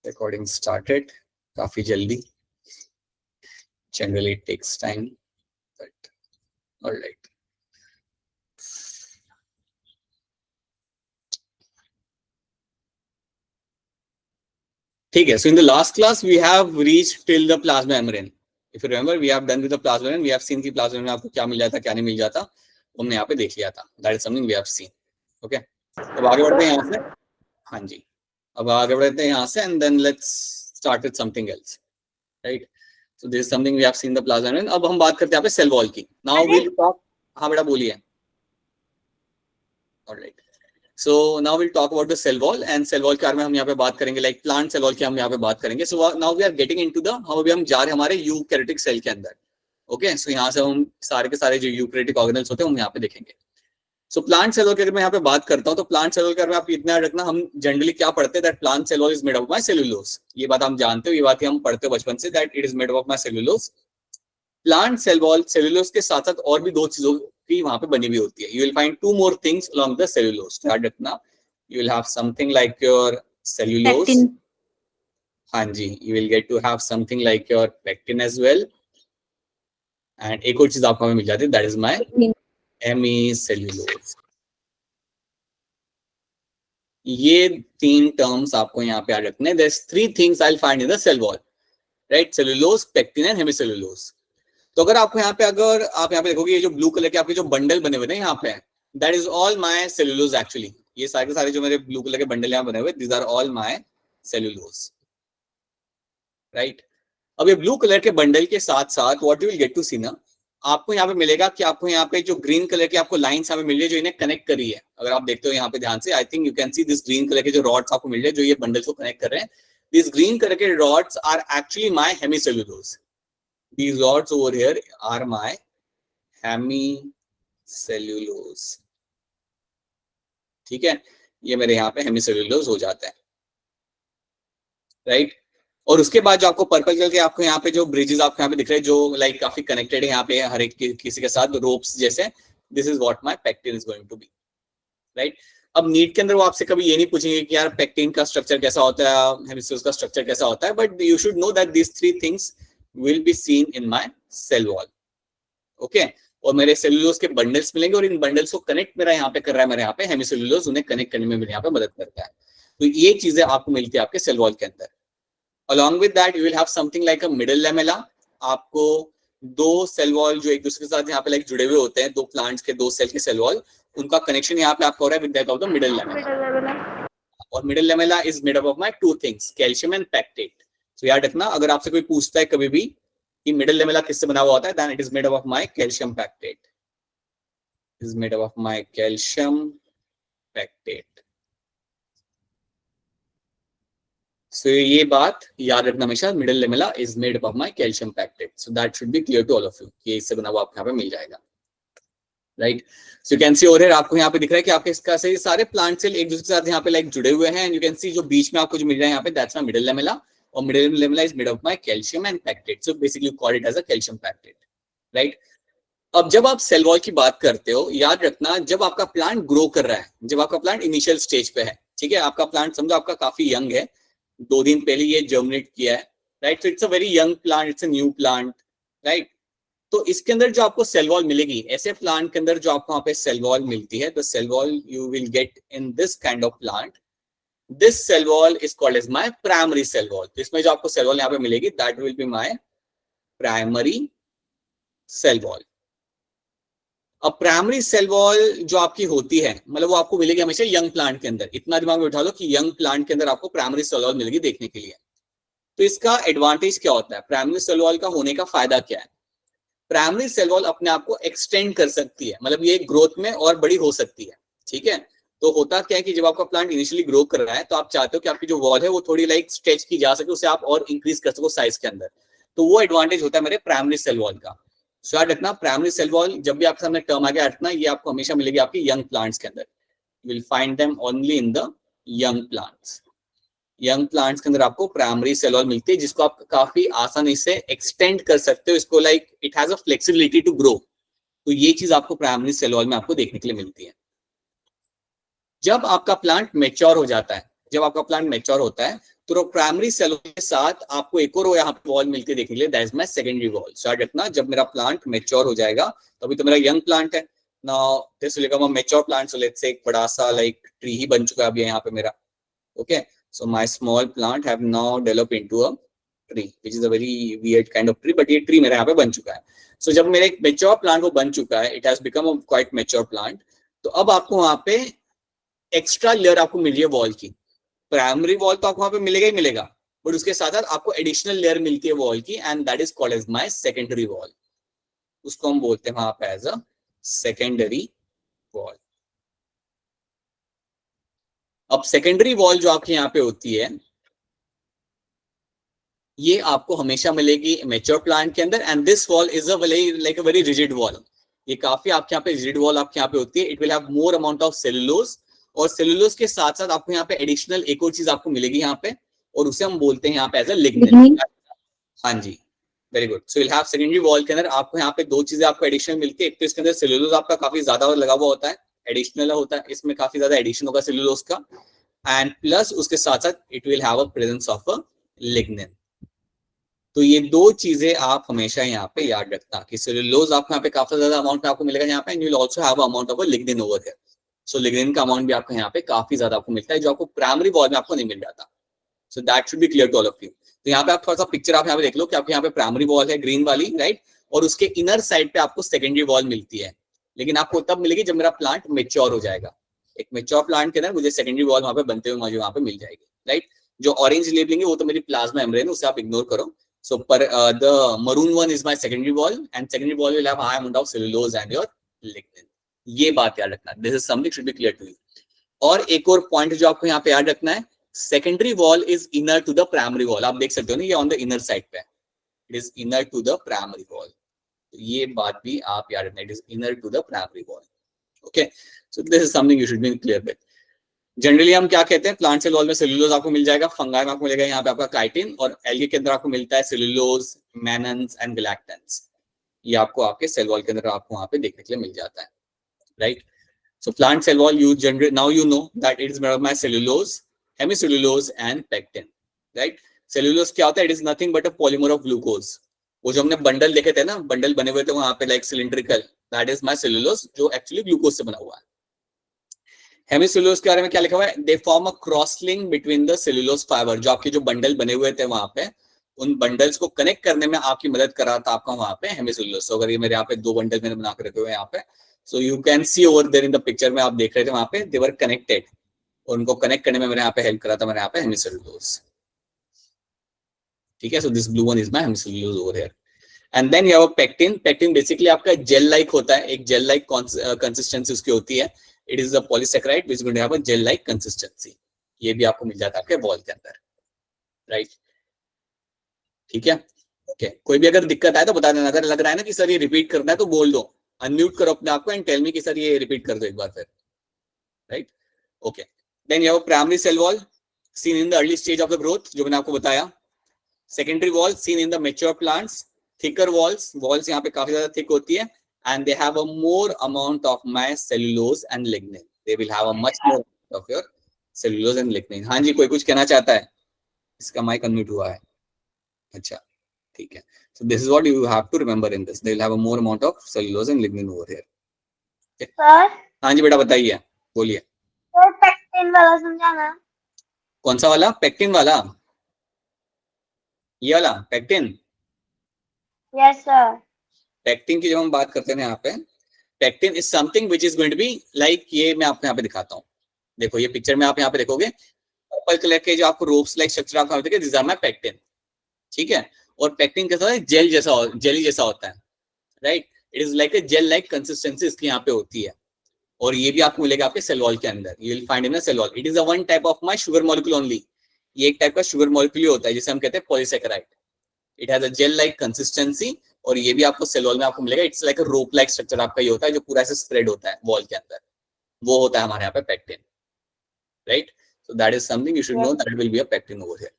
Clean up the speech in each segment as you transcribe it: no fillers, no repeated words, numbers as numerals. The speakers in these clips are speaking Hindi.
Recording started काफी जल्दी. Generally it takes time, but all right. ठीक है. So in the last class we have reached till the plasma membrane. If you remember, we have done with the plasma membrane. We have seen कि plasma membrane में आपको क्या मिल जाता, क्या नहीं मिल जाता, हमने यहाँ पे देख लिया था. That is something we have seen. Okay. अब आगे बढ़ते हैं यहाँ से. हाँ जी. अब आगे बढ़ते हैं यहाँ से, and then let's start with something else. Right. So this is something we have seen the plasma membrane. अब हम बात करते हैं यहाँ पे cell wall की. Now we'll talk. हाँ बेटा बोलिए. All right. So now we'll talk about the cell wall, and cell wall के बारे में हम यहाँ पे बात करेंगे, like plant cell wall की हम यहाँ पे बात करेंगे. So now we are getting into the, अभी हम जा रहे हैं हमारे यूकैरियोटिक सेल के अंदर. Okay, so यहाँ से हम सारे के सारे जो यूकैरियोटिक ऑर्गेनल्स होते हैं हम यहाँ पे देखेंगे. So plant cell wall की अगर मैं यहाँ पे बात करता हूँ तो plant cell wall के बारे में आप इतना याद रखना, हम जनरली क्या पढ़ते हैं, that plant cell wall is made up of my cellulose. ये बात हम जानते हो, ये बात हम पढ़ते हो बचपन से, that it is made up of my cellulose. Plant cell wall cellulose के साथ साथ और भी दो चीजों की वहां पे बनी हुई होती है. You will find two more things along the cellulose. याद रखना, you will have something like your cellulose. हाँ जी, you will get to have something like your pectin as well. And एक और चीज आपको हमें मिल जाती है, दैट इज माय हेमीसेल्यूलोज. ये तीन टर्म्स आपको यहाँ पे याद रखने. There is three things I will find in the cell wall, right? Cellulose, pectin and hemicellulose. तो अगर आपको यहाँ पे, अगर आप यहाँ पे देखोगे, ये जो ब्लू कलर के आपके जो बंडल बने हुए हैं यहाँ पे, that is all my cellulose actually. ये सारे के सारे जो मेरे ब्लू कलर के बंडल यहाँ बने हुए, these are all my cellulose, right? अब ये ब्लू कलर के बंडल के साथ साथ what you will get to see ना, आपको यहाँ पे मिलेगा कि आपको यहाँ पे जो ग्रीन कलर की आपको लाइंस यहाँ पे मिल रही है जो इन्हें कनेक्ट करी है. अगर आप देखते हो यहाँ पे ध्यान से, I think you can see this green colour के जो रॉड्स आपको मिल रहे हैं जो ये बंडल को कनेक्ट कर रहे हैं. दिस ग्रीन कलर के rods are actually my hemicellulose. These rods over here are my hemicellulose. ठीक है, ये मेरे यहाँ पे हेमीसेल्यूलोज हो जाता है, राइट? और उसके बाद जो आपको पर्पल कलर के आपको यहाँ पे जो ब्रिजेस आपको यहाँ पे दिख रहे हैं जो लाइक काफी कनेक्टेड है यहाँ पे हर एक किसी के साथ रोप्स जैसे, this is what my pectin is going to be, right? अब नीट के अंदर वो आपसे कभी ये नहीं पूछेंगे कि यार पेक्टिन का स्ट्रक्चर कैसा होता है, हेमीसेल्यूलोज का स्ट्रक्चर कैसा होता है, but you should know that these three things will be seen in my cell wall. Okay? और मेरे सेल्यूलोज के बंडल्स मिलेंगे और इन बंडल्स को कनेक्ट मेरा यहाँ पे कर रहा है, मेरे यहाँ पे हेमीसेल्यूलोज उन्हें कनेक्ट करने में मेरे यहाँ पे मदद करता है. तो ये चीजें आपको मिलती है आपके सेल वॉल के अंदर. Along with that, you will have something like a middle lamella. आपको दो सेल वॉल जो एक दूसरे के साथ यहाँ पे लाइक जुड़े हुए होते हैं, दो प्लांट्स के दो सेल के सेल वॉल, उनका कनेक्शन यहाँ पे आपको हो रहा है with that of the middle lamella. और middle lamella is made up of my two things, calcium and pectate. तो याद रखना, अगर आपसे कोई पूछता है कभी भी कि मिडल लैमेला किससे बना हुआ होता है, then it is made up of my calcium pectate. Is made up of my calcium pectate. So ये बात याद रखना हमेशा, middle lamella is made up of my calcium pectate. So that should be clear to all of you, ये इससे बना हुआ आपको यहाँ पे मिल जाएगा, right? So you can see over here आपको यहाँ पे दिख रहा है कि आपके इसका से सारे प्लांट सेल एक दूसरे के साथ यहाँ पे लाइक जुड़े हुए हैं. एंड यू कैन सी जो बीच में आपको जो मिल रहा है यहाँ पे, दैट्स माय मिडल लैमेला. और middle lamella is made of my calcium and pectate. So basically you call it as a calcium pectate, right? अब जब आप सेल वॉल की बात करते हो, याद रखना, जब आपका प्लांट ग्रो कर रहा है, जब आपका प्लांट इनिशियल स्टेज पे है, ठीक है, आपका प्लांट समझो आपका काफी यंग है, 2 दिन पहले ये जर्मिनेट किया है, right? So it's a very young plant, it's a new plant, right? तो इसके अंदर जो आपको सेल वॉल मिलेगी, ऐसे प्लांट के अंदर जो आपको वहां पे सेल वॉल मिलती है, the cell wall you will get in this kind of plant. This cell wall is called as my primary cell wall. तो इसमें जो आपको सेल वॉल यहाँ पे मिलेगी, that will be my primary cell wall. अब प्राइमरी सेल वॉल जो आपकी होती है, मतलब वो आपको मिलेगी हमेशा यंग प्लांट के अंदर. इतना दिमाग में उठा लो कि यंग प्लांट के अंदर आपको प्राइमरी सेल वॉल मिलेगी देखने के लिए. तो इसका एडवांटेज क्या होता है, प्राइमरी सेल वॉल का होने का फायदा क्या है? प्राइमरी सेल वॉल अपने आप को एक्सटेंड कर सकती है, मतलब ये ग्रोथ में और बड़ी हो सकती है, ठीक है? तो होता क्या है कि जब आपका प्लांट इनिशियली ग्रो कर रहा है तो आप चाहते हो कि आपकी जो वॉल है वो थोड़ी लाइक स्ट्रेच की जा सके, उसे आप और इंक्रीज कर सको साइज के अंदर. तो वो एडवांटेज होता है मेरे प्राइमरी सेल वॉल का. सो याद रखना, प्राइमरी सेल वॉल जब भी आपके सामने टर्म आ गया रखना, ये आपको हमेशा मिलेगी आपकी यंग प्लांट्स के अंदर. You will find them only in the young plants. Young plants के अंदर आपको प्राइमरी सेल वॉल मिलती है, जिसको आप काफी आसानी से एक्सटेंड कर सकते हो. इसको like it has a flexibility to grow. तो ये चीज आपको प्राइमरी सेल वॉल में आपको देखने के लिए मिलती है. जब आपका प्लांट मैच्योर हो जाता है, जब आपका प्लांट मैच्योर होता है तो प्राइमरी सेल के साथ आपको एक और यहाँ पे वॉल मिलके देखने के लिए, that is my secondary wall. So याद रखना, जब मेरा प्लांट मैच्योर हो जाएगा, तो अभी तो मेरा यंग प्लांट है, now this will become a mature plant. So let's say एक बड़ा सा लाइक ट्री ही बन चुका है अभी यहाँ पे मेरा। Okay, so my small plant have now develop into a tree which is a very weird kind of tree, but ये ट्री मेरे यहाँ पे बन चुका है। सो जब मेरा एक मैच्योर प्लांट वो बन चुका है, it has become a quite mature plant, तो अब आपको वहां पे एक्स्ट्रा लेयर आपको मिली है वॉल की। प्राइमरी वॉल तो आपको वहां पे मिलेगा ही मिलेगा, बट उसके साथ साथ आपको एडिशनल लेयर मिलती है वॉल की, and that is called as my secondary wall. उसको हम बोलते हैं वहां पे एज अ सेकेंडरी वॉल। अब सेकेंडरी वॉल जो आपके यहाँ पे होती है, ये आपको हमेशा मिलेगी मैच्योर प्लांट के अंदर, and this wall is a like a very rigid wall. ये काफी आपके यहाँ पे रिजिड वॉल आपके यहाँ पे होती है। It will have more amount of cellulose, और सेलुलोज के साथ साथ आपको यहाँ पे एडिशनल एक और चीज आपको मिलेगी यहाँ पे, और उसे हम बोलते हैं यहाँ पे एज अ लिग्निन। हाँ जी, very good. So will have secondary wall के अंदर आपको यहाँ पे दो चीजें आपको एडिशनल मिलती है। एक तो इसके अंदर सेलुलोज आपका काफी ज्यादा लगा हुआ होता है, एडिशनल होता है, इसमें काफी ज्यादा एडिशन होगा सेलुलोज का, एंड प्लस उसके साथ साथ it will have a presence of a lignin. तो ये दो चीजें आप हमेशा यहाँ पे याद रखना कि सेलुलोज आपको यहाँ पे काफी ज्यादा अमाउंट में आपको मिलेगा यहाँ पे, and you will also have amount of a lignin over here. So lignin का अमाउंट भी आपको यहाँ पे काफी ज्यादा आपको मिलता है, जो आपको प्राइमरी वॉल में आपको नहीं मिल जाता। So that should be clear to all of you. तो यहाँ पे आप थोड़ा सा पिक्चर आप यहाँ पे देख लो कि आपके यहाँ पे प्राइमरी वॉल है ग्रीन वाली, राइट, और उसके इनर साइड पे आपको सेकेंडरी वॉल मिलती है, लेकिन आपको तब मिलेगी जब मेरा प्लांट मेच्योर हो जाएगा। एक मेच्योर प्लांट के अंदर मुझे सेकेंडरी वॉल वहां पे बनते हुए मुझे वहां पे मिल जाएगी, राइट। जो ऑरेंज लेबलिंग है वो तो मेरी प्लाज्मा मेम्ब्रेन, उसे आप इग्नोर करो। So the maroon one is my secondary wall, and secondary wall will have high amount of cellulose and your lignin. ये बात याद रखना, this is something should be clear to you. और एक और पॉइंट जो आपको यहाँ पे याद रखना है, secondary wall is inner to the primary wall. आप देख सकते हो ना, ये ऑन द इनर साइड पे, it is inner to the primary wall. ये बात भी आप याद रखना, it is inner to the primary wall. Okay, so this is something you should be clear with. Generally हम क्या कहते हैं, प्लांट सेल वॉल में सेलुलोज आपको मिल जाएगा, फंगाई में आपको मिलेगा यहाँ पे आपका काइटिन, और एल्गे के अंदर आपको मिलता है सेलुलोज, मैनन्स एंड गैलेक्टेंस। ये आपको आपके सेल वॉल के अंदर आपको वहां पे देखने के लिए मिल जाता है, right. So plant cell wall, you generate, now you know that it is made of my cellulose, hemicellulose and pectin, right? Cellulose क्या होता है? It is nothing but a polymer of glucose. वो जो हमने बंडल देखे थे ना, बंडल बने हुए थे वहां पे like cylindrical, that is my cellulose, जो एक्चुअली ग्लूकोज से बना हुआ है। हेमिसेलुलोज के बारे में क्या लिखा हुआ है? They form a cross link between the cellulose fibre. जो आपके जो बंडल बने हुए थे वहां पे, उन बंडल्स को कनेक्ट करने में आपकी मदद कर रहा था आपका वहां पे हेमिसेलुलोज। अगर ये मेरे यहाँ पे दो बंडल मैंने बना के रखे हुए यहाँ पे, so you can see over there in the picture में, आप देख रहे थे वहां पे, दे वर कनेक्टेड, और उनको कनेक्ट करने में मेरे यहाँ पे हेल्प करा था मेरे यहाँ पे हेमिसेलुलोज। ठीक है, so this blue one is my hemicellulose over here. And then you have pectin. Pectin basically आपका जेल लाइक होता है, एक जेल लाइक कंसिस्टेंसी उसकी होती है। It is a polysaccharide which going to have a gel like consistency. ये भी आपको मिल जाता है आपके बॉल के अंदर, राइट। ठीक है, ओके। कोई भी अगर दिक्कत आए तो बता देना, अगर लग रहा है ना कि सर ये रिपीट करना है तो बोल दो, अनम्यूट करो अपने आपको एंड टेल मी कि सर ये रिपीट कर दो एक बार फिर, right. Okay, then you have primary cell wall seen in the early stage of the growth, जो मैंने आपको बताया। Secondary wall seen in the mature plants. Thicker walls, walls यहाँ पे काफी ज्यादा थिक होती है, and they have a more amount of my cellulose and lignin. They will have a much more of your cellulose and lignin. हाँ जी, कोई कुछ कहना चाहता है? इसका माइक अनम्यूट हुआ है। अच्छा, ठीक है। So this is what you have to remember in this. They will have a more amount of cellulose and lignin over here. Okay. Sir, हाँ जी बेटा, बताइए, बोलिए। सर पेक्टिन वाला समझाना। कौन सा वाला? पेक्टिन वाला? ये वाला पेक्टिन? Yes sir. पेक्टिन की जब हम बात करते हैं यहाँ पे, pectin is something which is going to be like, ये मैं आपको यहाँ पे दिखाता हूँ। देखो ये पिक्चर में आप यहाँ पे देखोगे, पर्पल कलर के जो आपको रोप्स लाइक स्ट्रक्चर आपको दिखेगा, दिस आर माय पेक्टिन। ठीक है, और पेक्टिन कैसा है? जेल जैसा, जेली जैसा होता है, right. It is like a jail like consistency इसकी यहाँ पे होती है, और ये भी आपको मिलेगा आपके सेल वॉल के अंदर। You will find in a cell wall. It is a one type of my sugar molecule only. ये एक टाइप का शुगर मॉलिक्यूल होता है जिसे हम कहते हैं polysaccharide. It has a gel like consistency, और ये भी आपको सेल वॉल में आपको मिलेगा। It's like a rope like structure आपका ये होता है, जो पूरा ऐसे स्प्रेड होता है वॉल के अंदर, वो होता है हमारे यहाँ पे pectin, right. So that is something you should know, that it will be a pectin over here.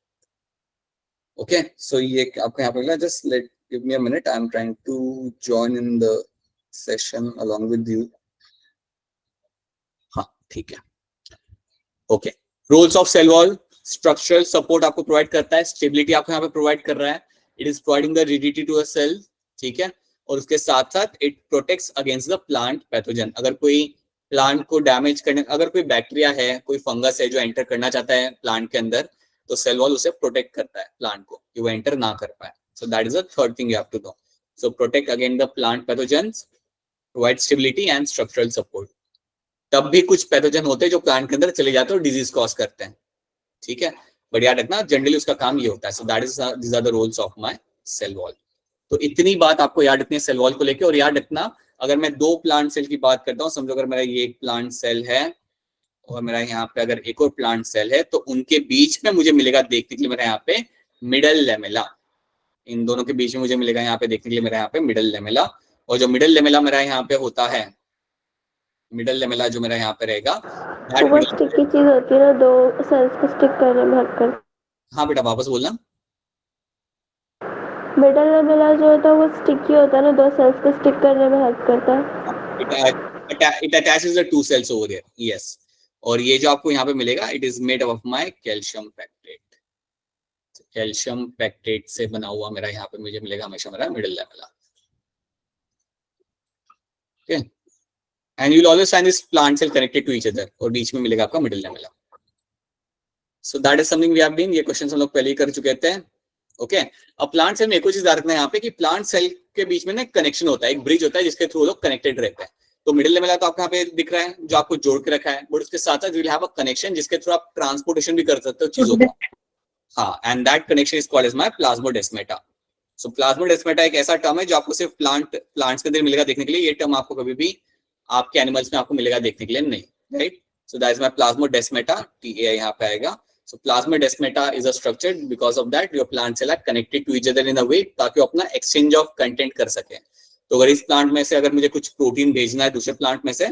Okay, so ये आपको यहाँ पे मिला। Just give me a minute. I'm trying to join in the session along with you. हाँ, ठीक है, okay. Roles of cell wall, structural support आपको प्रोवाइड करता है, स्टेबिलिटी आपको यहाँ पे प्रोवाइड कर रहा है, it is providing the rigidity to a cell, ठीक है, और उसके साथ साथ it protects against the plant pathogen. अगर कोई प्लांट को डैमेज करने, अगर कोई बैक्टीरिया है, कोई फंगस है जो एंटर करना चाहता है प्लांट के अंदर, तो सेल वॉल उसे प्रोटेक्ट करता है प्लांट को कि वो एंटर ना कर पाए। So that is the third thing you have to know. So protect against the plant pathogens, provide stability and structural support. तब भी कुछ पैथोजन होते हैं जो प्लांट के अंदर चले जाते हैं और डिजीज कॉज करते हैं, ठीक है, बट याद रखना जनरली उसका काम ये होता है। So that is these are the roles of my cell wall. तो इतनी बात आपको याद रखनी है सेल वॉल को लेके। और याद रखना, अगर मैं दो प्लांट सेल की बात करता हूँ, समझो अगर मेरा ये एक प्लांट सेल है और मेरा यहाँ पे अगर एक और प्लांट सेल है, तो उनके बीच में मुझे मिलेगा देखने के लिए मेरा यहाँ पे मिडल लेमेला। इन दोनों के बीच में मुझे मिलेगा यहाँ पे देखने के लिए मेरा यहाँ पे मिडल लेमेला। और जो मिडल लेमेला मेरा यहाँ पे होता है, मिडल लेमेला जो मेरा यहाँ पे रहेगा, वो स्टिकी चीज होती है ना, दो सेल्स को स्टिक करने में हेल्प करती है। हाँ बेटा वापस बोलना। मिडल लेमेला जो होता है वो स्टिकी होता है ना, दो सेल्स को स्टिक करने में हेल्प करता है। It attaches the two cells over there, yes. और ये जो आपको यहाँ पे मिलेगा, it is made of my calcium pectate. Calcium pectate से बना हुआ मेरा यहाँ पे मुझे मिलेगा हमेशा मेरा middle lamella, okay? And you will always find this plant cell connected to each other, और बीच में मिलेगा आपका middle lamella. So that is something we have been, ये क्वेश्चन हम लोग पहले ही कर चुके थे, ओके। अब प्लांट सेल में एक और चीज रखना है यहाँ पे कि प्लांट सेल के बीच में ना कनेक्शन होता है, एक ब्रिज होता है जिसके थ्रू लोग कनेक्टेड रहते हैं। तो मिडिल लेमेला तो आपको यहाँ पे दिख रहा है जो आपको जोड़ के रखा है, बट उसके साथ साथ विल हैव अ कनेक्शन जिसके थ्रू आप ट्रांसपोर्टेशन भी कर सकते हो चीजों का। हाँ, and that connection is called as my plasmodesmata. So plasmodesmata एक ऐसा टर्म है जो आपको सिर्फ प्लांट्स के अंदर मिलेगा देखने के लिए। ये टर्म आपको कभी भी आपके एनिमल्स में आपको मिलेगा देखने के लिए नहीं, right. So that is my plasmodesmata, TA यहाँ पे आएगा। So plasmodesmata is a structure because of that your plant cell are connected to each other in a way ताकि वो अपना exchange of content कर सके। तो अगर इस प्लांट में से अगर मुझे कुछ प्रोटीन भेजना है दूसरे प्लांट में से,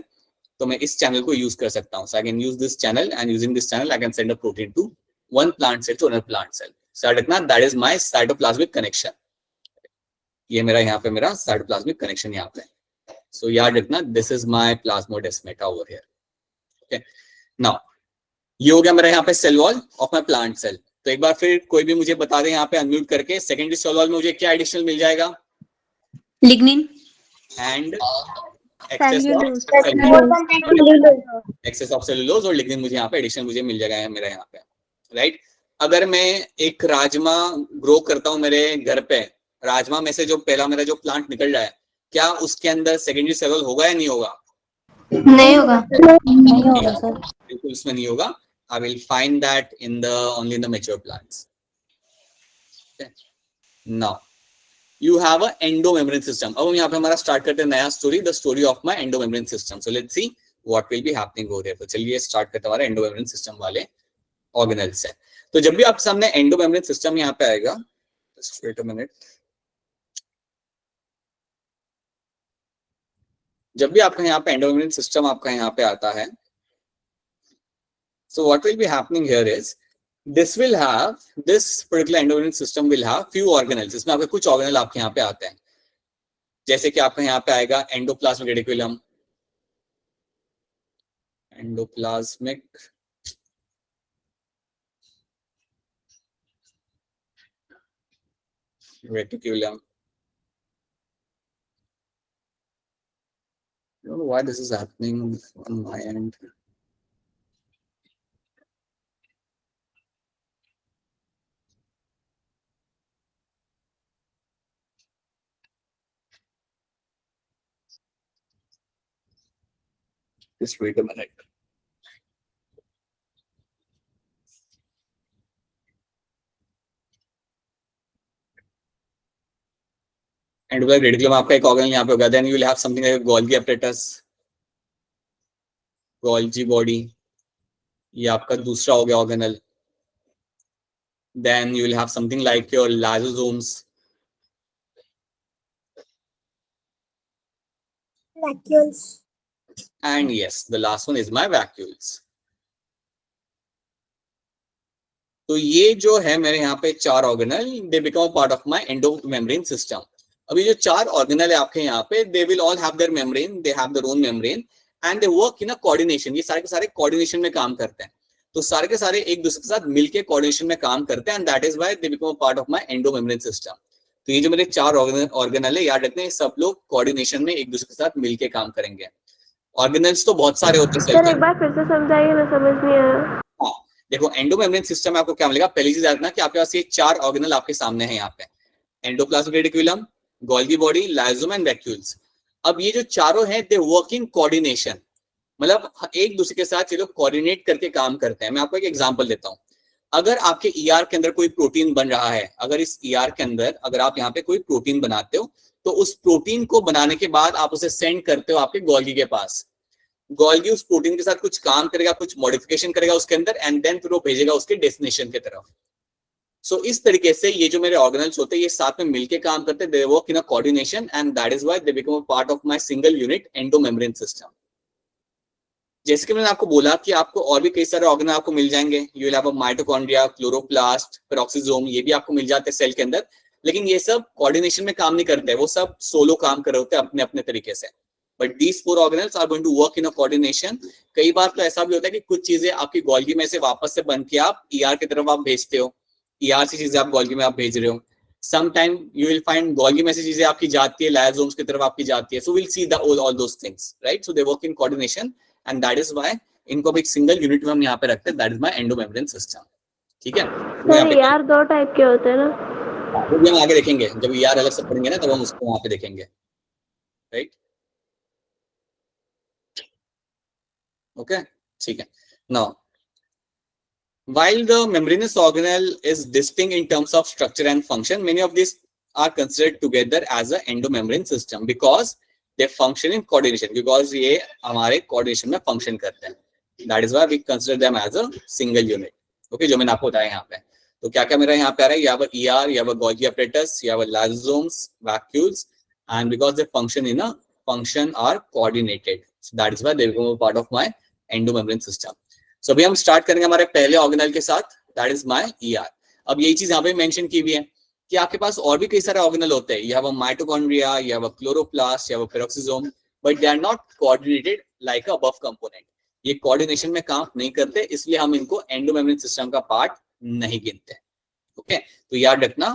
तो मैं इस चैनल को यूज कर सकता हूँ। So I can use this channel and using this channel I can send a protein to one plant cell to another plant cell. So that is my cytoplasmic connection. ये मेरा यहाँ पे मेरा cytoplasmic connection यहाँ पे। So याद रखना this is my plasmodesmata over here. Okay. Now ये हो गया मेरा यहाँ पे cell wall of my plant cell. तो एक बार फिर कोई भी मुझे बता दे यहाँ पे अनम्यूट करके, सेकेंडरी सेल वॉल में मुझे क्या एडिशनल मिल जाएगा? Lignin and excess of cellulose और लिग्निन मुझे यहाँ पे एडिशनल मुझे मिल जाएगा मेरा यहाँ पे, राइट। अगर मैं एक राजमा ग्रो करता हूँ मेरे घर पे, राजमा में से जो पहला मेरा जो प्लांट निकल रहा है, क्या उसके अंदर सेकेंडरी सेल वॉल होगा या नहीं होगा? नहीं होगा, नहीं होगा सर, बिल्कुल उसमें नहीं होगा। I will find that only in the mature plants. Okay. Now you have a endomembrane system. अब हम यहाँ पे हमारा स्टार्ट करते हैं नया story, the story of my endomembrane system. So let's see what will be happening over there. तो चलिए स्टार्ट करते हैं हमारे endomembrane system वाले ऑर्गेनेल्स से। तो जब भी आपके सामने endomembrane system यहाँ पे आएगा, just wait a minute. जब भी आपका यहाँ पे endomembrane system आपका यहाँ पे आता है, so what will be happening here is this particular endomembrane system will have few organelles. इसमें आपके कुछ ऑर्गेनल आपके यहाँ पे आते हैं, जैसे कि आपका यहाँ पे आएगा endoplasmic reticulum, endoplasmic reticulum. I don't know why this is happening on my end. Just wait a minute. Endoplasmic reticulum आपका एक ऑर्गेनल यहाँ पे होगा, then you will have something like Golgi apparatus, Golgi body, ये आपका दूसरा हो गया organelle. Then you will have something like your lysosomes, vacuoles, and yes, the last one is my vacuoles. तो ये जो है मेरे यहाँ पे चार organelle, they become part of my endomembrane system. अभी जो चार ऑर्गेनल है आपके यहाँ पे, they will all have their membrane, they have their own membrane and they work in a coordination. ये सारे के सारे कोऑर्डिनेशन में काम करते हैं। तो सारे के सारे एक दूसरे के साथ मिलके कोऑर्डिनेशन में काम करते हैं, and that is why they become a part of my endomembrane system. तो ये जो मेरे 4 ऑर्गेनल है, याद रखते हैं सब लोग कोऑर्डिनेशन में एक दूसरे के साथ मिलके काम करेंगे। ऑर्गेनल्स तो बहुत सारे होते हैं सेल सर के। एक बार फिर से समझाइए, मैं समझ नहीं आया। हाँ, देखो एंडोमेम्ब्रेन सिस्टम में आपको क्या मिलेगा, पहली चीज याद रखना कि आपके पास ये 4 ऑर्गेनल आपके सामने है यहाँ पे, endoplasmic reticulum, Golgi body, lysosome and vacuoles. अब ये जो चारों हैं दे वर्क इन कोऑर्डिनेशन, मतलब एक दूसरे के साथ ये लोग कोऑर्डिनेट करके काम करते हैं। मैं आपको एक एग्जांपल देता हूँ। अगर आपके ईआर के अंदर कोई प्रोटीन बन रहा है, अगर इस ईआर के अंदर अगर आप यहाँ पे कोई प्रोटीन बनाते हो, तो उस प्रोटीन को बनाने के बाद आप उसे सेंड करते हो आपके गोल्गी के पास। गोल्गी उस प्रोटीन के साथ कुछ काम करेगा, कुछ मॉडिफिकेशन करेगा उसके अंदर, एंड देन फिर वो भेजेगा उसके डेस्टिनेशन की तरफ। सो इस तरीके से ये जो मेरे ऑर्गेनल्स होते हैं ये साथ में मिलके काम करते हैं, they work in a coordination, and that is why they become a part of my single unit endomembrane system. जैसे कि मैंने आपको बोला कि आपको और भी कई सारे ऑर्गेनल आपको मिल जाएंगे, you will have a mitochondria, chloroplast, peroxisome, ये भी आपको मिल जाते हैं सेल के अंदर, लेकिन ये सब कोऑर्डिनेशन में काम नहीं करते, वो सब सोलो काम कर रहे होते हैं अपने अपने तरीके से। But these 4 organelles are going to work in a coordination. कई बार तो ऐसा भी होता है कि कुछ चीजें आपकी गोल्गी में से वापस से बन के आप ईआर की तरफ आप भेजते हो, ईआर से चीजें आप गोल्गी में आप भेज रहे हो। Sometime you will find Golgi में से चीजें आपकी जाती है, लाइसोसोम्स की तरफ आपकी जाती है। So we'll see all those things, right? So they work in coordination, and that is why इनको भी एक सिंगल यूनिट में हम यहाँ पे रखते हैं, that is my endomembrane system. ठीक है, सर यार 2 टाइप के होते हैं ना? वो भी हम आगे देखेंगे, जब यार अलग से पढ़ेंगे ना तब हम उसको वहां पे देखेंगे, राइट? ओके, ठीक है। Now while the membranous organelle is distinct in terms of structure and function, many of these are considered together as a endomembrane system because they function in coordination, because ये हमारे coordination में function करते हैं। That is why we consider them as a single unit. Okay, जो मैंने आपको बताया यहाँ पे। तो क्या क्या मेरा यहाँ पे आ रहा है, यहाँ पर ER, यहाँ पर Golgi apparatus, यहाँ पर lysosomes, vacuoles, and because they function are coordinated, so that is why they become a part of my endomembrane system. So अभी हम स्टार्ट करेंगे हमारे पहले ऑर्गेनल के साथ, दैट इज माय ईआर। अब यही चीज यहाँ पे मेंशन की हुई है कि आपके पास और भी कई सारे ऑर्गेनल होते हैं, यह वो माइटोकॉन्ड्रिया, यह वो क्लोरोप्लास्ट, यह वो peroxisome, but they are not coordinated like a above component. ये कोऑर्डिनेशन में काम नहीं करते, इसलिए हम इनको एंडोमेम्ब्रेन सिस्टम का पार्ट नहीं गिनते। ओके, तो याद रखना,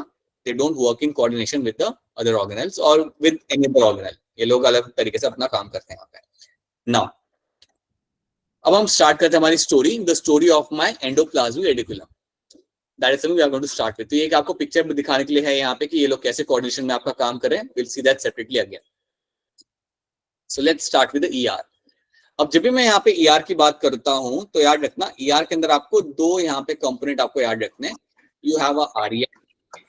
they don't work in coordination with the other organelles और विद एनी अदर ऑर्गेनल। ये लोग अलग तरीके से अपना काम करते हैं यहाँ पे। नाउ अब हम स्टार्ट करते हैं हमारी story, the story of my endoplasmic reticulum. That is something we are going to start with. तो ये एक आपको पिक्चर दिखाने के लिए है यहाँ पे कि ये लोग कैसे कोऑर्डिनेशन में आपका काम करें। Will see that separately again. So let's start with the ER. अब जब भी मैं यहाँ पे ईआर की बात करता हूँ तो याद रखना, ईआर के अंदर आपको 2 यहाँ पे कंपोनेंट आपको याद रखने। यू हैव अ आरईआर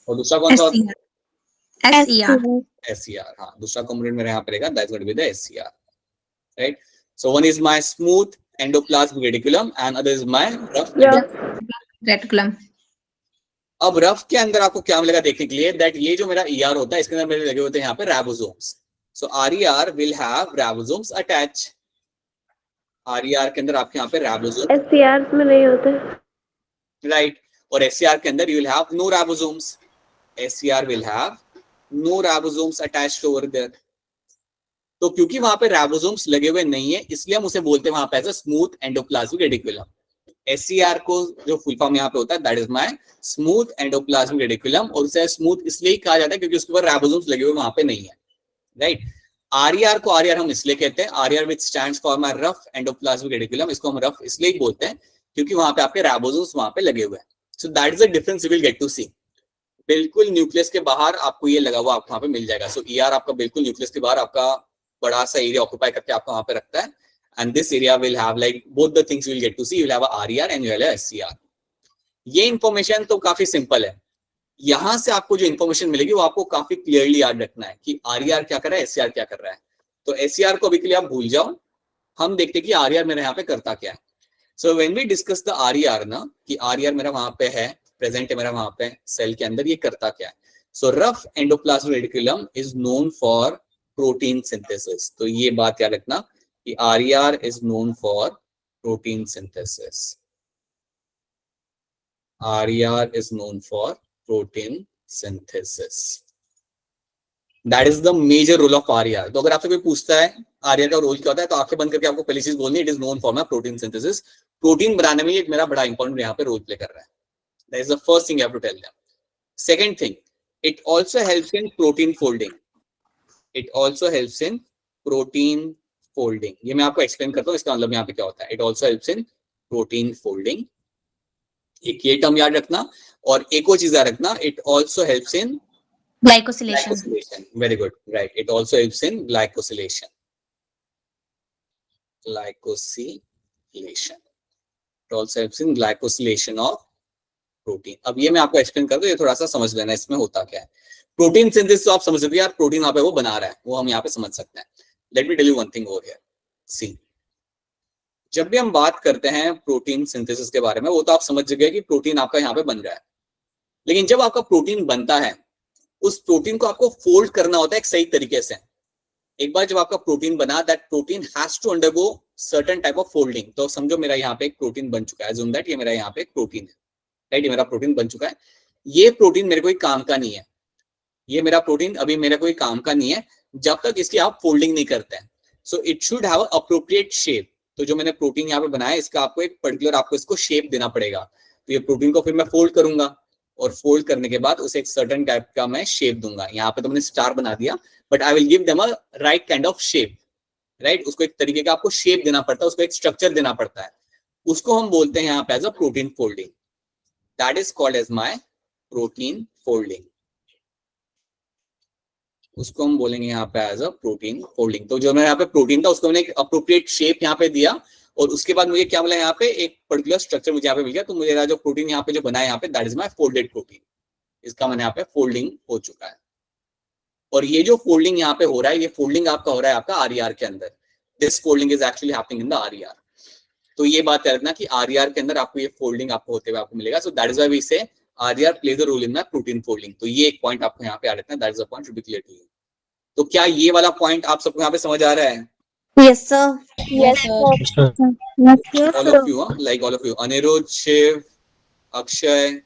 और दूसरा कौन सा होता है? एसईआर। हाँ, दूसरा कंपोनेंट मेरे यहाँ पे रहेगा, that's going to be the SER, right? So one is my smooth endoplasmic reticulum and other is my rough reticulum. अब रफ के अंदर आपको क्या मिलेगा देखने के लिए, दैट ये जो मेरा ER होता है इसके अंदर मेरे लगे होते हैं यहाँ पे ribosomes. So RER will have ribosomes attached. RER के अंदर आपके यहाँ पे राइबोसोम, SCRs में नहीं होते, राइट? और SCR के अंदर you will have no ribosomes. SCR will have no ribosomes attached over there. तो क्योंकि वहां पे राइबोसोम्स लगे हुए नहीं है, इसलिए हम उसे बोलते हैं वहां पे as a smooth endoplasmic reticulum. SCR को जो फुल फॉर्म यहाँ पे होता है, that is my smooth endoplasmic reticulum, और उसे स्मूथ इसलिए कहा जाता है क्योंकि उसके ऊपर राइबोसोम्स लगे हुए वहां पे नहीं है, राइट? आरईआर को आरईआर हम इसलिए कहते हैं, RER which stands for my rough endoplasmic reticulum. इसको हम रफ इसलिए ही बोलते हैं क्योंकि वहां पे आपके राइबोसोम्स वहां पे लगे हुए हैं। So that is the difference you will get to see. बिल्कुल न्यूक्लियस के बाहर आपको ये लगा हुआ आपको वहां पे मिल जाएगा। सो ईआर आपका बिल्कुल न्यूक्लियस के बाहर आपका बड़ा सा एरिया ऑक्यूपाई करके आपको वहां पे रखता है, and this area will have like both the things you will get to see, you will have a RER and you will have SCR. ये इंफॉर्मेशन तो काफी सिंपल है। यहां से आपको जो इंफॉर्मेशन मिलेगी वो आपको काफी क्लियरली याद रखना है कि आरईआर क्या कर रहा है, एससीआर क्या कर रहा है। तो एससीआर को अभी के लिए आप भूल जाओ, हम देखते हैं कि आरईआर मेरे यहाँ पे करता क्या है। So when we discuss the RER ना, कि आरईआर मेरा वहां पे है, प्रेजेंट है मेरा वहां पे सेल के अंदर, ये करता क्या है। So rough endoplasmic reticulum is known for protein synthesis. तो ये बात याद रखना कि RER is known for protein synthesis. RER is known for protein synthesis. That is the major role of RER। तो अगर आपसे कोई पूछता है RER का रोल क्या होता है, तो आंखें बंद करके आपको पहली चीज बोलनी है, it is known for my protein synthesis. Protein बनाने में ये एक मेरा बड़ा इंपॉर्टेंट यहाँ पे रोल प्ले कर रहा है. That is the first thing you have to tell them. Second thing, it also helps in protein folding. It also helps in protein folding. ये मैं आपको एक्सप्लेन करता हूँ इसका मतलब यहाँ पे क्या होता है. It also helps in protein folding. एक ये टर्म याद रखना. और एक और चीज याद रखना, it also helps in Glycosylation. glycosylation. Very good. Right. It also helps in glycosylation. Glycosylation. It also helps in glycosylation of protein. अब ये मैं आपको एक्सप्लेन कर दूं, ये थोड़ा सा समझ लेना इसमें होता क्या है. प्रोटीन सिंथेसिस तो आप समझ सकते हो यार, प्रोटीन यहाँ पे वो बना रहा है, वो हम यहाँ पे समझ सकते हैं. Let me tell you one thing over here. See, जब भी हम बात करते हैं प्रोटीन सिंथेसिस के बारे में, वो तो आप समझ गए कि प्रोटीन आपका यहाँ पे बन रहा है. लेकिन जब आपका प्रोटीन बनता है, उस प्रोटीन को आपको फोल्ड करना होता है एक सही तरीके से. एक बार जब आपका प्रोटीन बना, that protein has to undergo certain type of folding. तो समझो मेरा यहाँ पे एक प्रोटीन बन चुका है. अज्यूम दैट ये मेरा यहाँ पे एक प्रोटीन है, राइट. ये मेरा प्रोटीन बन चुका है. ये प्रोटीन मेरे कोई काम का नहीं है. ये मेरा प्रोटीन अभी मेरा कोई काम का नहीं है जब तक इसकी आप फोल्डिंग नहीं करते हैं. So it should have appropriate shape. तो जो मैंने प्रोटीन यहाँ पे बनाया, इसका आपको एक पर्टिकुलर आपको इसको शेप देना पड़ेगा. तो ये प्रोटीन को फिर मैं फोल्ड करूंगा, और फोल्ड करने के बाद उसे एक सर्टेन टाइप का मैं शेप दूंगा. यहाँ पे तो मैंने स्टार बना दिया, but I will give them a right kind of shape, right. उसको एक तरीके का आपको शेप देना पड़ता है, उसको एक स्ट्रक्चर देना पड़ता है. उसको हम बोलते हैं यहाँ पे as a protein folding. That is called as my protein folding. उसको हम बोलेंगे यहाँ पे एज अ प्रोटीन फोल्डिंग. तो जो मेरा यहाँ पे प्रोटीन था, उसको मैंने एक अप्रोप्रिएट शेप यहाँ पे दिया, और उसके बाद मुझे क्या मिला यहाँ पे, एक पर्टिकुलर स्ट्रक्चर मुझे यहाँ पे मिल गया. तो मुझे जो प्रोटीन यहाँ पे जो बना है यहाँ पे, that is my folded protein. इसका मैंने यहाँ पे फोल्डिंग हो चुका है. और ये जो फोल्डिंग यहाँ पे हो रहा है, ये फोल्डिंग आपका हो रहा है आपका आरईआर के अंदर. This folding is actually happening in the RER. तो ये बात याद रखना कि आरईआर के अंदर आपको ये फोल्डिंग आपको होते हुए आपको मिलेगा. So that is why we say RER plays a role in the protein folding. तो ये एक पॉइंट आपको यहाँ पे याद रखना. That is a point should be clear to you. तो क्या ये वाला पॉइंट आप सबको यहाँ पे समझ आ रहा है? Yes, sir. Yes, sir. Yes, All sir. of you, like all of you. Anirudh, Shiv, Akshay.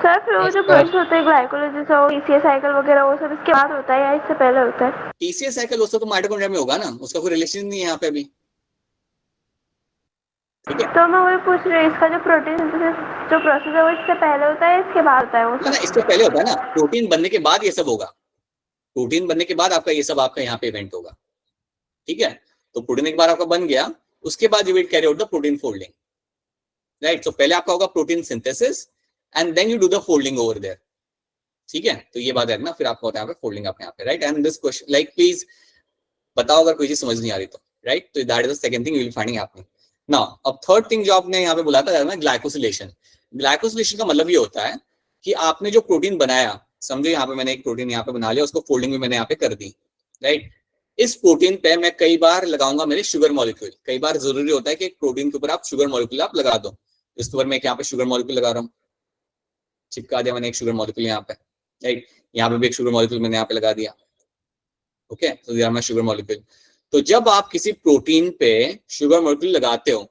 Sir फिर वो जो प्रोसेस होता है ग्लाइकोलाइसिस और टीसीए साइकिल वगैरह, वो सब इसके बाद होता है या इससे पहले होता है? टीसीएस साइकिल उससे तो माइटोकॉन्ड्रिया में होगा ना, उसका कोई रिलेशन नहीं है यहाँ पे अभी. ठीक है, तो मैं वही पूछ रही हूँ, इसका जो प्रोटीन सिंथेसिस जो प्रोसेस है वो इससे पहले होता है इसके बाद होता है? वो ना इससे पहले होता है ना. प्रोटीन बनने के बाद ये सब होगा. प्रोटीन बनने के बाद आपका ये सब आपका यहाँ पे इवेंट होगा. ठीक है, तो प्रोटीन एक बार आपका बन गया, उसके बाद you will carry out the protein folding, right. तो पहले आपका होगा protein synthesis, and then you do the folding over there. ठीक है, तो ये बात है ना. फिर आपका होता है यहाँ पे फोल्डिंग आपके यहाँ पे, right. And this question, like please बताओ अगर कोई चीज समझ नहीं आ रही तो, राइट. तो that is the second thing you will finding happening. Now अब थर्ड थिंग जो आपने यहाँ पे बोला था ग्लाइकोसिलेशन. ग्लाइकोसिलेशन का मतलब ये होता है कि आपने जो प्रोटीन बनाया, समझो यहाँ पे मैंने एक प्रोटीन यहाँ पे बना लिया, उसको फोल्डिंग भी मैंने यहाँ पे कर दी, राइट. इस प्रोटीन पे मैं कई बार लगाऊंगा मेरे शुगर मॉलिक्यूल. कई बार जरूरी होता है कि एक प्रोटीन के ऊपर आप शुगर मॉलिक्यूल आप लगा दो. इसके ऊपर मैं यहाँ पे शुगर मॉलिक्यूल लगा रहा हूँ, चिपका दिया मैंने एक शुगर मॉलिक्यूल यहाँ पे, राइट. यहाँ पे भी एक शुगर मॉलिक्यूल मैंने यहाँ पे लगा दिया. ओके, तो दिया मैं शुगर मॉलिक्यूल. तो जब आप किसी प्रोटीन पे शुगर मॉलिक्यूल लगाते हो,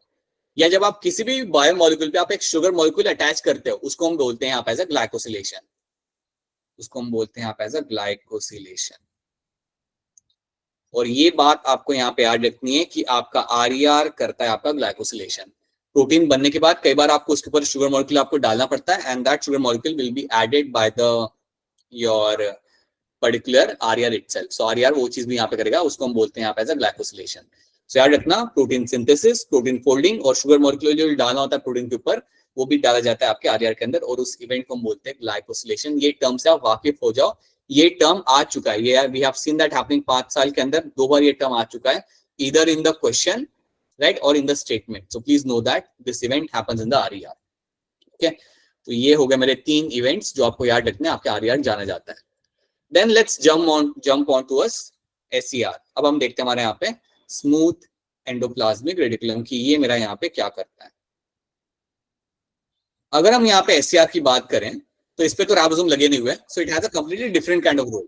या जब आप किसी भी बायो मॉलिक्यूल पे आप एक शुगर मॉलिक्यूल अटैच करते हो, उसको हम बोलते हैं यहाँ पे एज अ ग्लाइकोसिलेशन. उसको हम बोलते हैं यहाँ पे एज अ ग्लाइकोसिलेशन. और ये बात आपको यहाँ पे याद रखनी है कि आपका आरईआर करता है आपका ग्लाइकोसिलेशन. प्रोटीन बनने के बाद कई बार आपको उसके ऊपर शुगर मॉलिक्यूल आपको डालना पड़ता है, and that sugar molecule will be added by the your particular RER itself. So RER वो चीज भी यहाँ पे करेगा, उसको हम बोलते हैं यहाँ पे एज अ ग्लाइकोसिलेशन. सो याद रखना, प्रोटीन सिंथेसिस, प्रोटीन फोल्डिंग और शुगर मॉलिक्यूल जो डालना होता है प्रोटीन के ऊपर, वो भी डाला जाता है आपके आरईआर के अंदर, और उस इवेंट को हम बोलते हैं ग्लाइकोसिलेशन. ये टर्म से आप वाकिफ हो जाओ. ये टर्म आ चुका है, ये we have seen that happening 5 साल के अंदर 2 बार ये टर्म आ चुका है, either in the question, right, और in the statement. So please know that this event happens in the RER. Okay, तो ये हो गए मेरे 3 इवेंट्स जो आपको याद रखने, आपके आरईआर जाना जाता है. Then let's jump on to SER. अब हम देखते हैं हमारे यहाँ पे स्मूथ एंडोप्लाज्मिक रेटिकुलम की ये मेरा यहाँ पे क्या करता है. अगर हम यहाँ पे एसईआर की बात करें तो इस पे तो राइबोसोम लगे नहीं हुए, so it has a completely different kind of role.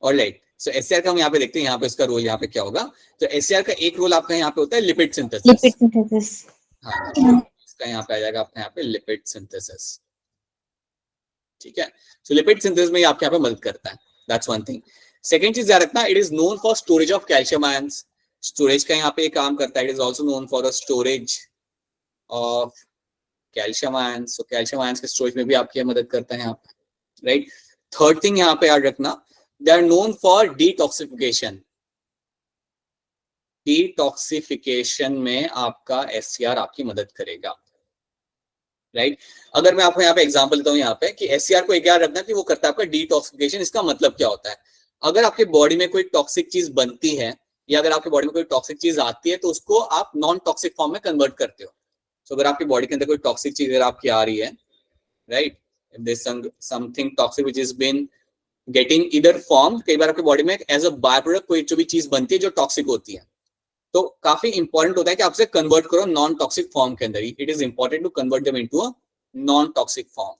Alright, so SER का हम यहाँ पे देखते हैं यहाँ पे इसका रोल यहाँ पे क्या होगा. तो एसईआर का एक रोल आपका यहाँ पे होता है लिपिड सिंथेसिस. Lipid synthesis. हाँ, इसका यहाँ पे आ जाएगा आपका यहाँ पे लिपिड सिंथेसिस. ठीक है, सो लिपिड सिंथेसिस में आपके यहाँ पे मदद करता है. That's one thing. सेकेंड चीज याद रखना, it is known for storage of calcium ions, storage का यहाँ पे काम करता है। It is also known for a storage of calcium ions, so calcium ions के स्टोरेज में भी आपकी मदद करता है यहाँ पे, राइट। थर्ड थिंग यहाँ पे याद रखना, they are known for detoxification, detoxification में आपका एससीआर आपकी मदद करेगा, राइट। अगर मैं आपको यहाँ पे एग्जांपल देता हूँ यहाँ पे कि एससीआर को एक याद रखना कि वो करता है आपका डिटॉक्सिफिकेशन। इसका मतलब क्या होता है, अगर आपके बॉडी में कोई टॉक्सिक चीज बनती है या अगर आपके बॉडी में कोई टॉक्सिक चीज आती है तो उसको आप नॉन टॉक्सिक फॉर्म में कन्वर्ट करते हो। तो अगर आपकी बॉडी के अंदर कोई टॉक्सिक चीज अगर आपकी आ रही है, right, if there is something toxic which is been getting either form, कई बार आपकी बॉडी में एज अ बाय प्रोडक्ट कोई जो भी चीज बनती है जो टॉक्सिक होती है, तो काफी इंपॉर्टेंट होता है कि आप उसे कन्वर्ट करो नॉन टॉक्सिक फॉर्म के अंदर। It is important to convert them into a non toxic form.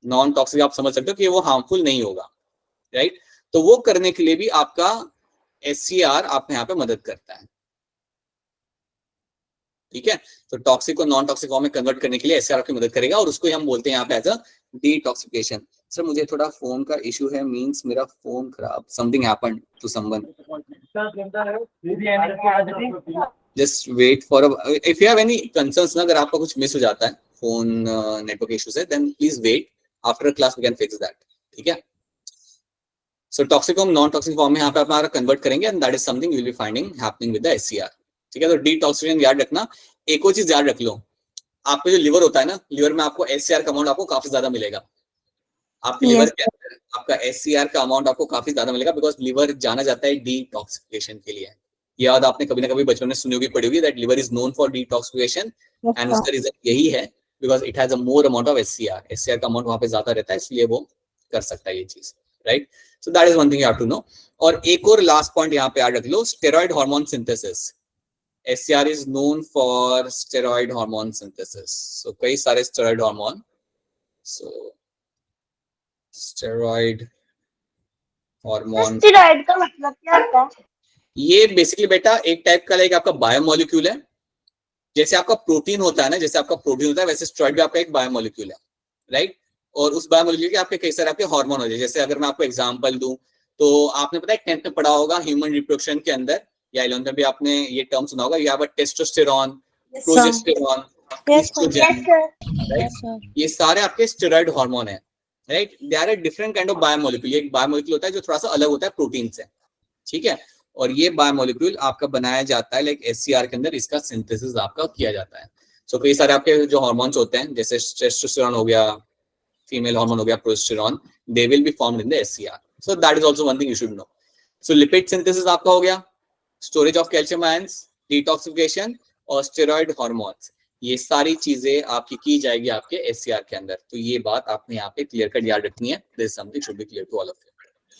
Non toxic आप समझ सकते हो कि वो हार्मफुल नहीं होगा, राइट। तो वो करने के लिए भी आपका एससीआर आपको यहाँ पे मदद करता है, ठीक है। तो टॉक्सिक को नॉन टॉक्सिक फॉर्म में कन्वर्ट करने के लिए एससीआर आपकी मदद करेगा और उसको हम बोलते हैं यहाँ पे एज अ डिटॉक्सिफिकेशन। सर मुझे थोड़ा फोन का इशू है, मींस मेरा फोन खराब, something happened to someone, just wait for if you have any concerns ना, अगर आपका कुछ मिस हो जाता है फोन नेटवर्क इशू से, then please wait, after class we can fix that, ठीक है। सो टॉक्सिक को हम नॉन टॉक्सिक फॉर्म में यहाँ पे हमारा कन्वर्ट करेंगे and that is something you will be finding happening with the SCR, ठीक है। तो डिटॉक्सिफिकेशन याद रखना। एक और चीज याद रख लो, आपका जो लिवर होता है ना, लिवर में आपको एससीआर का अमाउंट आपको काफी ज्यादा मिलेगा। आपके लिवर के अंदर आपका एससीआर का अमाउंट आपको काफी ज्यादा मिलेगा, बिकॉज लिवर जाना जाता है डिटॉक्सिफिकेशन के लिए। ये याद आपने कभी ना कभी बचपन में सुनी होगी, पढ़ी होगी, that liver is known for detoxification and उसका रीजन यही है because it has a more amount of SCR. SCR का अमाउंट वहां पे ज्यादा रहता है, इसलिए वो कर सकता है ये चीज, right. So that is one thing you have to know. और एक और लास्ट पॉइंट यहाँ पे याद रख लो, steroid hormone synthesis. SCR is known for steroid hormone synthesis. So कई सारे steroid hormone. So steroid hormone. Steroid का मतलब क्या होता है? ये बेसिकली बेटा एक टाइप का लाइक आपका बायोमोलिक्यूल है। जैसे आपका प्रोटीन होता है ना, जैसे आपका प्रोटीन होता है वैसे स्टेरॉइड भी आपका एक बायोमोलिक्यूल है, राइट। और उस बायोमोलिक्यूल के आपके कई सारे आपके हार्मोन होते हैं। जैसे अगर मैं आपको एग्जांपल दूं तो आपने पता है 10th में पढ़ा होगा ह्यूमन रिप्रोडक्शन के अंदर या 11th में भी आपने ये टर्म सुना होगा, या टेस्टोस्टेरॉन, प्रोजेस्टेरॉन, ईस्ट्रोजन, राइट। ये सारे आपके स्टेरॉइड हार्मोन है, right. They are a different kind of biomolecule. एक बायोमोलिक्यूल होता है जो थोड़ा सा अलग होता है प्रोटीन से, ठीक है। और ये बायोमोलिक्यूल आपका बनाया जाता है लाइक एससीआर के अंदर, इसका सिंथेसिस आपका किया जाता है। सो कई सारे आपके जो हार्मोन्स होते हैं जैसे टेस्टोस्टेरॉन हो गया, फीमेल हार्मोन हो गया progesterone, they will be formed in the SCR. So that is also one thing you should no. So lipid synthesis आपका हो गया, storage of calcium ions, detoxification और स्टेरॉइड हार्मोन्स, ये सारी चीजें आपकी की जाएगी आपके एससीआर के अंदर। तो ये बात आपने यहाँ पे क्लियर कट याद रखनी है, this something should be clear to all of you,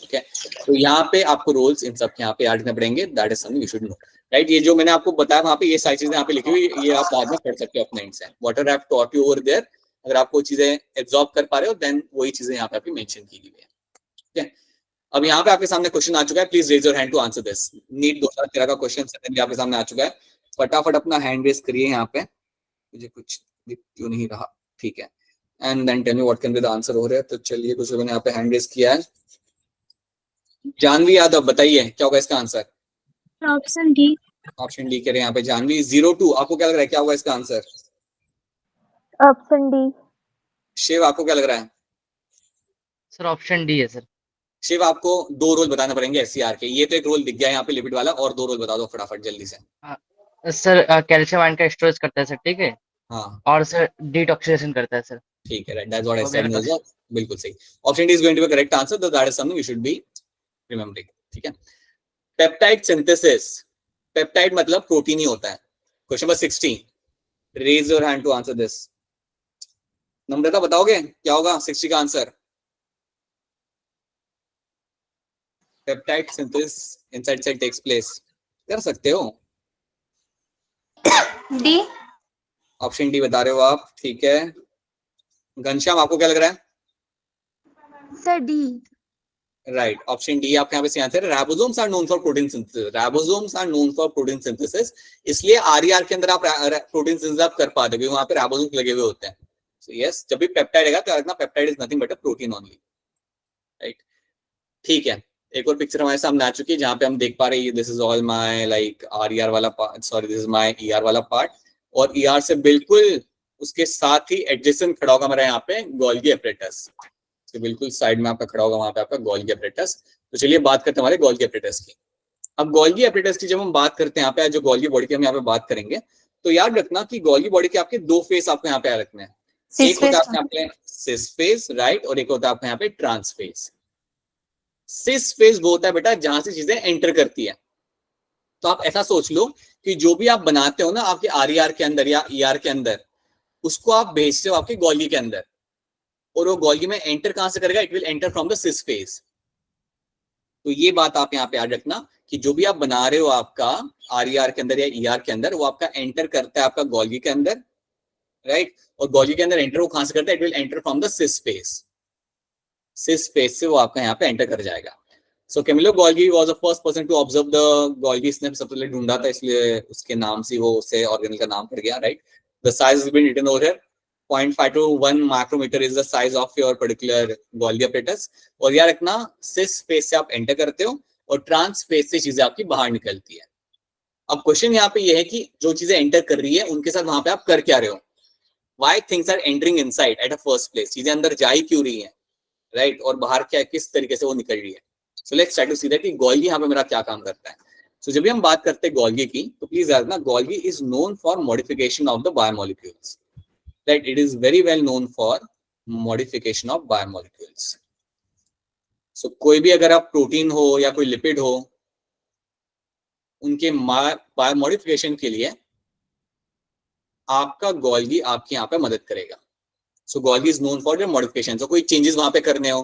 ठीक है। तो यहाँ पे आपको रोल्स इन सब के यहाँ पे याद रखने पड़ेंगे, that is something you should no, right. ये जो मैंने आपको बताया वहाँ पे ये सारी चीजें यहाँ पे लिखी हुई, ये आप बाद में पढ़ सकते हो अपने एंड से, what I have taught you over there. अगर आपको चीजें एब्जॉर्ब कर पा रहे हो देन वही चीजें यहाँ पे आपकी मेंशन की गई है, ठीक है। अब यहाँ पे आपके सामने क्वेश्चन आ चुका है, please raise your hand to answer this. NEET 2013 का क्वेश्चन आपके सामने आ चुका है, फटाफट अपना हैंड रेज करिए यहाँ पे, मुझे कुछ दिख क्यों नहीं रहा, ठीक है। And then tell me what can be the answer हो रहा है। तो चलिए कुछ लोगों ने यहाँ पे हैंड रेज किया है। जानवी यादव बताइए क्या होगा इसका answer? Option D. Option D कह रहे हैं यहाँ पे जानवी। 02 आपको क्या लग रहा है क्या होगा इसका आंसर? Option D. शिव आपको क्या लग रहा है? सर ऑप्शन डी है सर। शिव आपको 2 रोल बताने पड़ेंगे एससीआर के। ये तो एक रोल दिख गया यहाँ पे लिपिड वाला, और 2 रोल बता दो फटाफट जल्दी से। सर कैल्शियम आयन का स्टोरेज करता है सर, ठीक है। हाँ और सर डिटॉक्सिफिकेशन करता है सर। ठीक है, right, that's what I said नोज़र, बिल्कुल सही। Option D is going to be correct answer, that is something you should be remembering, ठीक है। पेप्टाइड सिंथेसिस, पेप्टाइड मतलब प्रोटीन ही होता है। Question number 16, raise your hand to answer this. Namrata बताओगे क्या होगा 60 का answer? Peptide synthesis inside cell takes place, कर सकते हो। डी। ऑप्शन डी बता रहे हो आप, ठीक है। घनश्याम आपको क्या लग रहा है? Sir D. Right, option D आपके यहाँ पे सही आंसर है। Ribosomes are known for protein synthesis, ribosomes are known for protein synthesis, इसलिए आरईआर के अंदर आप प्रोटीन सिंथेसिस आप कर पाते हो क्योंकि वहां पे राइबोसोम्स लगे हुए होते हैं। सो यस, जब भी पेप्टाइड आएगा तो रखना peptide is nothing but a protein only, right. ठीक है, एक और पिक्चर हमारे सामने आ चुकी है जहां पे हम देख पा रहे हैं this is all my like R वाला part, sorry this is my ER वाला पार्ट, और ईआर से बिल्कुल उसके साथ ही एडजेसेंट खड़ा होगा हमारा यहाँ पे गोल्गी एपरेटस, तो बिल्कुल साइड में आपका खड़ा होगा वहां पे आपका गोल्गी एपरेटस। तो चलिए बात करते हैं हमारे गोल्गी एपरेटस की। अब गोल्गी एपरेटस की जब हम बात करते हैं यहाँ पे, जो गोल्गी बॉडी की हम यहाँ पे बात करेंगे, तो याद रखना कि गोल्गी बॉडी के आपके दो फेस आपको यहाँ पे रखने हैं। एक होता है आपके यहाँ पे सिस फेस, राइट, और एक होता है आपके यहाँ पे ट्रांस फेस। सिस फेस वो होता है बेटा जहां से चीजें एंटर करती है। तो आप ऐसा सोच लो कि जो भी आप बनाते हो ना आपके आरईआर के अंदर या ईआर के अंदर, उसको आप भेजते हो आपके गोल्गी के अंदर, और वो गोल्गी में एंटर कहां से करेगा, it will enter from the cis face. तो ये बात आप यहाँ पे याद रखना कि जो भी आप बना रहे हो आपका आरईआर के अंदर या ईआर के अंदर, वो आपका एंटर करता है आपका गोल्गी के अंदर, राइट, और गोल्गी के अंदर एंटर वो कहां से करता है, it will enter from the cis face. Cis face से वो आपका यहाँ पे एंटर कर जाएगा। So Camillo Golgi was the first person to observe the Golgi, इसने सबसे पहले ढूंढा था, इसलिए उसके नाम से वो उसे ऑर्गेनल का नाम पड़ गया, right. The size has been written over here, 0.5 to 1 micrometre is the size of your particular Golgi apparatus. और याद रखना सिस फेस से आप एंटर करते हो और ट्रांस फेस से चीजें आपकी बाहर निकलती है। अब क्वेश्चन यहाँ पे ये है कि जो चीजें एंटर कर रही है उनके साथ वहां पे आप कर क्या रहे हो, why things are entering inside at a first place, चीजें अंदर जा ही क्यों रही है, राइट, और बाहर क्या किस तरीके से वो निकल रही है। So let's try to see that कि गोल्गी यहाँ पे मेरा क्या काम करता है। सो जब भी हम बात करते हैं गोल्गी की, तो प्लीज याद रखना Golgi is known for modification of the biomolecules, right, it is very well known for modification of biomolecules. So कोई भी अगर आप प्रोटीन हो या कोई लिपिड हो, उनके बायोमोडिफिकेशन के लिए आपका गोल्गी आपकी यहाँ पे मदद करेगा। So Golgi is known for modification. So कोई चेंजेस वहां पे करने हो,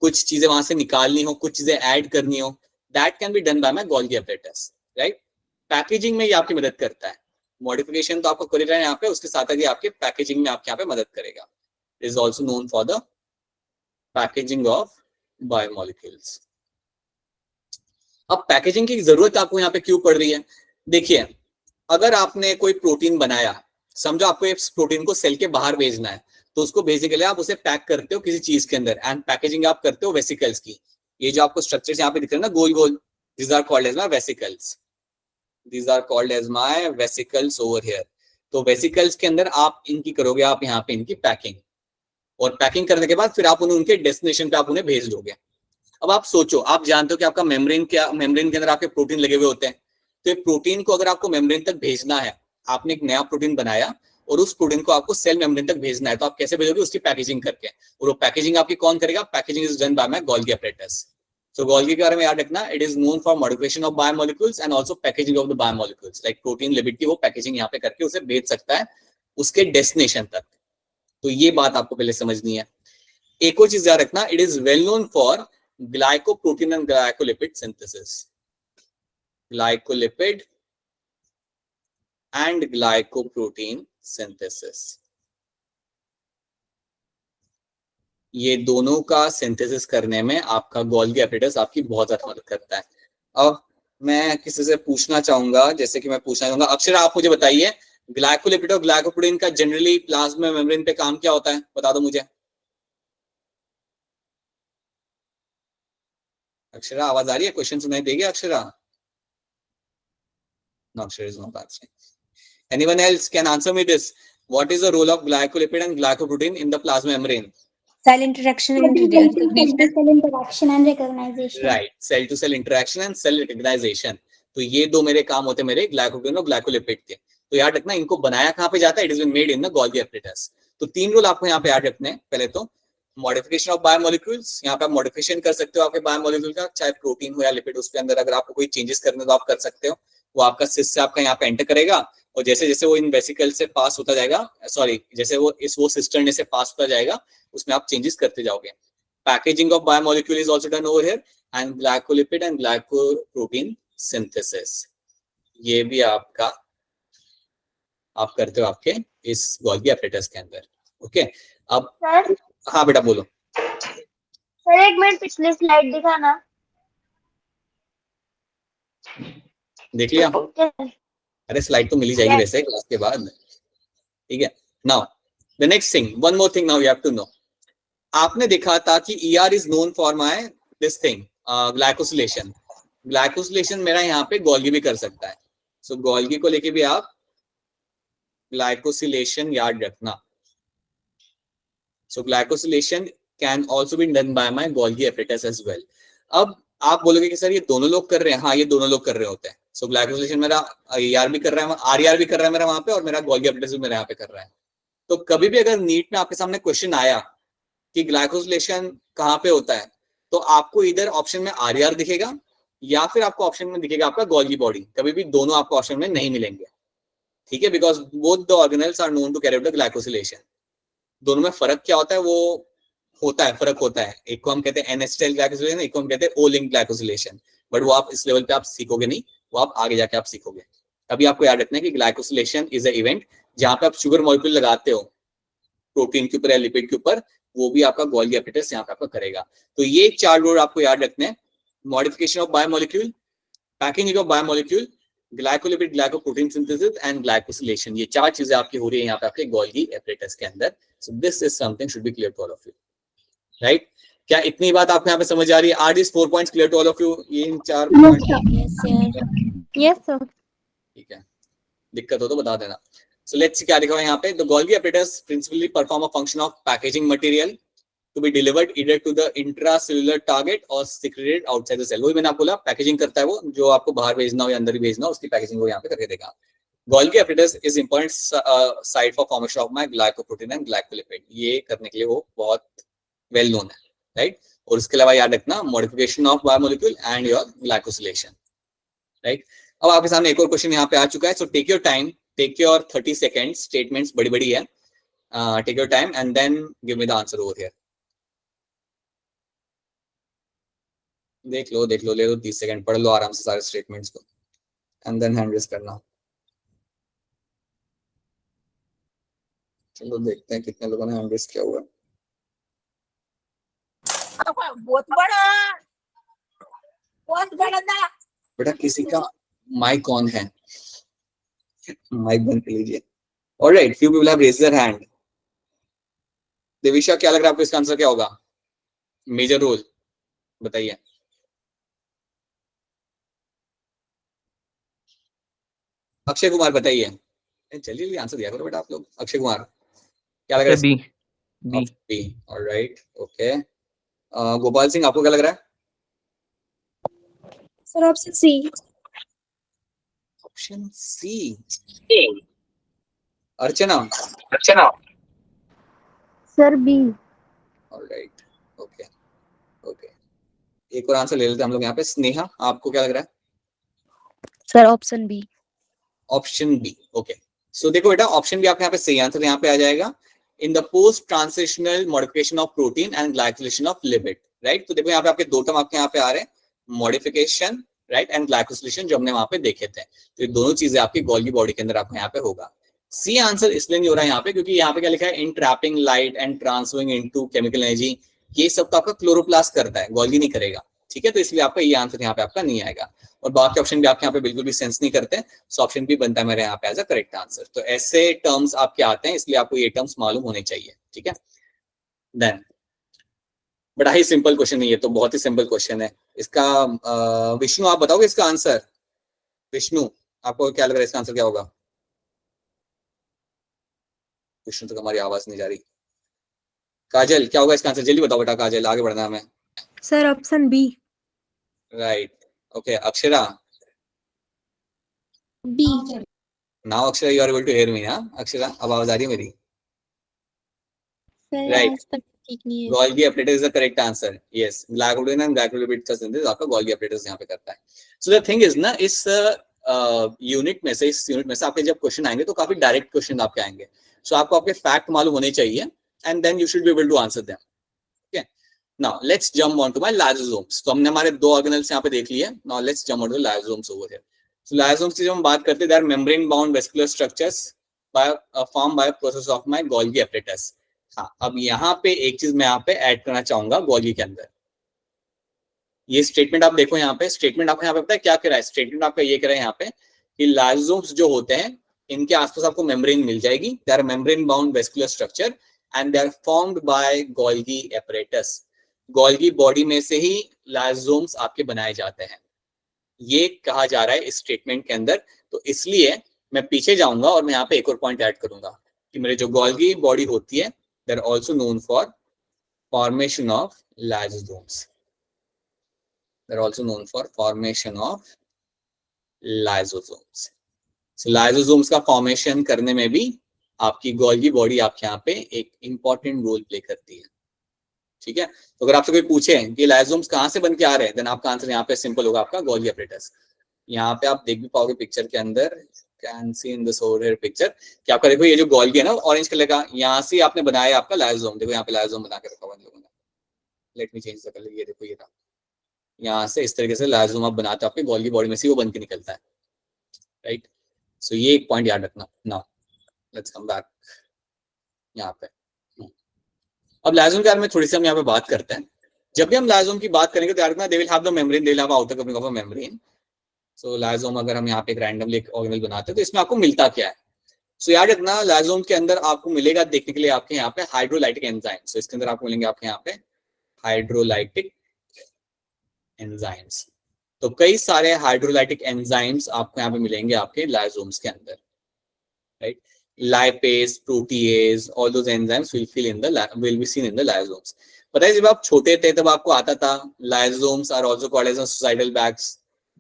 कुछ चीजें वहां से निकालनी हो, कुछ चीजें ऐड करनी हो, that can be done by my Golgi apparatus, right. Packaging में ये आपकी मदद करता है। मॉडिफिकेशन तो आपको कर रहा है यहाँ पे, उसके साथ ही आपके पैकेजिंग में आपके यहाँ पे मदद करेगा। Is also known for the packaging of biomolecules. अब पैकेजिंग की जरूरत आपको यहाँ पे क्यों पड़ रही है, देखिए अगर आपने कोई प्रोटीन बनाया, समझो आपको इस प्रोटीन को सेल के बाहर भेजना है, तो उसको भेजने के लिए आप उसे पैक करते हो किसी चीज के अंदर, एंड पैकेजिंग आप करते हो वेसिकल्स की। ये जो आपको स्ट्रक्चर्स यहाँ पे दिख रहे हैं ना गोल गोल, these are called as my vesicles, these are called as my vesicles over here. तो वेसिकल्स के अंदर आप इनकी करोगे आप यहाँ पे इनकी पैकिंग, और पैकिंग करने के बाद फिर आप उन्हें उनके डेस्टिनेशन पे आप उन्हें भेज दोगे। अब आप सोचो, आप जानते हो कि आपका मेम्ब्रेन क्या, मेम्ब्रेन के अंदर आपके प्रोटीन लगे हुए होते हैं, तो ये प्रोटीन को अगर आपको मेम्ब्रेन तक भेजना है, आपने एक नया प्रोटीन बनाया और उस प्रोटीन को आपको सेल मेम्ब्रेन तक भेजना है, तो आप कैसे भेजोगे, उसकी पैकेजिंग करके, और वो पैकेजिंग आपकी कौन करेगा, packaging is done by my Golgi apparatus. So Golgi के बारे में याद रखना, it is known for modification of biomolecules and also packaging of the biomolecules, like protein lipid की वो पैकेजिंग यहाँ पे करके उसे भेज सकता है उसके डेस्टिनेशन तक। तो ये बात आपको पहले समझनी है। एक और चीज याद रखना, it is well known for glycoprotein and glycolipid synthesis, glycolipid and glycoprotein synthesis, ये दोनों का सिंथेसिस करने में आपका गोल्गी एपरेटस आपकी बहुत ज्यादा मदद करता है। अब मैं किसी से पूछना चाहूंगा, जैसे कि मैं पूछना चाहूंगा, अक्षरा आप मुझे बताइए ग्लाइकोलिपिड और ग्लाइकोप्रोटीन का जनरली प्लाज्मा मेम्ब्रेन पे काम क्या होता है, बता दो मुझे। अक्षरा आवाज आ रही है, क्वेश्चन सुनाई देगी Akshara? No, Akshara is not answering. Anyone else can answer me this? What is the role of glycolipid and glycoprotein in the plasma membrane? Cell interaction and recognition. Cell interaction and recognition. Right, cell to cell interaction and cell recognition. तो ये दो मेरे काम होते हैं, मेरे ग्लाइकोप्रोटीन और ग्लाइकोलिपिड के। तो याद रखना इनको बनाया कहाँ पे जाता है, it is been made in the Golgi apparatus. तो तीन रोल आपको यहाँ पे याद रखने हैं। पहले तो मॉडिफिकेशन ऑफ बायोमोलिक्यूल्स, यहाँ पे आप मॉडिफिकेशन कर सकते हो आपके बायोमोलिक्यूल का, चाहे प्रोटीन हो या लिपिड, उसके अंदर अगर आपको कोई चेंजेस करने तो आप कर सकते हो। वो आपका सिस से आपका यहाँ पे एंटर करेगा, और जैसे जैसे वो इन वेसिकल से पास होता जाएगा, सॉरी जैसे वो सिस्टर्न से पास होता जाएगा, उसमें आप चेंजेस करते जाओगे। Packaging of biomolecule is also done over here, and glycolipid and glycoprotein synthesis, ये भी आपका आप करते हो आपके इस गोल्गी एपरेटस के अंदर। ओके, अब सर हाँ बेटा बोलो। सर एक मिनट पिछली स्लाइड दिखाना। देख लिया? ओके अरे स्लाइड तो मिल ही जाएगी वैसे क्लास के बाद, ठीक है। Now the next thing, one more thing now you have to know. आपने देखा था कि ER is known for my this thing, glycosylation. Glycosylation मेरा यहाँ पे गोल्गी भी कर सकता है, सो गोल्गी को लेके भी आप ग्लाइकोसिलेशन याद रखना। So glycosylation can also be done by my Golgi apparatus as well. अब आप बोलोगे कि सर ये दोनों लोग कर रहे हैं, हाँ ये दोनों लोग कर रहे होते हैं। सो ग्लाइकोसिलेशन मेरा AR भी कर रहा है, RER भी कर रहा है मेरा वहां पे, और मेरा गोल्गी एपरेटस भी मेरा यहाँ पे कर रहा है। तो कभी भी अगर नीट में आपके सामने क्वेश्चन आया कि ग्लाइकोसिलेशन कहाँ पे होता है, तो आपको इधर ऑप्शन में RER दिखेगा या फिर आपको ऑप्शन में दिखेगा आपका गोल्गी बॉडी। कभी भी दोनों आपको ऑप्शन में नहीं मिलेंगे, ठीक है, because both the organelles are known to carry out the glycosylation. दोनों में फर्क क्या होता है, वो होता है, फर्क होता है। एक को हम कहते हैं N-acetyl ग्लाइकोसिलेशन, एक को हम कहते हैं O-linked ग्लाइकोसिलेशन। बट वो आप इस लेवल पे आप सीखोगे नहीं, वो आप आगे जाके आप सीखोगे। अभी आपको याद रखना है कि ग्लाइकोसिलेशन इज अ इवेंट जहां पे आप शुगर मॉलिक्यूल लगाते हो प्रोटीन के ऊपर या लिपिड के ऊपर, वो भी आपका गोल्गी एपरेटस यहाँ पे आपका करेगा। तो ये 4 रोड आपको याद रखने हैं, modification of biomolecule, packing of biomolecule, glycolipid glycoprotein synthesis and glycosylation. ये 4 चीजें आपकी हो रही है यहाँ पे आपके गोल्गी एपरेटस के अंदर। So this is something should be clear to all of you, right? क्या इतनी बात आपको यहाँ पे समझ आ रही है? Are this 4 points clear to all of you? ये इन 4 पॉइंट, यस सर। ठीक है, दिक्कत हो तो बता देना। सो लेट्स सी क्या लिखा हुआ है यहाँ पे। The Golgi apparatus principally perform a function of packaging material to be delivered either to the intracellular target और सिक्रेटेड आउटसाइड द सेल। वही मैंने आपको बोला, पैकेजिंग करता है वो, जो आपको बाहर भेजना हो या अंदर ही भेजना हो, उसकी पैकेजिंग वो यहाँ पे करके देगा। Golgi apparatus is important site for formation of my glycoprotein and glycolipid. ये करने के लिए वो बहुत वेल नोन है, राइट? और इसके अलावा याद रखना modification of biomolecule and your glycosylation, right? अब आपके सामने एक और क्वेश्चन यहाँ पे आ चुका है। So take your time, take your 30 second, statements बड़ी बड़ी है, take your time and then give me the answer over here. देख लो, ले लो 30 सेकंड, पढ़ लो आराम से सारे स्टेटमेंट्स को एंड देन हैंड रेज करना। चलो देखते हैं कितने लोगों ने हैंड रेज किया हुआ है। बहुत बड़ा ना। बेटा किसी का माइक ऑन है, माइक बंद कर लीजिए। Alright, few people have raised their hand. Devisha, क्या लग रहा है आपको इसका आंसर क्या होगा? मेजर रोल बताइए। अक्षय कुमार बताइए। जल्दी आंसर दिया करो बेटा आप लोग। अक्षय कुमार, क्या लग रहा है? B. B, alright, okay. Gopal Singh, आपको क्या लग रहा है? Sir option C. Option C. Archana, sir B. Alright, okay okay. एक और आंसर ले लेते हैं हम लोग यहाँ पे। स्नेहा, आपको क्या लग रहा है? Sir option B. Option B, okay. So देखो बेटा, ऑप्शन बी आपके यहाँ पे सही आंसर यहाँ पे आ जाएगा। In the post translational modification of protein and glycosylation of lipid, right? तो देखो यहाँ पे आपके 2 टर्म आपके यहाँ पे आ रहे हैं, मॉडिफिकेशन, राइट, एंड ग्लाइकोसिलेशन, जो हमने वहां पे देखे थे। तो ये दोनों चीजें आपकी गोल्गी बॉडी के अंदर आपको यहाँ पे होगा। सी आंसर इसलिए नहीं हो रहा है यहाँ पे क्योंकि यहाँ पे क्या लिखा है? In trapping light and transferring into chemical energy. ये सब तो आपका क्लोरोप्लास्ट करता है, गोल्गी नहीं करेगा, ठीक है? तो इसलिए आपका ये आंसर यहाँ पे आपका नहीं आएगा। और बाकी ऑप्शन भी आपके यहाँ पे बिल्कुल भी सेंस नहीं करते, सो ऑप्शन भी बनता है मेरे यहाँ पे एज अ करेक्ट आंसर। तो ऐसे टर्म्स आपके आते हैं, इसलिए आपको ये टर्म्स मालूम होने चाहिए, ठीक है? देन बड़ा ही सिंपल क्वेश्चन है ये, तो बहुत ही सिंपल क्वेश्चन है इसका। विष्णु, आप बताओगे इसका आंसर? विष्णु, आपको क्या लग रहा है इसका आंसर क्या होगा? विष्णु तक हमारी आवाज नहीं जा रही। काजल, क्या होगा इसका आंसर? जल्दी बताओ बेटा, काजल, आगे बढ़ना है हमें। Sir option B. Right, okay. Akshara, B. Now Akshara you are able to hear me? हाँ अक्षरा, अब आवाज आ रही है मेरी? राइट, ठीक नहीं है। Golgi apparatus is the correct answer. Yes, glycoprotein and glycolipid का सिंथेसिस आपका गोल्गी एपरेटस यहाँ पे करता है। सो द थिंग इज ना, इस यूनिट में से आपके जब क्वेश्चन आएंगे तो काफी डायरेक्ट क्वेश्चन आपके आएंगे। सो आपको आपके फैक्ट मालूम होने चाहिए and then you should be able to answer them. Okay, now let's jump on to my lysosomes. तो हमने हमारे 2 ऑर्गेनेल्स यहाँ पे देख लिए। Now let's jump on to lysosomes over here. So lysosomes की जब हम बात करते हैं, they are membrane bound vesicular structures form by process of my Golgi apparatus. हाँ, अब यहाँ पे एक चीज मैं यहाँ पे ऐड करना चाहूंगा गोल्गी के अंदर। ये स्टेटमेंट आप देखो यहाँ पे, स्टेटमेंट आपको यहाँ पे पता है क्या कह रहा है? स्टेटमेंट आपका ये कह रहा है यहाँ पे कि लाइसोसोम्स जो होते हैं इनके आसपास आपको मेम्ब्रेन मिल जाएगी। They are membrane bound vesicular structure and they are formed by Golgi apparatus. Golgi body में से ही लाइसोसोम्स आपके बनाए जाते हैं, ये कहा जा रहा है इस स्टेटमेंट के अंदर। तो इसलिए मैं पीछे जाऊंगा और मैं यहाँ पे एक और पॉइंट ऐड करूंगा कि मेरे जो गोल्गी बॉडी होती है they are also known for formation of lysosomes, they are also known for formation of lysosomes. So lysosomes का फॉर्मेशन करने में भी आपकी गोल्गी बॉडी आपके यहाँ पे एक इंपॉर्टेंट रोल प्ले करती है, ठीक है। तो अगर आपसे कोई पूछे कि लाइसोसोम्स कहाँ से बन के आ रहे हैं, देन आपका आंसर यहाँ पे सिंपल होगा, आपका गोल्गी अपरेटस। यहाँ पे आप देख भी पाओगे पिक्चर के अंदर, can see in this over here picture, कि आपका देखो ये जो गोल्गी है ना ऑरेंज कलर का, यहाँ से आपने बनाया आपका लाइसोसोम। देखो यहाँ पे लाइसोसोम बना के रखा हुआ है लोगों ने, let me change the colour, ये देखो ये रहा, यहाँ से इस तरीके से लाइसोसोम आप बनाते हो, आपके गोल्गी बॉडी में से वो बन के निकलता है, राइट। सो ये एक पॉइंट याद रखना। नाउ लेट्स कम बैक यहाँ पे। अब लाइसोसोम के बारे में थोड़ी सी हम यहाँ पे बात करते हैं। जब भी हम लाइसोसोम की बात करेंगे तो याद रखना they will have the membrane, they will have outer covering of a membrane. So lysosome अगर हम यहाँ पे एक रैंडमली एक ऑर्गेनेल बनाते हैं तो इसमें आपको मिलता क्या है। सो याद रखना लाइसोसोम के अंदर आपको मिलेगा देखने के लिए आपके यहाँ पे हाइड्रोलाइटिक एंजाइम्स। सो इसके अंदर आपको मिलेंगे आपके यहाँ पे हाइड्रोलाइटिक एंजाइम्स। तो कई सारे हाइड्रोलाइटिक एंजाइम्स आपको यहाँ पे मिलेंगे आपके लाइसोसोम्स के अंदर, right. Lipase, protease, all those enzymes will be seen in the lysosomes। पता है जब आप छोटे थे तब आपको आता था lysosomes are also called as suicidal bags.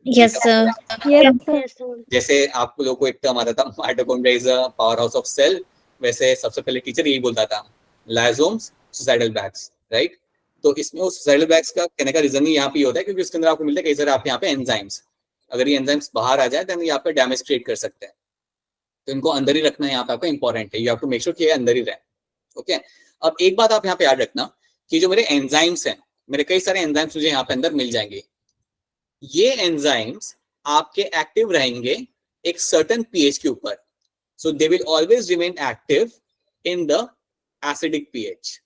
Yes, sir. Yes, sir. जैसे आप लोगों को एक टर्म आता था mitochondria is a power house of cell, वैसे सबसे पहले टीचर यही बोलता था लाइसोसोम्स सुसाइडल बैग्स, राइट। तो इसमें वो सुसाइडल बैग्स का कहने का रीजन ही यहाँ पे होता है क्योंकि उसके अंदर आपको मिलता है कई सारे आपके यहाँ पे एंजाइम्स। अगर ये एंजाइम्स बाहर आ जाए तो यहाँ पे डैमेज क्रिएट कर सकते हैं, तो इनको अंदर ही रखना यहाँ पे आपका इंपॉर्टेंट है। You have to make sure कि ये अंदर ही रहे, ओके। अब एक बात आप यहाँ पे याद रखना कि जो मेरे एंजाइम्स हैं, मेरे कई सारे एंजाइम्स मुझे यहाँ पे अंदर मिल जाएंगे। ये एंजाइम्स आपके एक्टिव रहेंगे एक सर्टेन पीएच के ऊपर। So they will always remain active in the acidic pH.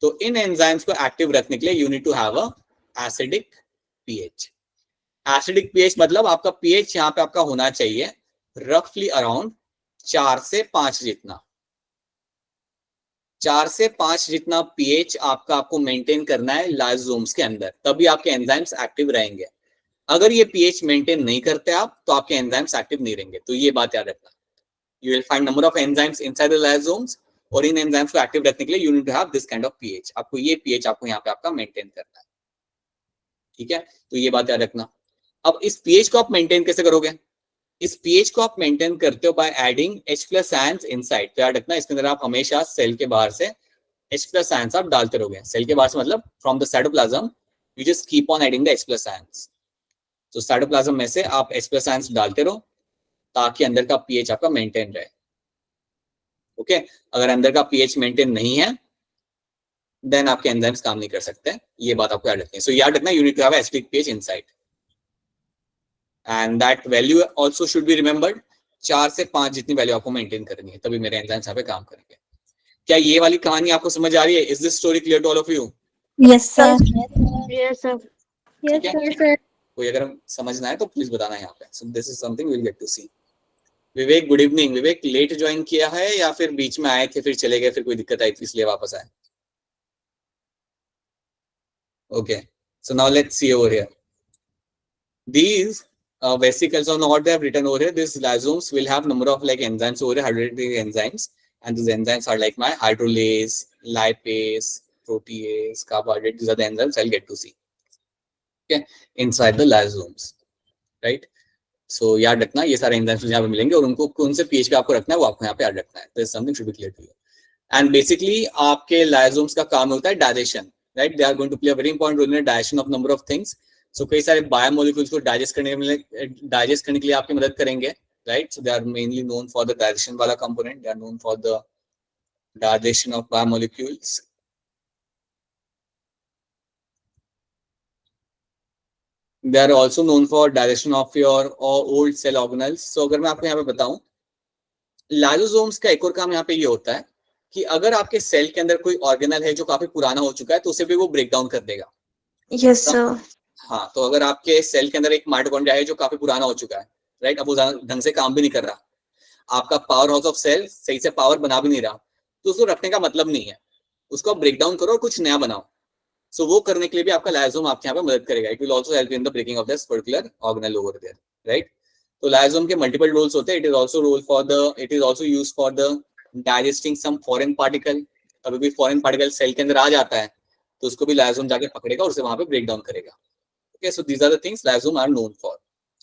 तो इन एंजाइम्स को एक्टिव रखने के लिए you need to have a acidic pH. Acidic pH मतलब आपका पीएच यहाँ पे आपका होना चाहिए रफली अराउंड 4 से 5 जितना। 4 से 5 जितना पीएच आपको मेंटेन करना है लाइसोसोम्स के अंदर, तभी आपके एंजाइम्स एक्टिव रहेंगे। अगर ये पीएच मेंटेन नहीं करते आप तो आपके एंजाइम्स एक्टिव नहीं रहेंगे। तो ये बात याद रखना। You will find number of enzymes inside the lysosomes और इन एंजाइम्स को एक्टिव रखने के लिए you need to have this kind of pH. आपको ये पीएच आपको यहाँ पे आपका मेंटेन करना है, ठीक है। तो ये बात याद रखना। अब इस पीएच को आप मेंटेन कैसे करोगे? इस पीएच को आप मेंटेन करते हो by adding H+ ions inside. तो याद रखना इसके अंदर आप हमेशा सेल के बाहर से H+ आयंस आप डालते रहोगे। सेल के बाहर से मतलब from the cytoplasm you just keep on adding the H+ ions. तो साइटोप्लाज्म में से आप H+ आयंस डालते रहो ताकि अंदर का पीएच आपका मेंटेन रहे, ओके। अगर अंदर का पीएच मेंटेन नहीं है देन आपके एंजाइम्स काम नहीं कर सकते। ये बात आपको याद रखनी है। सो याद रखना you need to have acidic pH inside and that value also should be remembered. 4 से 5 जितनी वैल्यू आपको मेंटेन करनी है तभी मेरे एंजाइम्स यहाँ पे काम करेंगे। क्या ये वाली कहानी आपको समझ आ रही है? Is this story clear to all of you? Yes, sir. Yes, sir. ठीक है, Yes, sir. कोई अगर समझना है तो प्लीज बताना यहाँ पे। So this is something we will get to see. Vivek good evening. Vivek late join किया है या फिर बीच में आए थे फिर चले गए, फिर कोई दिक्कत आई थी इसलिए वापस आए? Okay, so now let's C over here these vesicles on what they have written over here. These lysosomes will have number of like enzymes over here, hydrolytic enzymes, and these enzymes are like my hydrolase, lipase, protease, carbohydrate. These are the enzymes I'll get to see, okay, inside the lysosomes, right? So याद रखना ये सारे एंजाइम्स यहाँ पे मिलेंगे और उनको कौन से पीएच पे आपको रखना है वो आपको यहाँ पे याद रखना है। This is something should be clear to you. And basically आपके lysosomes का काम होता है digestion, right? They are going to play a very important role in the digestion of number of things. So कई सारे बायोमोलिक्यूल्स को डाइजेस्ट करने के लिए आपकी मदद करेंगे, right. So they are mainly known for the digestion वाला component, they are known for the digestion of biomolecules. They are also known for digestion of your old cell organelles. So अगर मैं आपको यहाँ पे बताऊं लाइसोसोम्स का एक और काम यहाँ पे ये होता है कि अगर आपके सेल के अंदर कोई ऑर्गेनल है जो काफी पुराना हो चुका है तो उसे भी वो ब्रेक डाउन कर देगा। Yes, sir. हाँ, तो अगर आपके सेल के अंदर एक माइटोकॉन्ड्रिया है जो काफी पुराना हो चुका है, राइट, अब वो ढंग से काम भी नहीं कर रहा, आपका पावर हाउस ऑफ सेल सही से पावर बना भी नहीं रहा, तो उसको रखने का मतलब नहीं है। उसको ब्रेक डाउन करो और कुछ नया बनाओ। सो वो करने के लिए भी आपका लाइसोम आपके यहाँ पे मदद करेगा. It will also help in the breaking of this particular organelle over there, right. तो लाइसोम के मल्टीपल रोल्स होते हैं. It is also used for the digesting some foreign particle. कभी भी फॉरेन पार्टिकल सेल के अंदर आ जाता है तो उसको भी लाइसोम जाके पकड़ेगा और उसे वहां पे ब्रेक डाउन करेगा. Okay, so these are the things lysosome are known for,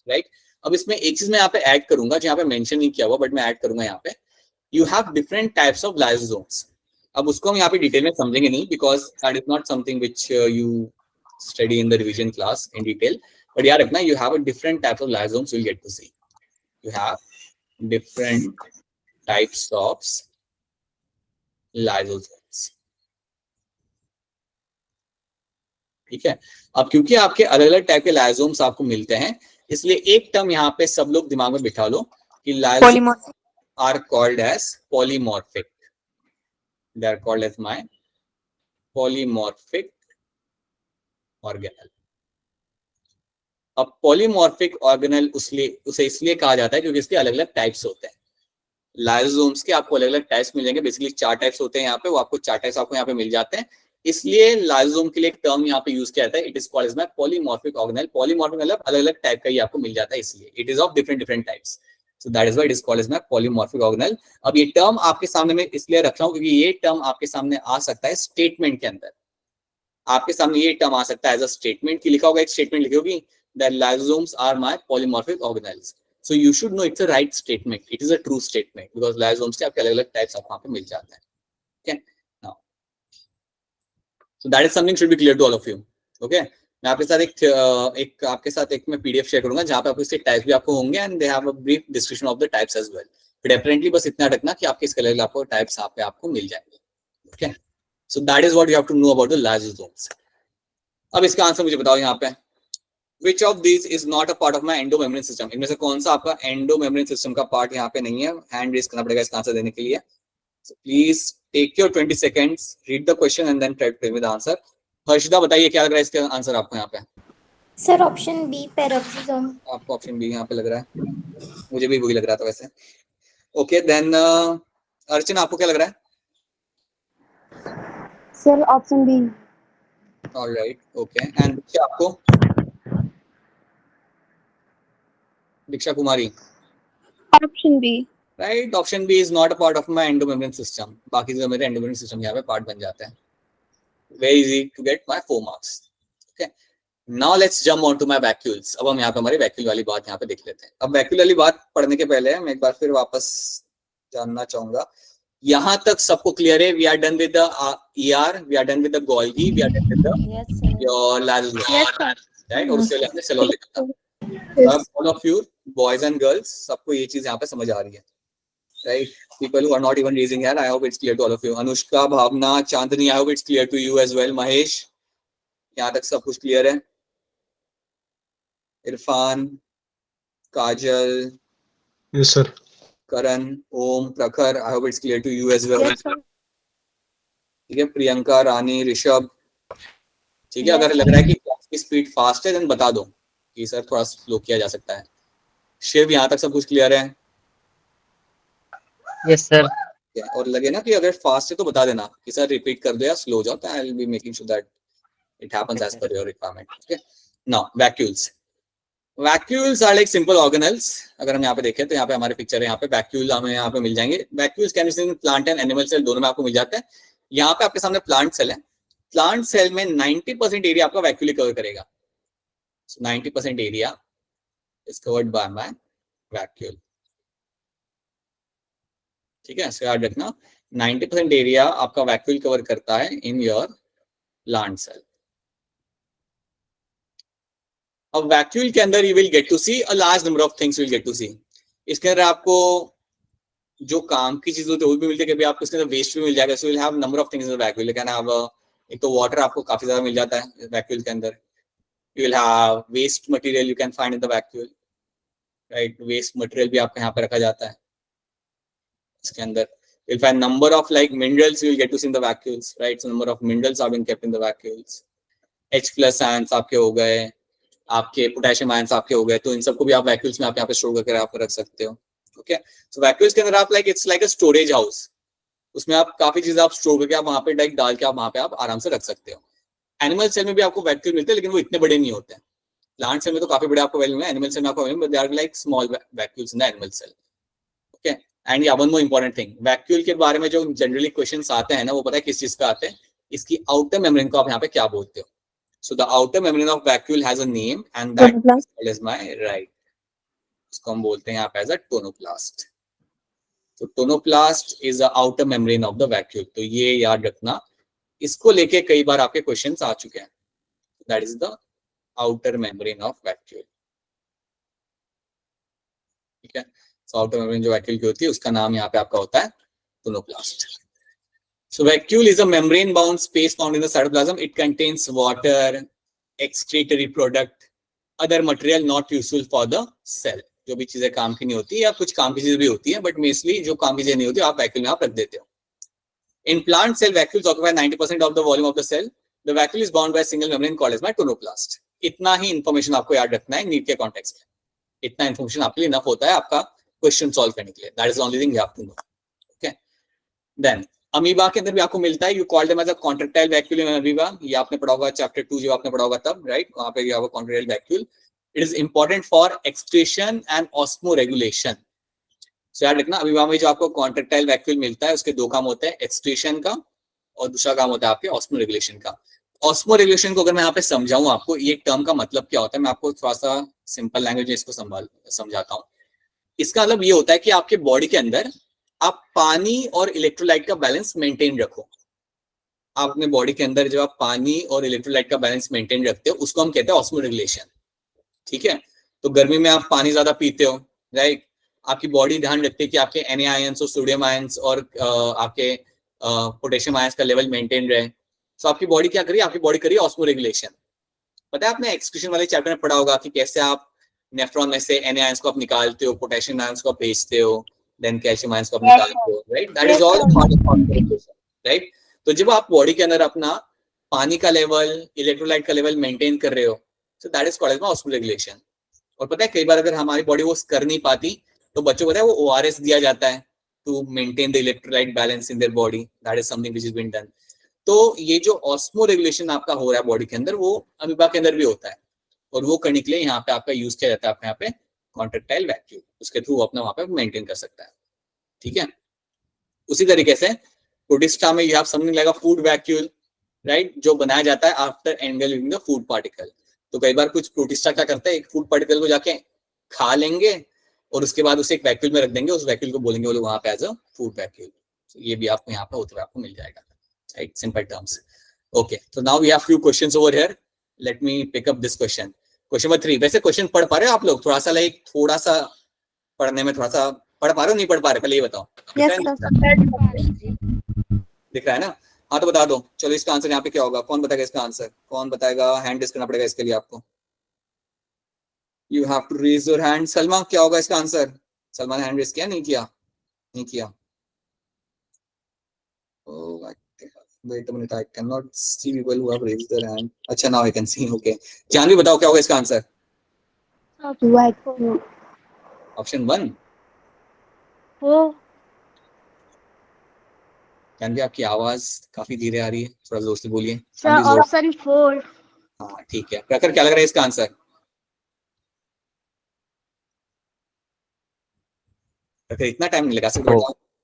right. अब इसमें एक चीज मैं यहाँ पे ऐड करूंगा जो यहाँ पे मेंशन नहीं किया हुआ, बट मैं ऐड करूंगा यहाँ पे. You have different types of lysosomes. अब उसको हम यहाँ पे डिटेल में समझेंगे नहीं, because that is not something which you study in the revision class in detail. But याद रखना, you have a different types of lysosomes, will get to see. You have different types of lysosomes. ठीक है. अब क्योंकि आपके अलग अलग टाइप के लाइसोम्स आपको मिलते हैं, इसलिए एक टर्म यहाँ पे सब लोग दिमाग में बिठा लो कि lysosomes are called as polymorphic. They are called as my polymorphic organelle. अब पॉलीमॉर्फिक ऑर्गेनेल उसे इसलिए कहा जाता है क्योंकि इसके अलग अलग टाइप्स होते हैं. लाइसोसोम्स के आपको अलग अलग टाइप्स मिल जाएंगे. बेसिकली 4 टाइप्स होते हैं यहाँ पे, वो आपको 4 टाइप्स आपको यहाँ पे मिल जाते हैं. इसलिए लाइसोसोम के लिए एक टर्म यहाँ पे यूज किया जाता है. It is called as my polymorphic organelle. Polymorphic मतलब अलग अलग टाइप का ही आपको मिल जाता है, इसलिए it is of different different types. So that is why it is called as my polymorphic organelle. अब ये टर्म आपके सामने मैं इसलिए रख रहा हूँ क्योंकि ये टर्म आपके सामने आ सकता है स्टेटमेंट के अंदर. आपके सामने ये टर्म आ सकता है एज अ स्टेटमेंट की लिखा होगा, एक स्टेटमेंट लिखी होगी that lysosomes are my polymorphic organelles. So you should know it's a right statement. It is a true statement because lysosomes के आपके अलग-अलग types आपको वहाँ पे मिल जाते हैं. Okay. Now, so that is something should be clear to all of you. Okay. मैं आपके साथ एक आपके साथ एक मैं PDF शेयर करूंगा जहाँ पे आपको इसके टाइप्स भी आपको होंगे and they have a brief description of the types as well. But apparently बस इतना रखना कि आपके इसके अलग आपको टाइप्स यहाँ पे आपको मिल जाएंगे. Okay. So that is what you have to know about the lysosomes. अब इसका आंसर मुझे बताओ यहाँ पे. Which of these is not a part of my endomembrane system? इनमें से कौन सा आपका endomembrane system का पार्ट यहाँ पे नहीं है? हैंड रेज करना पड़ेगा इसका आंसर देने के लिए. So please take your 20 seconds, read the question and then try to tell me the answer. Harshita बताइए क्या लग रहा है इसका आंसर आपको यहाँ पे? Sir option B peroxisome. आपको ऑप्शन बी यहाँ पे लग रहा है? मुझे भी वही लग रहा था वैसे. ओके देन अर्चना आपको क्या लग रहा है? Sir option B. Alright, okay. And आपको? Diksha Kumari. Option B. Right, option B is not a part of my endomembrane system. बाकी जो मेरे एंडोमेम्ब्रेन सिस्टम यहाँ पे पार्ट बन जाते हैं. Very easy to get my 4 marks. Okay, now let's jump on to my vacuoles. अब हम यहाँ पे हमारी वैक्यूल वाली बात यहाँ पे देख लेते हैं. अब वैक्यूल वाली बात पढ़ने के पहले मैं एक बार फिर वापस जानना चाहूंगा, यहाँ तक सबको क्लियर है? We are done with the ER, we are done with the Golgi, we are done with the your lysosome, right. और उसके लिए हमने सेल लिखा था. All of you, boys and girls, सबको ये चीज यहाँ पे समझ आ रही है, right? People who are not even raising hand, I hope it's clear to all of you. Anushka, Bhavna, Chandni, I hope it's clear to you as well. Mahesh, यहाँ तक सब कुछ क्लियर है? इरफान, काजल, yes sir. करण, ओम, प्रखर, I hope it's clear to you as well. ठीक है, प्रियंका, रानी, ऋषभ, ठीक है. अगर लग रहा है कि क्लास की स्पीड फास्ट है देन बता दो कि सर थोड़ा स्लो किया जा सकता है. शिव, यहाँ तक सब कुछ क्लियर है? Yes sir. और लगे ना कि अगर फास्ट है तो बता देना कि सर रिपीट कर दो या स्लो हो जाओ, तो I will be making sure that it happens as per your requirement. Okay, now vacuoles. Vacuoles are like simple organelles. अगर हम यहाँ पे देखें तो यहाँ पे हमारे पिक्चर है, यहाँ पे वैक्यूल हमें यहाँ पे मिल जाएंगे. Vacuoles can be seen plant and animal cell, दोनों में आपको मिल जाता है. यहाँ पे आपके सामने प्लांट सेल है. प्लांट सेल में 90% एरिया आपका वैक्यूल कवर करेगा. 90% area is covered by my vacuole. ठीक है, इसका याद रखना. 90% एरिया आपका वैक्यूल कवर करता है इन योर प्लांट सेल. अब वैक्यूल के अंदर you will get to see a large number of things. Will get to see, इसके अंदर आपको जो काम की चीज होती है वो भी मिलती है, कभी आपको इसके अंदर वेस्ट भी मिल जाएगा. सो will have number of things in the vacuole. Can have एक तो वाटर आपको काफी ज्यादा मिल जाता है वैक्यूल के अंदर. You will have waste material you can find in the vacuole, right? Waste material भी आपके यहाँ पे रखा जाता है इसके अंदर. You'll find number of like minerals you will get to see in the vacuoles, right? So number of minerals are being kept in the vacuoles. H+ ions आपके हो गए, आपके potassium ions आपके हो गए, तो इन सबको भी आप vacuoles में आप यहाँ पे स्टोर करके आप रख सकते हो. Okay? So vacuoles के अंदर आप like it's like a storage house. उसमें आप काफी चीजें आप स्टोर करके आप वहाँ पे डाल के आप वहाँ पे आप आराम से रख सकते हो. एनिमल सेल में भी आपको वैक्यूल मिलते हैं, लेकिन वो इतने बड़े नहीं होते हैं। प्लांट सेल में तो काफी बड़े आपको वैल्यू है, एनिमल सेल में आपको वैल्यू, they are like small vacuoles in the animal cell. Okay, and या one more important thing, vacuole के बारे में जो जनरली क्वेश्चंस आते हैं ना, वो पता है किस चीज का आते हैं, इसकी आउटर मेम्ब्रेन को आप यहाँ पे क्या बोलते हो। So the outer membrane of vacuole has a name and that is my right, उसको हम बोलते हैं यहाँ पे एज अ टोनोप्लास्ट। तो tonoplast is the outer membrane of the vacuole. तो ये याद रखना, इसको लेके कई बार आपके क्वेश्चंस आ चुके हैं। That is the outer membrane of vacuole. ठीक है, सो आउटर मेम्ब्रेन जो वैक्यूल की होती है उसका नाम यहाँ पे आपका होता है tonoplast. So vacuole is a membrane-bound space found in the cytoplasm. It contains water, excretory product, other material not useful for the cell. जो भी चीजें काम की नहीं होती या कुछ काम की चीजें भी होती है, बट मोस्टली जो काम की चीजें नहीं होती आप वैक्यूल में आप रख देते हो। In plant cell, vacuoles occupy 90% of the volume of the cell. The vacuole is bound by a single membrane called as my tonoplast. इतना ही इंफॉर्मेशन आपको याद रखना है नीट के कॉन्टेक्स्ट में। इतना इंफॉर्मेशन आपके लिए इनफ होता है आपका क्वेश्चन सॉल्व करने के लिए। That is only thing you have to know. Okay, then amoeba के अंदर भी आपको मिलता है, you called them as a contractile vacuole in amoeba. ये आपने पढ़ा होगा चैप्टर 2 जो आपने पढ़ा होगा तब, राइट? वहां पे you have a contractile vacuole. It is important for excretion and osmoregulation. So याद रखना, अमीबा में जो आपको कॉन्ट्रैक्टाइल वैक्यूल मिलता है उसके दो काम होते हैं, एक्सक्रीशन का और दूसरा काम होता है आपके ऑस्मो रेगुलेशन का। ऑस्मो रेगुलेशन को अगर मैं यहाँ पे समझाऊं आपको, ये टर्म का मतलब क्या होता है, मैं आपको थोड़ा सा सिंपल लैंग्वेज में इसको समझाता हूँ। इसका मतलब ये होता है कि आपके बॉडी के अंदर आप पानी और इलेक्ट्रोलाइट का बैलेंस मेंटेन रखो। आप अपने बॉडी के अंदर जब आप पानी और इलेक्ट्रोलाइट का बैलेंस मेंटेन रखते हो उसको हम कहते हैं ऑस्मो रेगुलेशन। ठीक है, तो गर्मी में आप पानी ज्यादा पीते हो, राइट? आपकी बॉडी ध्यान रखती है कि आपके Na आयंस और सोडियम आयंस और आपके पोटेशियम आयंस का लेवल मेंटेन रहे। तो आपकी बॉडी क्या करिए, आपकी बॉडी करिए ऑस्मो रेगुलेशन। पता है आपने एक्सक्रीशन वाले चैप्टर में पढ़ा होगा कि कैसे आप नेफ्रॉन में से Na आयंस को आप निकालते हो, पोटेशियम आयंस को आप भेजते हो, देन कैल्शियम आयंस को आप निकालते हो, right? That is all part of osmoregulation, right? तो जब आप बॉडी के अंदर अपना पानी का लेवल, इलेक्ट्रोलाइट का लेवल मेंटेन कर रहे हो, so that is called as osmoregulation. और पता है कई बार अगर हमारी बॉडी वो कर नहीं पाती तो बच्चों को पता है वो ORS दिया जाता है to maintain the electrolyte balance in their body. That is something which is been done. तो ये जो ऑस्मो रेगुलेशन आपका हो रहा है बॉडी के अंदर, वो अमीबा के अंदर भी होता है, और वो करने के लिए यहाँ पे आपका यूज किया जाता है आपके यहाँ पे कॉन्ट्रैक्टाइल वैक्यूल। उसके थ्रू अपना वहां पे मेंटेन कर सकता है। ठीक है, उसी तरीके से प्रोटिस्टा में you have something like a food vacuole, right? जो बनाया जाता है after angling the food particle. तो कई बार कुछ प्रोटिस्टा क्या करते हैं, एक फूड पार्टिकल को जाके खा लेंगे और उसके बाद उसे एक वैक्यूल में रख देंगे, उस वैक्यूल को बोलेंगे वो लोग वहां पे एज अ फूड वैक्यूल। ये भी आपको यहाँ पे होते हुए आपको मिल जाएगा, राइट? Simple terms. ओके, तो now we have few questions over here. Let me pick up this question, question number 3। वैसे क्वेश्चन पढ़ पा रहे हो आप लोग? थोड़ा सा लाइक थोड़ा सा पढ़ने में थोड़ा सा पढ़ पा रहे हो, नहीं पढ़ पा रहे? पहले ये बताओ। दिख रहा है ना? हाँ तो बता दो। चलो इसका आंसर यहाँ पे क्या होगा, कौन बताएगा इसका आंसर? कौन बताएगा? हैंड रेज करना पड़ेगा इसके लिए आपको। You have to raise your hand. Salma, क्या होगा इसका आंसर? सलमा ने हैंड रेज किया? नहीं किया? नहीं किया। Wait a minute, I cannot see people who have raised their hand. अच्छा, now I can see. Okay, Janvi बताओ क्या होगा इसका आंसर? ऑप्शन 1। जानवी आपकी आवाज काफी धीरे आ रही है, थोड़ा जोर से बोलिए। ऑप्शन 4। हाँ ठीक है। प्रखर, क्या लग रहा है इसका आंसर? प्रखर, इतना टाइम नहीं लगा सकते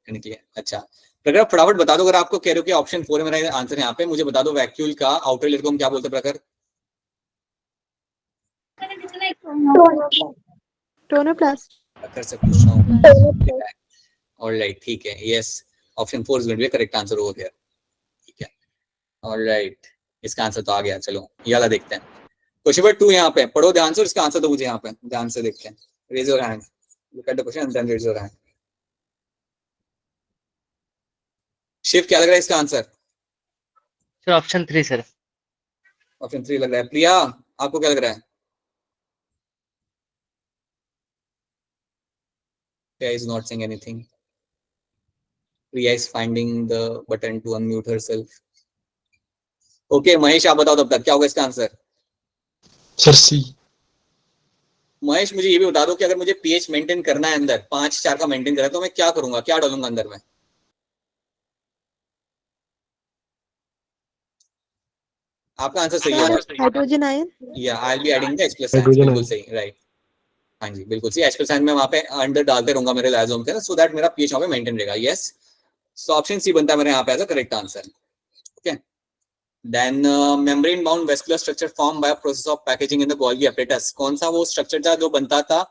करने के लिए? अच्छा प्रखर, फटाफट बता दो। अगर आपको कह रहे हो कि ऑप्शन 4 है मेरा आंसर यहाँ पे, मुझे बता दो वैक्यूल का आउटर लेयर को हम क्या बोलते हैं प्रखर? टोनोप्लास्ट। प्रखर से पूछ रहा हूँ। ऑलराइट, ठीक है। Yes, option 4 is going to be correct answer over here. ठीक है, ऑलराइट, इसका आंसर तो आ गया। चलो ये वाला देखते हैं। क्वेश्चन नंबर 2 यहाँ पे पढ़ो ध्यान से, इसका आंसर तो मुझे यहाँ पे ध्यान से देखते हैं। Raise your hand, look at the question and then raise your hand. Shiv, क्या लग रहा है इसका answer? Sir option 3 sir. Option 3 लग रहा है। प्रिया, आपको क्या लग रहा है? Priya is not saying anything. Priya is finding the button to unmute herself. Okay, Mahesh आप बताओ तब तक क्या होगा इसका आंसर? सर सी। महेश, मुझे ये भी बता दो कि अगर मुझे पीएच मेंटेन करना है अंदर 5-4 का मेंटेन करा तो मैं क्या करूंगा, क्या डालूंगा अंदर में? आपका आंसर सही है। Hydrogen ion. या I will be adding the H+ ions, Hydrogen बिल्कुल ion. सही, राइट। हाँ जी बिल्कुल सही, H+ आयन में वहां पे अंदर डालते रहूंगा मेरे लाइसोसोम के, सो दैट मेरा पीएच वहां पे मेंटेन रहेगा। यस, सो ऑप्शन सी बनता है मेरे यहाँ पे as a correct answer. Okay, then membrane bound vesicular structure form by process of packaging in the Golgi apparatus. कौन सा वो स्ट्रक्चर था जो बनता था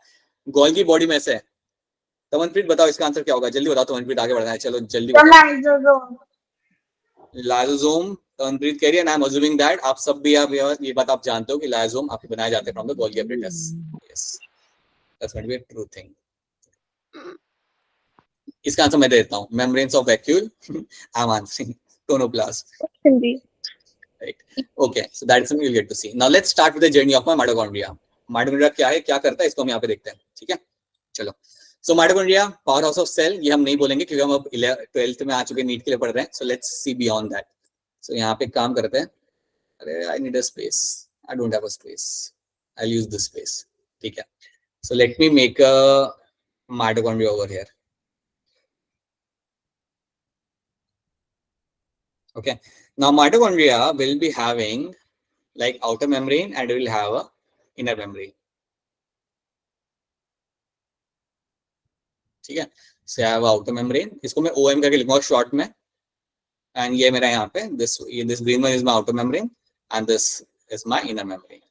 गोल्गी बॉडी में से? तमनप्रीत बताओ इसका आंसर क्या होगा, जल्दी बताओ तमनप्रीत, आगे बढ़ना है, चलो जल्दी तो बताओ। लाइसोसोम। लाइसोसोम, तमनप्रीत कह रही है, and I am assuming that आप सब भी आप ये बात आप जानते हो कि लाइसोसोम आपके बनाए जाते हैं from the Golgi apparatus. Yes, that's going to be a true thing. इसका आंसर मैं दे देता हूं, membranes of vacuole, I am answering tonoplast. Right. Okay, so that's something you'll get to see. Now let's start with the journey of my mitochondria. Mitochondria क्या है, क्या करता है, इसको हम यहाँ पे देखते हैं। ठीक है, चलो। So mitochondria, power house of cell, ये हम नहीं बोलेंगे क्योंकि हम अब 12th में आ चुके, नीट के लिए पढ़ रहे हैं। So let's see beyond that. So यहाँ पे काम करते हैं। अरे I need a space. I don't have a space. I'll use this space. ठीक है। So let me make a mitochondria over here. Okay. Now mitochondria will be having like outer membrane and will have a inner membrane. ठीक है, so I have outer membrane, इसको मैं OM करके लिखूंगा शॉर्ट में, एंड ये मेरा यहाँ पे this green one is my outer membrane and this is my inner membrane.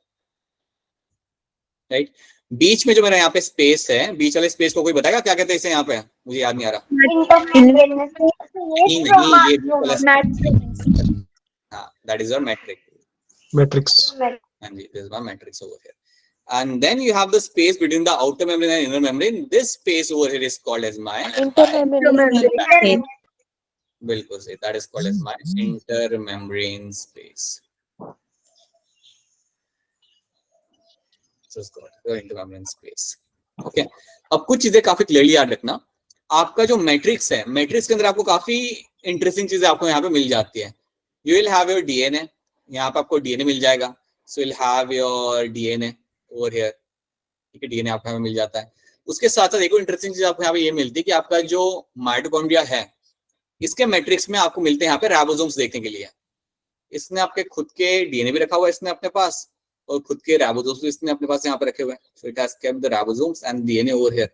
Right, बीच में जो मेरा यहाँ पे स्पेस है, बीच वाले स्पेस को कोई बताएगा क्या कहते हैं इसे? यहाँ पे मुझे याद नहीं आ रहा। हाँ, that is your matrix. Matrix. And this is my matrix over here. And then you have the space between the outer membrane and inner membrane. This space over here is called as my intermembrane. बिल्कुल सही, that is called as my intermembrane space. So it's called the intermembrane space. Okay. अब कुछ चीजें काफी क्लियरली याद रखना। आपका जो मैट्रिक्स है, मैट्रिक्स के अंदर आपको काफी इंटरेस्टिंग चीजें आपको यहाँ पे मिल जाती है। You will have your DNA, यहाँ पे आपको DNA मिल जाएगा। So you'll have your DNA over here. ठीक है, DNA आपको यहाँ पे मिल जाता है। उसके साथ साथ एक और इंटरेस्टिंग चीज आपको यहाँ पे ये मिलती है कि आपका जो माइटोकॉन्ड्रिया है, इसके मैट्रिक्स में आपको मिलते हैं यहाँ पे राइबोसोम्स देखने के लिए। इसने आपके खुद के DNA भी रखा हुआ है इसने अपने पास, और खुद के राइबोसोम्स भी इसने अपने पास यहाँ पे रखे हुए हैं। So it has kept the ribosomes and DNA over here.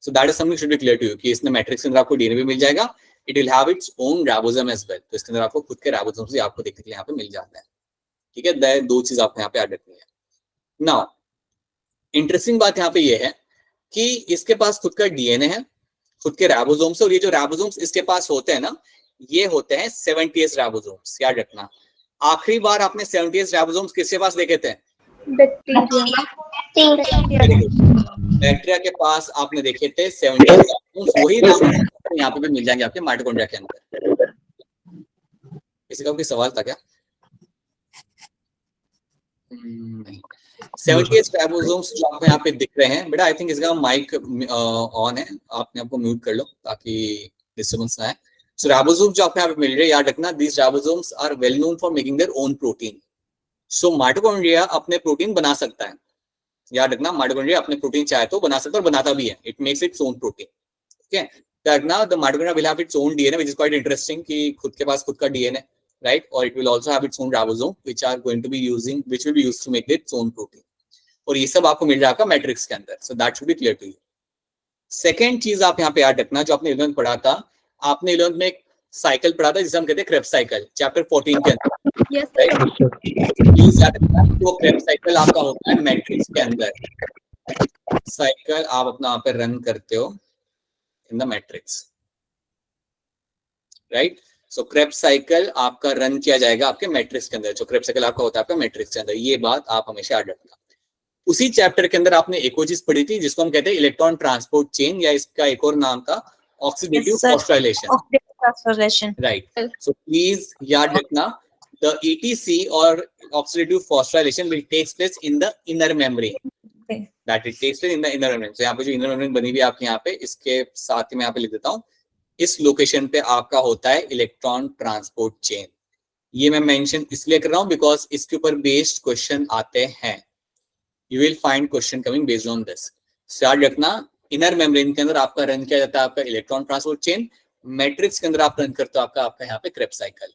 So that is something should be clear to you कि इसने मैट्रिक्स के अंदर आपको DNA भी मिल जाएगा, it will have its own ribosome as well. तो इसके अंदर आपको खुद के राइबोसोम्स भी आपको देखने के लिए यहाँ पे मिल जाते हैं। ठीक है, दो चीज आपको यहाँ पे याद रखनी है। नाउ इंटरेस्टिंग बात यहाँ पे ये है कि इसके पास खुद का DNA है, खुद के राइबोसोम्स, और ये जो राइबोसोम्स इसके पास होते हैं ना, ये होते हैं 70s राइबोसोम्स। याद रखना, आखिरी बार आपने 70s राइबोसोम्स किसके पास देखे थे? बैक्टीरिया के पास आपने देखे थे 70s राइबोसोम्स। वही राइबोसोम्स यहाँ पे भी मिल जाएंगे आपके माइटोकॉन्ड्रिया के अंदर। किसी का कोई सवाल था क्या? नहीं। 70s राइबोसोम्स जो आपको यहाँ पे दिख रहे हैं, बेटा आई थिंक इसका माइक ऑन है, आपने आपको म्यूट कर लो ताकि डिस्टर्बेंस ना आए। सो राइबोसोम्स जो आपको यहाँ पे मिल रहे हैं, याद रखना, these ribosomes are well known for making their own protein. So mitochondria अपने प्रोटीन बना सकता है। याद रखना, माइटोकॉन्ड्रिया अपने प्रोटीन चाहे तो बना सकता है और बनाता भी है। It makes its own protein. Okay. Now the mitochondria will have its own DNA, which is quite interesting कि खुद के पास खुद का DNA, right? Or it will also have its own ribosome, which are going to be which will be used to make its own protein. और ये सब आपको मिल जाएगा मैट्रिक्स के अंदर। So that should be clear to you. Second चीज आप यहाँ पे याद रखना, जो आपने 11th पढ़ा था, आपने 11th में एक साइकिल पढ़ा था जिसे हम कहते हैं क्रेब्स साइकिल, चैप्टर 14 के अंदर। प्लीज याद रखना, वो क्रेब्स साइकिल आपका होता है मैट्रिक्स के अंदर। साइकिल आप अपना यहाँ पे रन करते हो in the matrix, right? So Krebs cycle आपका रन किया जाएगा आपके मैट्रिक्स के अंदर। जो क्रेब्स साइकिल आपका होता है आपका मैट्रिक्स के अंदर, ये बात आप हमेशा याद रखना। उसी चैप्टर के अंदर आपने एक और चीज पढ़ी थी जिसको हम कहते हैं इलेक्ट्रॉन ट्रांसपोर्ट चेन, या इसका एक और नाम था oxidative phosphorylation, right? So please याद रखना, the ETC or oxidative phosphorylation will takes place in the inner membrane. Okay. That it takes place in the inner membrane. So यहाँ पे जो inner membrane बनी हुई है आपके यहाँ पे, इसके साथ ही मैं यहाँ पे लिख देता हूँ, इस लोकेशन पे आपका होता है इलेक्ट्रॉन ट्रांसपोर्ट चेन। ये मैं मेंशन इसलिए कर रहा हूँ बिकॉज इसके ऊपर बेस्ड क्वेश्चन आते हैं। You will find question coming based on this. So याद रखना, इनर मेम्ब्रेन के अंदर आपका रन किया जाता है आपका इलेक्ट्रॉन ट्रांसपोर्ट चेन, मैट्रिक्स के अंदर आप रन करते हो आपका यहाँ पे क्रेब्स साइकिल।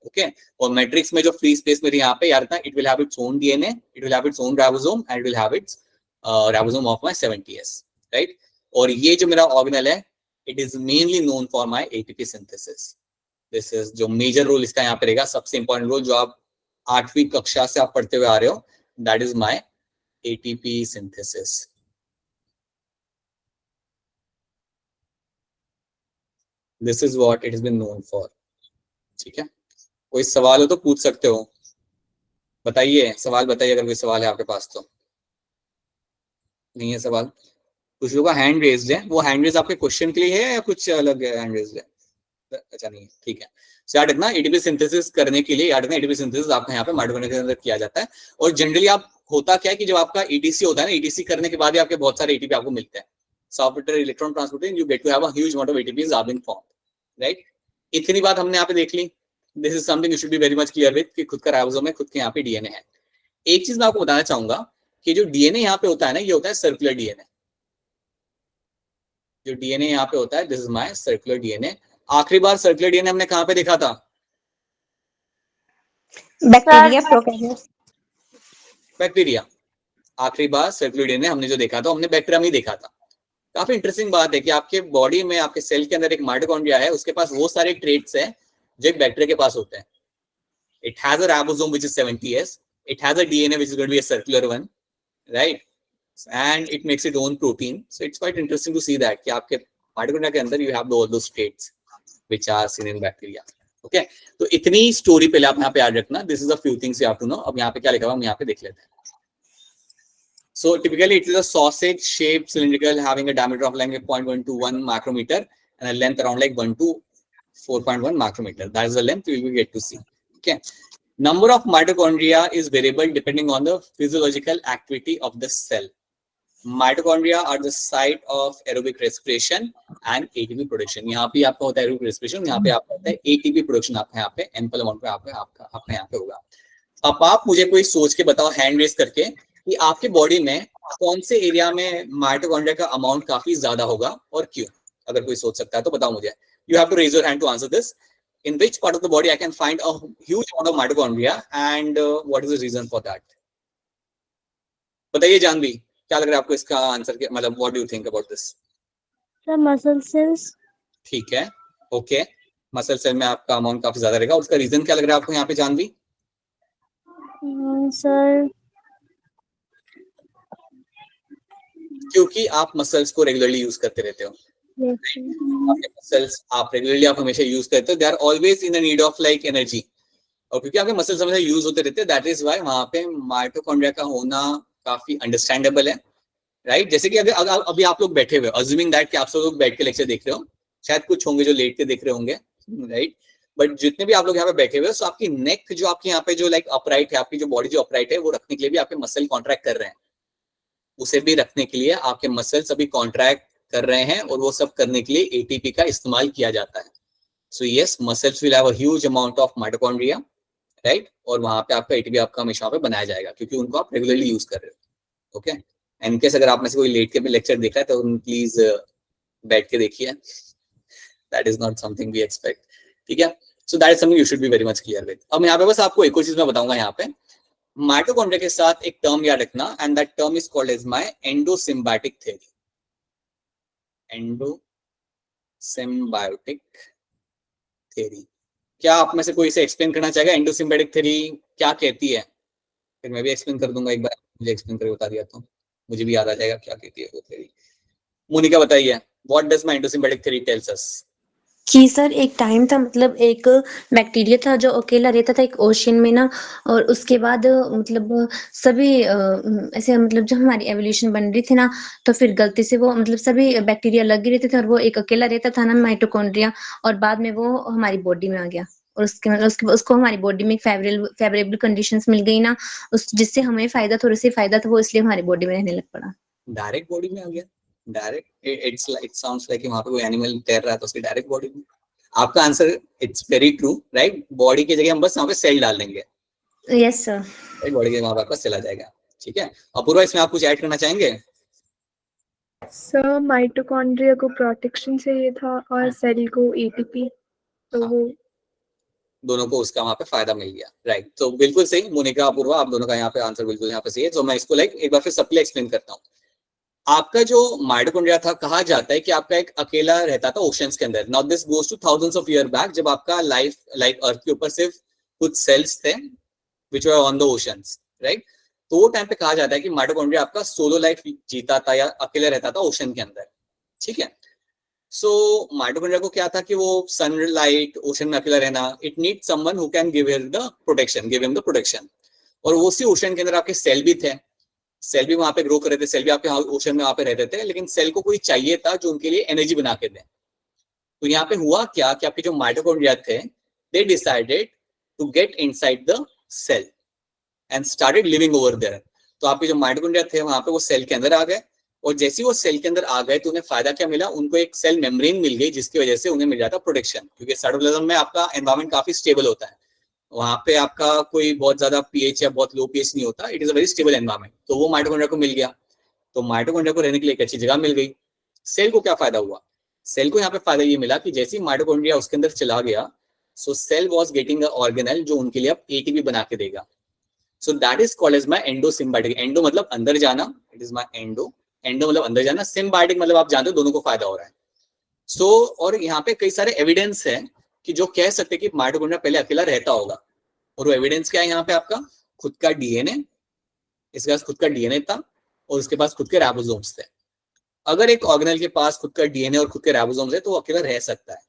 ओके और मैट्रिक्स में जो फ्री स्पेस मेरे यहाँ पे यार था, it will have it's own DNA, it will have its own ribosome and it will have it's ribosome of my 70s, right. और ये जो मेरा ऑर्गेनल है, it is mainly known for my ATP synthesis. This is जो मेजर रोल इसका यहाँ पे रहेगा, सबसे इंपॉर्टेंट रोल जो आप 8वीं कक्षा से आप पढ़ते हुए आ रहे हो, that is my ATP synthesis. This is what it is been known for, ठीक है। कोई सवाल हो तो पूछ सकते हो, बताइए, सवाल बताइए अगर कोई सवाल है आपके पास तो। नहीं है सवाल? कुछ लोगों का हैंड रेज्ड है, वो हैंड रेज आपके क्वेश्चन के लिए है या कुछ अलग हैंड रेज्ड है? अच्छा नहीं है, ठीक है। सो याद रखना एटीपी सिंथेसिस करने के लिए, याद रखना एटीपी सिंथेसिस आपका यहाँ पे माइटोकॉन्ड्रिया के अंदर किया जाता है। और जनरली आप होता क्या है कि जब आपका ईटीसी होता है ना, ईटीसी करने के बाद ही आपके बहुत सारे एटीपी आपको मिलते हैं। Software electron transporter, you get to have a huge amount of ATPs are being formed, right. इतनी बात हमने यहाँ पे देख ली। This is something you should be very much clear with कि खुद का राइबोसोम है, खुद के यहाँ पे डीएनए है। एक चीज मैं आपको बताना चाहूंगा कि जो डीएनए यहाँ पे होता है ना, ये होता है सर्कुलर डीएनए। जो डीएनए यहाँ पे होता है, this is my circular DNA. आखिरी बार सर्कुलर डीएनए हमने कहाँ पे देखा था? Bacteria, prokaryotes. बैक्टीरिया। आखिरी बार सर्कुलर डीएनए हमने जो देखा था, हमने बैक्टीरिया में ही देखा था। काफी इंटरेस्टिंग बात है कि आपके बॉडी में, आपके सेल के अंदर एक माइटोकॉन्ड्रिया है, उसके पास वो सारे ट्रेट्स हैं जो एक बैक्टीरिया के पास होते हैं। It has a ribosome which is 70s. It has a DNA which is going to be a circular one, right? And it makes its own protein. So it's quite interesting to see that कि आपके माइटोकॉन्ड्रिया के अंदर you have all those traits which are seen in bacteria. Okay? तो इतनी स्टोरी पहले आप यहाँ पे याद रखना. This is a few things you have to know. अब यहाँ पे क्या लिखा हुआ हम यहाँ पे देख लेते हैं. So typically it is a sausage shaped cylindrical having a diameter of like 0.121 micrometer and a length around like 1 to 4.1 micrometer. That is the length we will get to see. Okay. Number of mitochondria is variable depending on the physiological activity of the cell. Mitochondria are the site of aerobic respiration and ATP production. यहाँ पे आपका होता है aerobic respiration, यहाँ पे आपका होता है ATP production. आपका यहाँ पे ample amount पे आपका यहाँ पे होगा. अब आप मुझे कोई सोच के बताओ हैंड रेस करके कि आपके बॉडी में कौन से एरिया में माइटोकॉन्ड्रिया का अमाउंट काफी ज्यादा होगा और क्यों? अगर कोई सोच सकता है तो बताओ मुझे. You have to raise your hand to answer this. In which part of the body I can find a huge amount of mitochondria and what is the reason for that? बताइए जानवी, क्या लग रहा है आपको इसका आंसर? के मतलब what do you think about this? Sir muscle cells. ठीक है, ओके. मसल सेल में आपका अमाउंट काफी ज्यादा रहेगा. उसका रीजन क्या लग रहा है आपको यहाँ पे जानवी? सर क्योंकि आप मसल्स को रेगुलरली यूज करते रहते हो. आपके मसल्स आप रेगुलरली आप हमेशा यूज करते हो. They are always in the need of like energy. और क्योंकि आपके मसल्स हमेशा यूज होते रहते हैं, दैट इज व्हाई वहां पे माइटोकॉन्ड्रिया का होना काफी अंडरस्टैंडेबल है, राइट. जैसे कि अगर अभी आप लोग बैठे हुए, अज्यूमिंग दैट कि आप सब लोग बैठ के लेक्चर देख रहे हो, शायद कुछ होंगे जो लेट के देख रहे होंगे, राइट. बट जितने भी आप लोग यहाँ पे बैठे हुए हो, सो आपकी नेक जो आपके यहाँ पे जो लाइक अपराइट है, आपकी जो बॉडी जो अपराइट है, वो रखने के लिए भी आपके मसल कॉन्ट्रैक्ट कर रहे हैं. उसे भी रखने के लिए आपके मसल्स अभी कॉन्ट्रैक्ट कर रहे हैं और वो सब करने के लिए एटीपी का इस्तेमाल किया जाता है. So yes, muscles will have a huge amount of mitochondria, right. और वहां पे आपका एटीपी आपका हमेशा पे बनाया जाएगा क्योंकि उनको आप रेगुलरली यूज कर रहे हो. ओके. एंड केस अगर आप में से कोई लेट के भी लेक्चर देख रहा है तो प्लीज बैठ के देखिए. That is not something we expect. ठीक है. So that is something you should be very much clear with. अब यहाँ पे बस आपको एक और चीज मैं बताऊंगा यहाँ पे. माइटोकॉन्ड्रिया के साथ एक टर्म याद रखना and that term is called as my endosymbiotic theory. Endosymbiotic theory. क्या आप में से कोई इसे एक्सप्लेन करना चाहेगा? एंडोसिम्बायोटिक थ्योरी क्या कहती है? फिर मैं भी एक्सप्लेन कर दूंगा. एक बार मुझे एक्सप्लेन करके बता दिया तो मुझे भी याद आ जाएगा क्या कहती है वो थ्योरी. मोनिका बताइए, what does my endosymbiotic theory tells us? कि सर एक टाइम था, मतलब एक बैक्टीरिया था जो अकेला रहता था एक ओशियन में ना, और उसके बाद मतलब सभी ऐसे मतलब जब हमारी एवोल्यूशन बन रही थी ना, तो फिर गलती से वो मतलब सभी बैक्टीरिया अलग ही रहते थे और वो एक अकेला रहता था ना माइटोकॉन्ड्रिया, और बाद में वो हमारी बॉडी में आ गया और उसके मतलब उसको हमारी बॉडी में फेवरेबल कंडीशंस मिल गई ना, उस जिससे हमें फायदा थोड़ा सा फायदा था, वो इसलिए हमारी बॉडी में रहने लग पड़ा. डायरेक्ट बॉडी में आ गया? Direct it's like it sounds like वहां पे कोई एनिमल तैर रहा है तो उसकी डायरेक्ट बॉडी में. आपका answer it's very true, right. Body की जगह हम बस वहां पे सेल डाल देंगे. Yes sir. बॉडी के वहां पर चला जाएगा. ठीक है. अपूर्वा, इसमें आप कुछ ऐड करना चाहेंगे? सर माइटोकॉन्ड्रिया को प्रोटेक्शन चाहिए था और सेल को एटीपी, तो वो दोनों को उसका वहां पे फायदा मिल गया, राइट। तो बिल्कुल सही मोनिका, अपूर्वा, आप दोनों का यहाँ पे आंसर बिल्कुल यहाँ पे सही है। तो मैं इसको एक बार फिर सबके लिए एक्सप्लेन करता हूँ। आपका जो माइटोकॉन्ड्रिया था, कहा जाता है कि आपका एक अकेला रहता था ओशंस के अंदर। Now this goes two thousands of year back, जब आपका लाइफ लाइक अर्थ के ऊपर सिर्फ कुछ सेल्स थे which were on the oceans, right. तो वो टाइम पे कहा जाता है कि माइटोकॉन्ड्रिया आपका सोलो लाइफ जीता था या अकेले रहता था ओशन के अंदर, ठीक है। सो माइटोकॉन्ड्रिया को क्या था कि वो सनलाइट, ओशन में अकेला रहना, it need someone who can give him the protection. और वो उसी ओशन के अंदर आपके सेल भी थे, सेल भी वहां पे ग्रो कर रहे थे, सेल भी आपके ओशन में वहां पे रहते थे, लेकिन सेल को कोई चाहिए था जो उनके लिए एनर्जी बना के दे। तो यहाँ पे हुआ क्या कि आपके जो माइटोकॉन्ड्रिया थे, they decided to get inside the cell and started living over there. तो आपके जो माइटोकॉन्ड्रिया थे वहां पे वो सेल के अंदर आ गए, और जैसे ही वो सेल के अंदर आ गए तो उन्हें फायदा क्या मिला, उनको एक सेल मेम्ब्रेन मिल गई, जिसकी वजह से उन्हें मिल जाता प्रोटेक्शन। क्योंकि साइटोप्लाज्म में आपका एनवायरमेंट काफी स्टेबल होता है, वहां पे आपका कोई बहुत ज्यादा पीएच या बहुत लो पीएच नहीं होता, it is a very stable environment. तो वो माइटोकॉन्ड्रिया को मिल गया, तो माइटोकॉन्ड्रिया को रहने के लिए एक अच्छी जगह मिल गई। सेल को क्या फायदा हुआ, सेल को यहाँ पे फायदा ये मिला कि जैसे ही माइटोकॉन्ड्रिया उसके अंदर चला गया, so cell was getting a organelle जो उनके लिए अब एटीपी बना के देगा। So that is called as my endosymbiotic. Endo मतलब अंदर जाना, इट इज माय एंडो मतलब अंदर जाना, सिम्बायोटिक मतलब आप जानते हो दोनों को फायदा हो रहा है। सो और यहाँ पे कई सारे एविडेंस है कि जो कह सकते कि माइटोकॉन्ड्रिया पहले अकेला रहता होगा। और वो एविडेंस क्या है यहाँ पे, आपका खुद का डीएनए, इसके पास खुद का डीएनए था और उसके पास खुद के राइबोसोम्स थे। अगर एक ऑर्गेनेल के पास खुद का डीएनए और खुद के राइबोसोम्स है तो वो अकेला रह सकता है,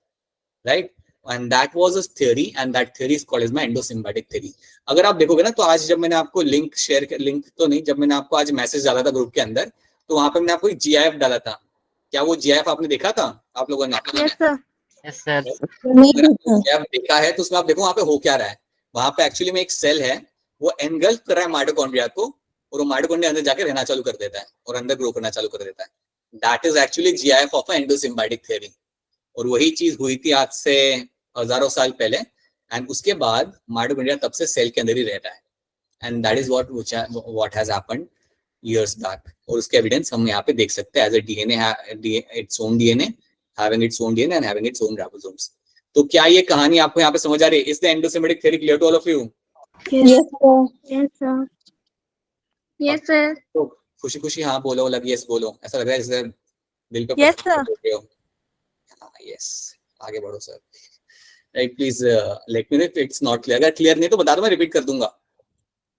right. And that was a theory, and that theory is called as my endosymbiotic theory. अगर आप देखोगे ना, तो आज जब मैंने आपको लिंक तो नहीं, जब मैंने आपको आज मैसेज डाला था ग्रुप के अंदर, तो वहां पे मैंने आपको जीआईएफ डाला था। क्या वो जीआईएफ आपने देखा था आप लोगों ने? Yes sir. Yes sir. GIF देखा है तो उसमें आप देखो वहां पे हो क्या रहा है। वहां पे एक्चुअली में एक सेल है, वो एनगल्फ कर रहा है माइटोकॉन्ड्रिया को, और वो माइटोकॉन्ड्रिया अंदर जाके रहना चालू कर देता है और अंदर ग्रो करना चालू कर देता है। That is actually GIF of endosymbiotic theory. और वही चीज हुई थी आज से हजारों साल पहले, एंड उसके बाद माइटोकॉन्ड्रिया तब से सेल के अंदर ही रह रहा है, and that is what has happened years back। और उसके एविडेंस हम यहाँ पे देख सकते हैं, as a DNA, its own DNA, having its own DNA and having its own ribosomes. तो क्या ये कहानी आपको यहाँ पे समझ आ रही है? Is the endosymbiotic theory clear to all of you? Yes sir. Yes sir. Yes sir. तो खुशी खुशी हाँ बोलो, लग यस बोलो, ऐसा लग रहा है जैसे दिल पे Yes, पत्थर sir. बोल रहे हो। हाँ यस, आगे बढ़ो sir. Right, please let me know if it's not clear. अगर क्लियर नहीं तो बता दो, मैं रिपीट कर दूंगा,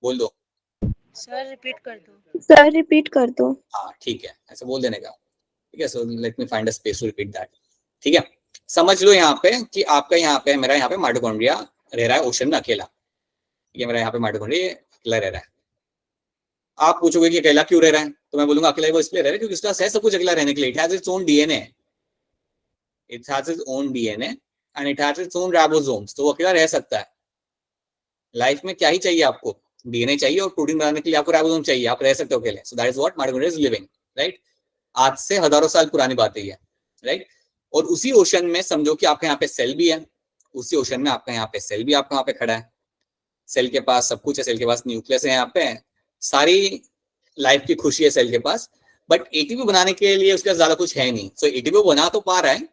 बोल दो। सर रिपीट कर दो। सर रिपीट कर दो। हाँ ठीक है, ऐसा बोल देने का, ठीक है। So let me find a space to repeat that, ठीक है। समझ लो यहाँ पे कि आपका यहाँ पे, मेरा यहाँ पे माइटोकॉन्ड्रिया रह रहा है ओशन में अकेला, ये मेरा यहाँ पे माइटोकॉन्ड्रिया अकेला रह रहा है। आप पूछोगे कि अकेला क्यों रह रहा है, तो मैं बोलूंगा अकेला वो इसलिए रह रहा है क्योंकि उसका है सब कुछ अकेला रहने के लिए। It has its own DNA, it has its own DNA and it has its own ribosomes, तो वो अकेला रह सकता है। लाइफ में क्या ही चाहिए आपको, डीएनए चाहिए और प्रोटीन बनाने के लिए आपको राइबोसोम चाहिए, आप रह सकते हो अकेले। सो that is what mitochondria is living, right. आज से हजारों साल पुरानी बात है ये, राइट। और उसी ओशन में समझो कि आपके यहाँ पे सेल भी है, उसी ओशन में आपका यहाँ पे सेल भी आपका यहाँ पे खड़ा है। सेल के पास सब कुछ है, सेल के पास न्यूक्लियस है, यहाँ पे सारी लाइफ की खुशी है सेल के पास, बट एटीपी बनाने के लिए उसके पास ज्यादा कुछ है नहीं। सो एटीपी बना तो पा रहा है,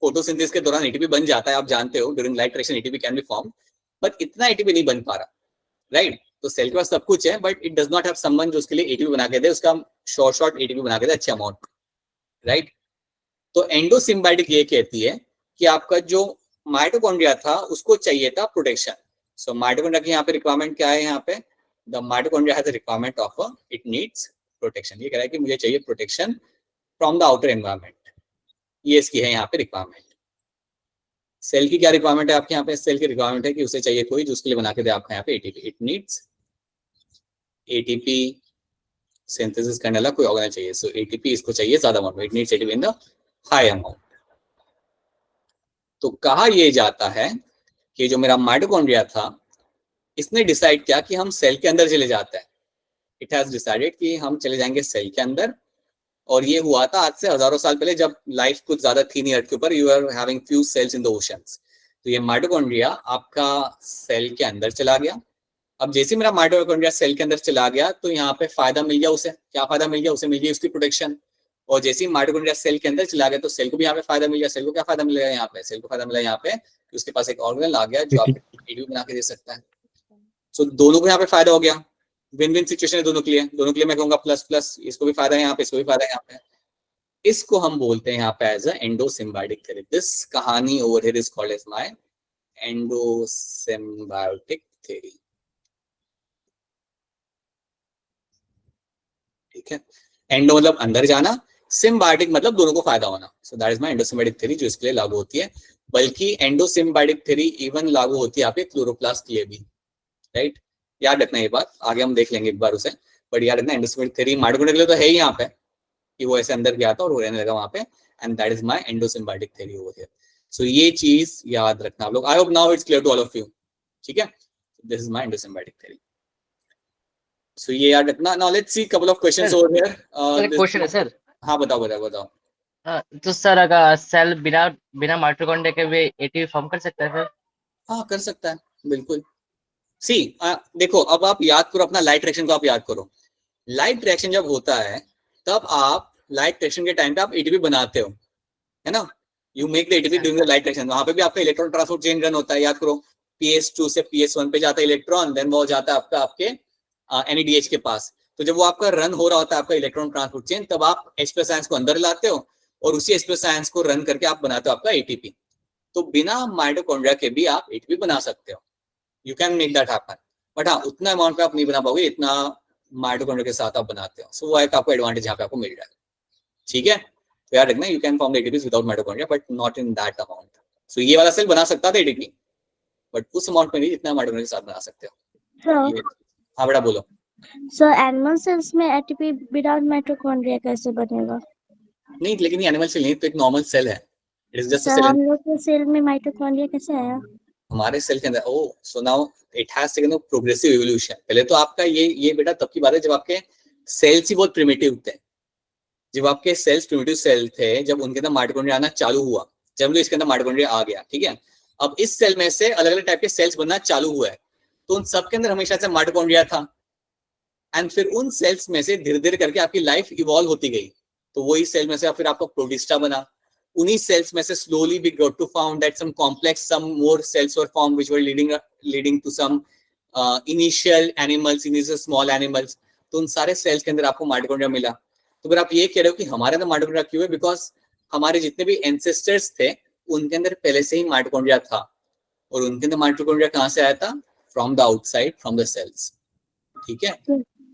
फोटोसिंथेसिस के दौरान एटीपी बन जाता है, आप जानते हो, during light reaction ATP can be form, but इतना एटीपी नहीं बन पा रहा, राइट। तो सेल के पास सब कुछ है, but it does not have someone जो उसके लिए एटीपी बना के दे, उसका शॉर्ट एटीपी बना के दे अच्छे अमाउंट, राइट। तो एंडोसिम्बायोटिक ये कहती है कि आपका जो माइटोकॉन्ड्रिया था उसको चाहिए था प्रोटेक्शन। सो माइटोकॉन्ड्रिया की यहाँ पे रिक्वायरमेंट क्या है, यहाँ पे the mitochondria has a requirement of it needs protection. ये कह रहा है कि मुझे चाहिए protection from the outer environment, ये इसकी है यहाँ पे रिक्वायरमेंट। सेल की क्या रिक्वायरमेंट है आपके यहाँ पे? सेल की रिक्वायरमेंट है कि उसे चाहिए कोई जो उसके लिए बना के दे आपका यहाँ पे ATP. It needs ATP synthesis करने वाला कोई ऑर्गेनेल चाहिए। सो एटीपी इसको चाहिए ज्यादा अमाउंट में, it needs ATP in the high amount. तो कहा यह जाता है कि जो मेरा माइटोकॉन्ड्रिया था इसने डिसाइड किया कि हम सेल के अंदर चले जाते हैं। इट हैज डिसाइडेड कि हम चले जाएंगे सेल के अंदर, और ये हुआ था आज से हजारों साल पहले जब लाइफ कुछ ज्यादा थी नहीं अर्थ के ऊपर, you are having few cells in the oceans. तो ये माइटोकॉन्ड्रिया आपका सेल के अंदर चला गया। अब जैसे मेरा माइटोकॉन्ड्रिया सेल के अंदर चला गया तो यहाँ पे फायदा मिल गया उसे, क्या फायदा मिल गया उसे? मिल गई उसकी प्रोटेक्शन। और जैसे ही माइटोकॉन्ड्रिया सेल के अंदर चला गया तो सेल को भी यहाँ पे फायदा मिल गया। सेल को क्या फायदा मिलेगा यहाँ पे? सेल को फायदा मिला यहाँ पे कि उसके पास एक ऑर्गेनल आ गया जो आपको एटीपी बना के दे सकता है। सो दोनों को यहाँ पे फायदा हो गया, विन विन सिचुएशन है दोनों के लिए मैं कहूंगा प्लस प्लस, इसको भी फायदा है यहाँ पे, इसको भी फायदा है यहाँ पे। इसको हम बोलते हैं यहाँ पे एज एंडोसिम्बायोटिक थ्योरी। दिस कहानी over here is called as my endosymbiotic theory. ठीक है, एंडो मतलब अंदर जाना, सिम्बायोटिक मतलब दोनों को फायदा होना। सो that is my endosymbiotic theory जो इसके लिए लागू होती है। बल्कि एंडोसिम्बायोटिक थ्योरी इवन लागू होती है यहाँ पे क्लोरोप्लास्ट के लिए भी, राइट? याद रखना ये बात, आगे हम देख लेंगे एक बार उसे, बट याद रखना एंडोसिम्बायोटिक थ्योरी माइटोकॉन्ड्रिया के लिए तो है ही यहाँ पे कि वो ऐसे अंदर गया था और वो रहने लगा वहां पे, and that is my endosymbiotic theory over here. So ये चीज याद रखना आप लोग। I hope now it's clear to all of you. ठीक है, this is my endosymbiotic theory. So ये याद रखना। Now let's see couple of questions over here. एक क्वेश्चन है सर। हाँ बताओ। तो सर अगर सेल बिना बिना माइटोकॉन्ड्रिया के भी एटीपी फॉर्म कर सकता है सर? हाँ कर सकता है बिल्कुल। सी देखो, अब आप याद करो अपना लाइट रिएक्शन को, आप याद करो लाइट रिएक्शन जब होता है तब आप लाइट रिएक्शन के टाइम पे आप एटीपी बनाते हो, है ना? You make the ATP during the light reaction. वहां पे भी आपका इलेक्ट्रॉन ट्रांसपोर्ट चेन रन होता है, याद करो। PS2 से PS1 पे जाता है इलेक्ट्रॉन, देन वो जाता है आपका आपके NADH के पास। तो जब वो आपका रन हो रहा होता है आपका इलेक्ट्रॉन ट्रांसपोर्ट चेन, तब आप H+ आयंस को अंदर लाते हो और उसी H+ आयंस को रन करके आप बनाते हो आपका एटीपी। तो बिना माइटोकॉन्ड्रिया के भी आप एटीपी बना सकते हो, you can make that happen. But हाँ, उतना अमाउंट पे आप नहीं बना पाओगे इतना माइटोकॉन्ड्रिया के साथ आप बनाते हो। सो वो एक आपको एडवांटेज यहाँ पे आपको मिल रहा है। ठीक है, तो याद रखना you can form the ATPs without mitochondria but not in that amount. So ये वाला सेल बना सकता था एटीपी, बट उस अमाउंट में नहीं जितना माइटोकॉन्ड्रिया के साथ बना सकते हो। हाँ बेटा बोलो। सर एनिमल सेल्स में एटीपी विदाउट माइटोकॉन्ड्रिया कैसे बनेगा? नहीं, लेकिन ये एनिमल सेल नहीं तो एक नॉर्मल सेल है। It is just a sir cell. हम लोग के सेल में माइटोकॉन्ड्रिया कैसे आया? हमारे सेल के अंदर oh, so now it has taken a progressive evolution. पहले तो आपका ये बेटा तब की बात है जब आपके सेल्स ही बहुत प्रिमिटिव थे। जब आपके सेल्स प्रिमिटिव सेल थे, जब उनके अंदर माइटोकॉन्ड्रिया आना चालू हुआ, जब इसके अंदर माइटोकॉन्ड्रिया आ गया, ठीक है। अब इस सेल में से अलग अलग टाइप के सेल्स बनना चालू हुआ है, तो उन सब के अंदर हमेशा से माइटोकॉन्ड्रिया था। एंड फिर उन सेल्स में से धीरे धीरे करके आपकी लाइफ इवॉल्व होती गई। तो वही सेल में से फिर आपका प्रोटिस्टा बना। उन्हीं सेल्स में से slowly we got to found that some complex, some more cells were formed which were leading to some initial animals, initial small animals। तो उन सारे सेल्स के अंदर आपको माइटोकॉन्ड्रिया मिला। तो फिर आप ये कह रहे हो कि हमारे अंदर माइटोकॉन्ड्रिया क्यों है? बिकॉज हमारे जितने भी एंसेस्टर्स थे उनके अंदर पहले से ही माइटोकॉन्ड्रिया था, और उनके अंदर माइटोकॉन्ड्रिया कहाँ से आया था? From the outside, from the cells. ठीक है,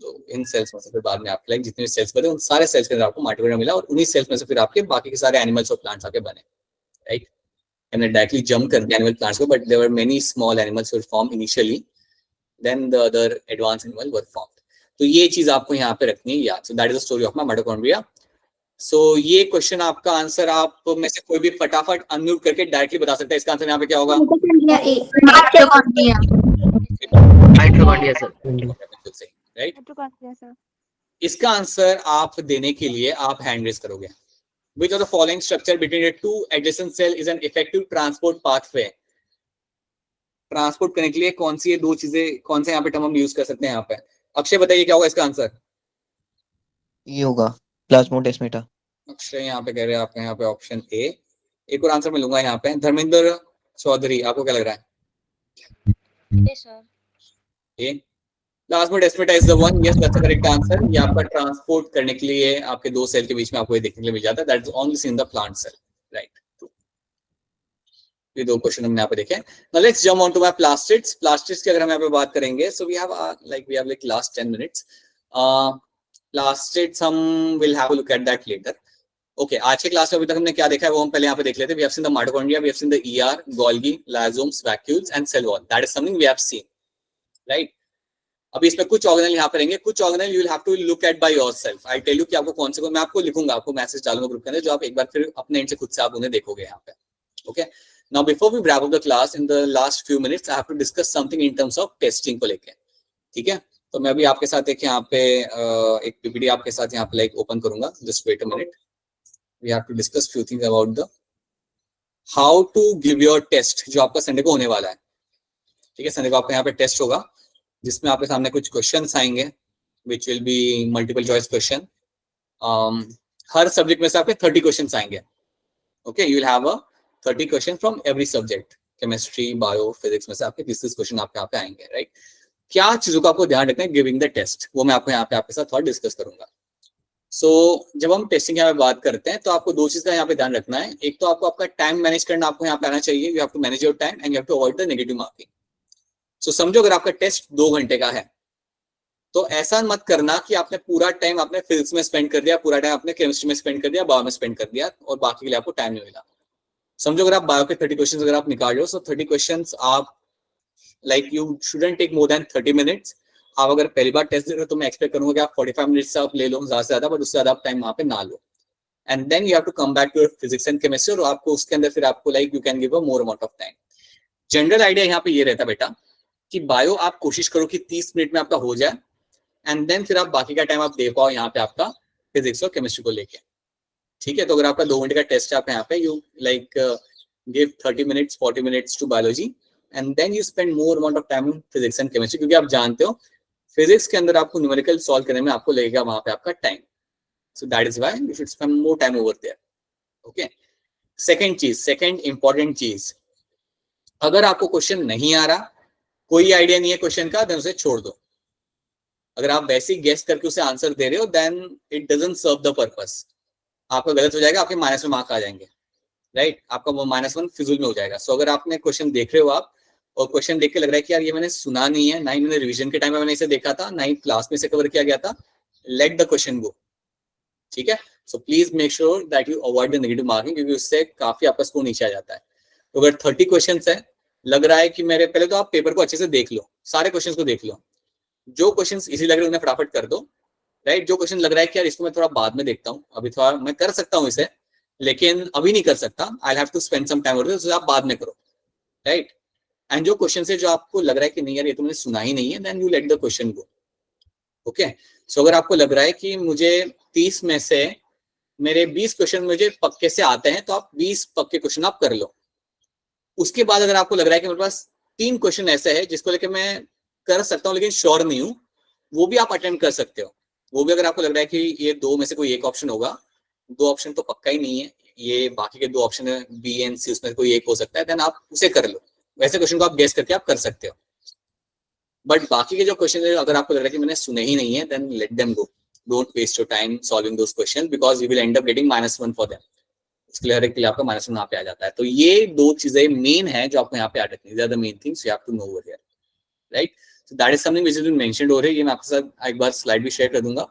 तो इन सेल्स में से फिर बाद में आपके जितने सेल्स बने उन सारे सेल्स के अंदर आपको माइटोकॉन्ड्रिया मिला, और उन्हीं सेल्स में से फिर आपके बाकी के सारे एनिमल्स और प्लांट्स आके बने, राइट? हमने डायरेक्टली जंप कर दिया एनिमल प्लांट्स को, but there were many small animals were form initially, then the other advance animal were formed. तो ये चीज आपको यहाँ पे रखनी है याद। So that is the story of mitochondria. So ये क्वेश्चन आपका आंसर आप में से कोई भी फटाफट अनम्यूट करके डायरेक्टली बता सकता है। इसका आंसर यहाँ पे क्या होगा? Mitochondria sir. बिल्कुल सही, राइट? इसका आंसर आप देने के लिए आप हैंड रेज करोगे। Which of the following structure between the two adjacent cell is an effective transport pathway? Transport करने के लिए कौन सी ये दो चीजें, कौन से यहाँ पे टर्म हम यूज कर सकते हैं यहाँ पे? अक्षय बताइए क्या होगा इसका आंसर? ये होगा प्लाज्मोडेस्माटा। अक्षय यहाँ पे कह रहे हैं आपका यहाँ पे ऑप्शन ए। एक और आंसर मिलूंगा यहाँ पे। धर्मेंद्र चौधरी, आपको क्या लग रहा है? A, plasmodesmata is the one. Yes, that's the correct answer. ये आपका ट्रांसपोर्ट करने के लिए आपके दो सेल के बीच में आपको ये देखने के लिए मिल जाता है। That is only seen in the plant cell, right? ये दो क्वेश्चन हमने यहाँ पे देखे। Now let's jump on to my plastids. Plastids की अगर हम यहाँ पे बात करेंगे, so we have like last 10 minutes. Plastids हम will have a look at that later. Okay, आज के क्लास में अभी तक हमने क्या देखा है वो हम पहले यहाँ पे देख लेते हैं। We have seen the mitochondria, we have seen the ER, Golgi, lysosomes, vacuoles and cell wall. That is something we have seen, right? अभी इसमें कुछ ऑर्गेनल यहाँ पे रहेंगे, कुछ organelle you will have to look at by yourself. I tell you कि आपको कौन से, मैं आपको लिखूंगा, आपको मैसेज डालूंगा ग्रुप के अंदर, जो आप एक बार फिर अपने एंड से खुद से आप उन्हें देखोगे यहाँ पे। Okay, now before we wrap up the class in the last few minutes I have to discuss something in terms of testing को लेके, ठीक है? तो मैं अभी आपके साथ एक यहाँ पे एक PPT आपके साथ यहाँ पे लाइक ओपन करूंगा। Just wait a minute, we have to discuss few things about the how to give your test, जो आपका संडे को होने वाला है। ठीक है, संडे को आपका यहाँ पे टेस्ट होगा जिसमें आपके सामने कुछ क्वेश्चंस आएंगे which will be multiple choice question. Her subject में से आपके 30 क्वेश्चन आएंगे. Okay, you will have a 30 question from every subject. Chemistry, bio, physics में से आपके 30 क्वेश्चन आपके यहाँ पे आएंगे, राइट. क्या चीजों का आपको ध्यान रखना है गिविंग द टेस्ट, वो मैं आपको यहाँ पे आपके साथ थोड़ा डिस्कस करूंगा. सो जब हम टेस्टिंग यहाँ पे बात करते हैं तो आपको दो चीज का यहाँ पे ध्यान रखना है. एक तो आपको आपका टाइम मैनेज करना आपको यहाँ पे आना चाहिए. You have to manage your time and you have to avoid the negative marking. So समझो अगर आपका टेस्ट 2 घंटे का है तो ऐसा मत करना कि आपने पूरा टाइम आपने फिजिक्स में स्पेंड कर दिया, पूरा टाइम आपने केमिस्ट्री में स्पेंड कर दिया, बायो में स्पेंड कर दिया और बाकी के लिए आपको टाइम नहीं मिला. समझो अगर आप बायो के 30 क्वेश्चन अगर आप निकाल रहे हो, सो 30 क्वेश्चन आप like you shouldn't take more than 30 minutes. आप अगर पहली बार टेस्ट दे रहे हो तो मैं एक्सपेक्ट करूंगा कि आप 45 मिनट्स से आप ले लो ज्यादा से ज्यादा, बट उससे ज्यादा आप टाइम वहां पे ना लो. And then you have to come back to your physics and chemistry, और आपको उसके अंदर फिर आपको like you can give a more amount of time. General idea यहाँ पे ये रहता बेटा कि बायो आप कोशिश करो कि 30 मिनट में आपका हो जाए एंड देन फिर आप बाकी का टाइम आप दे पाओ यहाँ पे आपका फिजिक्स और केमिस्ट्री को लेके. ठीक है, तो अगर आपका 2 घंटे का टेस्ट है आप यहाँ पे you like give 30 minutes 40 minutes to biology and then you spend more amount of time in physics and chemistry, क्योंकि आप जानते हो फिजिक्स के अंदर आपको न्यूमेरिकल सॉल्व करने में आपको लगेगा वहां पे आपका time. So that is why you should spend more time over there. Okay, second important चीज, अगर आपको क्वेश्चन नहीं आ रहा, कोई आइडिया नहीं है क्वेश्चन का, देन उसे छोड़ दो. अगर आप वैसे ही गेस करके उसे आंसर दे रहे हो then it doesn't serve the purpose. आपका गलत हो जाएगा, आपके माइनस में मार्क आ जाएंगे, राइट. आपका वो -1 फिजूल में हो जाएगा. सो अगर आपने क्वेश्चन देख रहे हो आप और क्वेश्चन देख के लग रहा है कि यार ये मैंने सुना नहीं है, ना ही मैंने रिवीजन के टाइम में मैंने इसे देखा था, ना ही क्लास में इसे कवर किया गया था, लेट द क्वेश्चन गो. ठीक है, so please make sure that you avoid the negative marking, क्योंकि उससे काफी आपका स्कोर नीचे आ जाता है. तो अगर 30 क्वेश्चन है, लग रहा है कि मेरे, पहले तो आप पेपर को अच्छे से देख लो, सारे क्वेश्चन को देख लो. जो क्वेश्चन इजी लग रहे हैं उन्हें फटाफट कर दो, राइट. जो क्वेश्चन लग रहा है कि यार इसको मैं थोड़ा बाद में देखता हूँ, अभी थोड़ा मैं कर सकता हूँ इसे लेकिन अभी नहीं कर सकता, I have to spend some time, तो आप बाद में करो, राइट. एंड जो क्वेश्चन है जो आपको लग रहा है कि नहीं यार ये तो मैंने सुना ही नहीं है, then you let the question go. Okay, so अगर आपको लग रहा है कि मुझे 30 में से मेरे 20 क्वेश्चन मुझे पक्के से आते हैं, तो आप 20 पक्के क्वेश्चन आप कर लो. उसके बाद अगर आपको लग रहा है कि मेरे पास 3 क्वेश्चन ऐसे है जिसको लेकर मैं कर सकता हूँ लेकिन श्योर नहीं हूँ, वो भी आप अटेम्प्ट कर सकते हो. वो भी अगर आपको लग रहा है कि ये 2 में से कोई एक ऑप्शन होगा, 2 ऑप्शन तो पक्का ही नहीं है, ये बाकी के 2 ऑप्शन है बी एंड सी, उसमें कोई एक हो सकता है, देन आप उसे कर लो. वैसे क्वेश्चन को आप गेस करके आप कर सकते हो. बट बाकी के जो क्वेश्चन है अगर आपको लग रहा है कि मैंने सुने ही नहीं है, then let them go. Don't waste your time solving those questions because you will end up getting -1 for them. इसके लिए हर एक के लिए आपका -1 यहाँ पे आ जाता है. तो ये 2 चीजें मेन है जो आपको यहाँ पे याद रखनी है. The main things you have to know over here, right. So that is something which is been mentioned over here. ये मैं आपके साथ एक बार स्लाइड भी शेयर कर दूंगा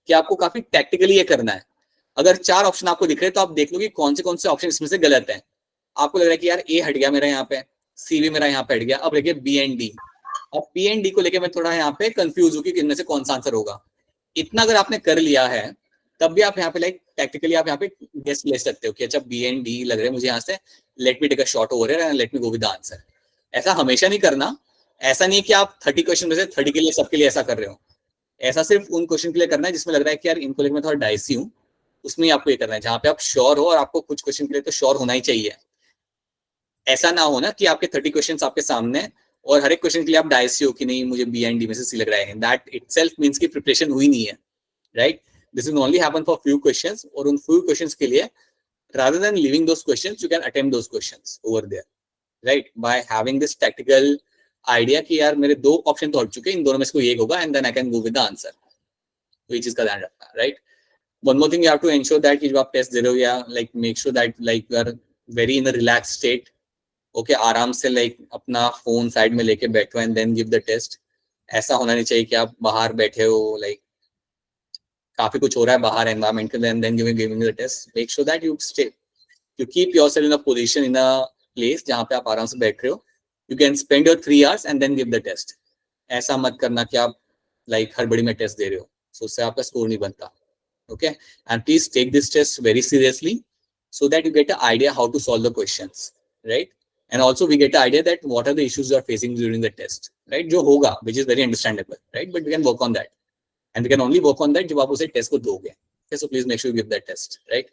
कि आपको काफी टैक्टिकली ये करना है. अगर 4 ऑप्शन आपको दिख रहे हैं तो आप देख लो कि कौन से ऑप्शन इसमें से गलत है. आपको लग रहा है कि यार ए हट गया मेरा यहाँ पे, सी भी मेरा यहाँ पे हट गया, अब देखिए बी एंड डी. अब बी एंड डी को लेके मैं थोड़ा यहाँ पे कंफ्यूज हूँ कि इनमें से कौन सा आंसर होगा. इतना अगर आपने कर लिया है तब भी आप यहाँ पे लाइक टैक्टिकली आप यहाँ पे गेस ले सकते हो कि अच्छा बी एंड डी लग रहे हैं मुझे यहाँ से, let me take a shot over here and let me go with the answer. ऐसा हमेशा नहीं करना. ऐसा नहीं है कि आप 30 क्वेश्चन में से 30 के लिए सबके लिए ऐसा कर रहे हो. ऐसा सिर्फ उन क्वेश्चन के लिए करना है जिसमें लग रहा है कि यार इनको लेकर मैं थोड़ा डाइसी हूँ, उसमें आपको ये करना है. जहां पे आप श्योर हो, और आपको कुछ क्वेश्चन के लिए तो श्योर होना ही चाहिए. ऐसा ना हो ना कि आपके 30 क्वेश्चंस आपके सामने और हर एक क्वेश्चन के लिए आप डाइसी हो कि नहीं मुझे बी एंड डी में से सी लग रहा है. दैट इटसेल्फ मींस की प्रिपरेशन हुई नहीं है, right. This will only happen for few questions, और उन फ्यू क्वेश्चंस के लिए rather than leaving those questions you can attempt those questions over there, right, by having this tactical idea कि यार मेरे 2 ऑप्शन तो हट चुके हैं, इन दोनों में से कोई एक होगा and then I can go with the answer. तो ये चीज का ध्यान रखना, right. One more thing you have to ensure that कि जब आप टेस्ट दे रहे हो या like make sure that like you are very in a relaxed state. Okay, आराम से like अपना फोन साइड में लेके बैठो and then give the test. ऐसा होना नहीं चाहिए कि आप बाहर बैठे हो, like काफी कुछ हो रहा है बाहर एनवायरमेंट के, then giving the test. Make sure that you keep yourself in a position in a place जहाँ पे आप आराम से बैठ रहे हो. You can spend your 3 hours and then give the test. ऐसा मत करना कि आप like हड़बड़ी में टेस्ट दे रहे हो, so उससे आपका स्कोर नहीं बनता. Okay, and please take this test very seriously so that you get an idea how to solve the questions, right. And also we get an idea that what are the issues you are facing during the test, right. जो होगा which is very understandable, right, but we can work on that. And we can only work on that जब आप उसे टेस्ट को दोगे. Okay, so please make sure you give that test, right.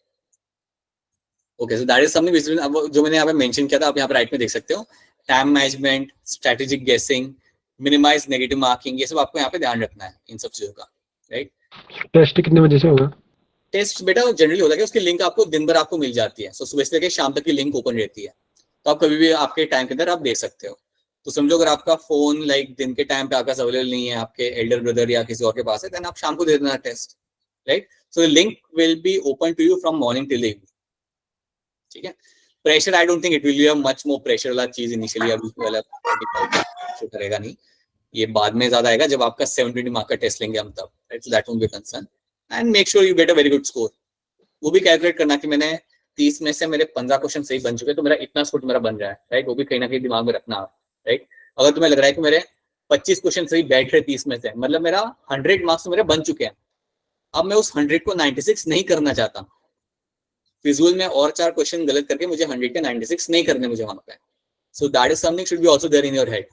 Okay, so that is something which जो मैंने यहाँ पे mention किया था, आप यहाँ पे राइट में देख सकते हो. टाइम मैनेजमेंट, स्ट्रेटेजिक गेसिंग, मिनिमाइज नेगेटिव मार्किंग, ये सब आपको यहाँ पे ध्यान रखना है इन सब चीजों का, राइट. टेस्ट कितने बजे से होगा? टेस्ट बेटा जनरली होता है कि उसकी लिंक आपको दिन भर आपको मिल जाती है, सो सुबह से लेकर शाम तक की लिंक ओपन रहती है, तो आप कभी भी आपके टाइम के अंदर आप दे सकते हो। तो समझो अगर आपका फोन लाइक दिन के टाइम पे आपका अवेलेबल नहीं है, आपके एल्डर ब्रदर या किसी और के पास है, देन आप शाम को दे देना test, right. So the link will be open to you from morning till evening, ठीक है। Pressure I don't think it will be a much more pressure वाला चीज इनिशियली, अभी वाला करेगा नहीं, ये बाद में ज्यादा आएगा जब आपका 720 मार्क का टेस्ट लेंगे हम तब, right. So that won't be concern and make sure you get a very good score. वो भी कैलकुलेट करना कि मैंने 30 में से मेरे 15 क्वेश्चन सही बन चुके तो मेरा इतना स्कोर मेरा बन रहा है, राइट। वो भी कहीं ना कहीं दिमाग में रखना, राइट। अगर तुम्हें लग रहा है कि मेरे 25 क्वेश्चन सही बैठ रहे 30 में से, मतलब मेरा 100 मार्क्स मेरे बन चुके हैं, अब मैं उस 100 को 96 नहीं करना चाहता, फिजूल में और 4 क्वेश्चन गलत करके मुझे 100 के 96 नहीं करने मुझे वहां पे। So that is something should be also there in your head,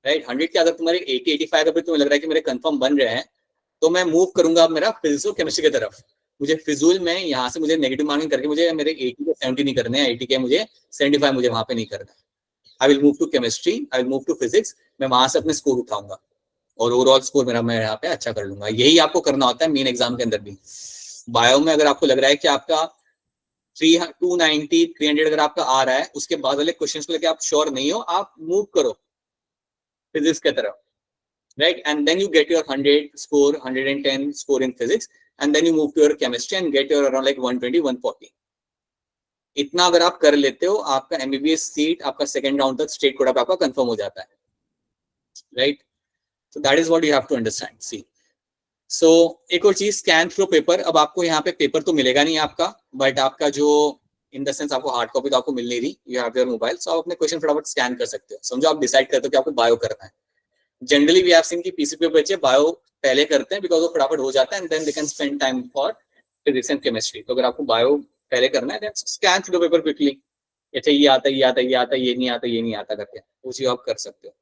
right. 100 के अगर तुम्हारे 80 85 अगर तुम्हें लग रहा है कि मेरे कंफर्म बन रहे हैं, तो मैं मूव करूंगा अब मेरा फिजिक्स और केमिस्ट्री की तरफ। मुझे फिजूल में यहाँ से मुझे नेगेटिव मार्किंग करके मुझे मेरे 80 के 70 नहीं करने हैं, 80 के मुझे 75 मुझे वहां पे नहीं करना। I will move to chemistry, I will move to physics, मैं वहां से अपने स्कोर उठाऊंगा और ओवरऑल स्कोर मेरा मैं यहाँ पे अच्छा कर लूंगा। यही आपको करना होता है मेन एग्जाम के अंदर भी। बायो में अगर आपको लग रहा है कि आपका 290 300 अगर आपका आ रहा है, उसके बाद वाले क्वेश्चंस को लेकर आप श्योर नहीं हो, आप मूव करो फिजिक्स की तरफ, right, and then you get your 100 score, 110 score in physics, and then you move to your chemistry and get your around like 120 140। इतना अगर आप कर लेते हो, आपका एमबीबीएस सीट आपका सेकंड राउंड तक स्टेट कोटा पे आपका कंफर्म हो जाता है, right. So that is what you have to understand. See so एक और चीज, स्कैन थ्रू पेपर। अब आपको यहाँ पे पेपर तो मिलेगा नहीं आपका, बट आपका जो इन द सेंस आपको हार्ड कॉपी तो आपको मिल नहीं रही, यू हैव योर मोबाइल, सो आप अपने क्वेश्चन फटाफट स्कैन कर सकते हो। समझो आप डिसाइड करते हो कि आपको बायो करना है, जनरली वी हैव सीन कि पीसीपी पे बच्चे बायो पहले करते हैं बिकॉज वो फटाफट हो जाता है and then they can spend time for physics and chemistry. तो अगर आपको बायो पहले करना है then scan through the paper quickly, अच्छा ये आता है ये आता है ये आता है ये नहीं आता ये नहीं आता करके वो चीज आप कर सकते हो,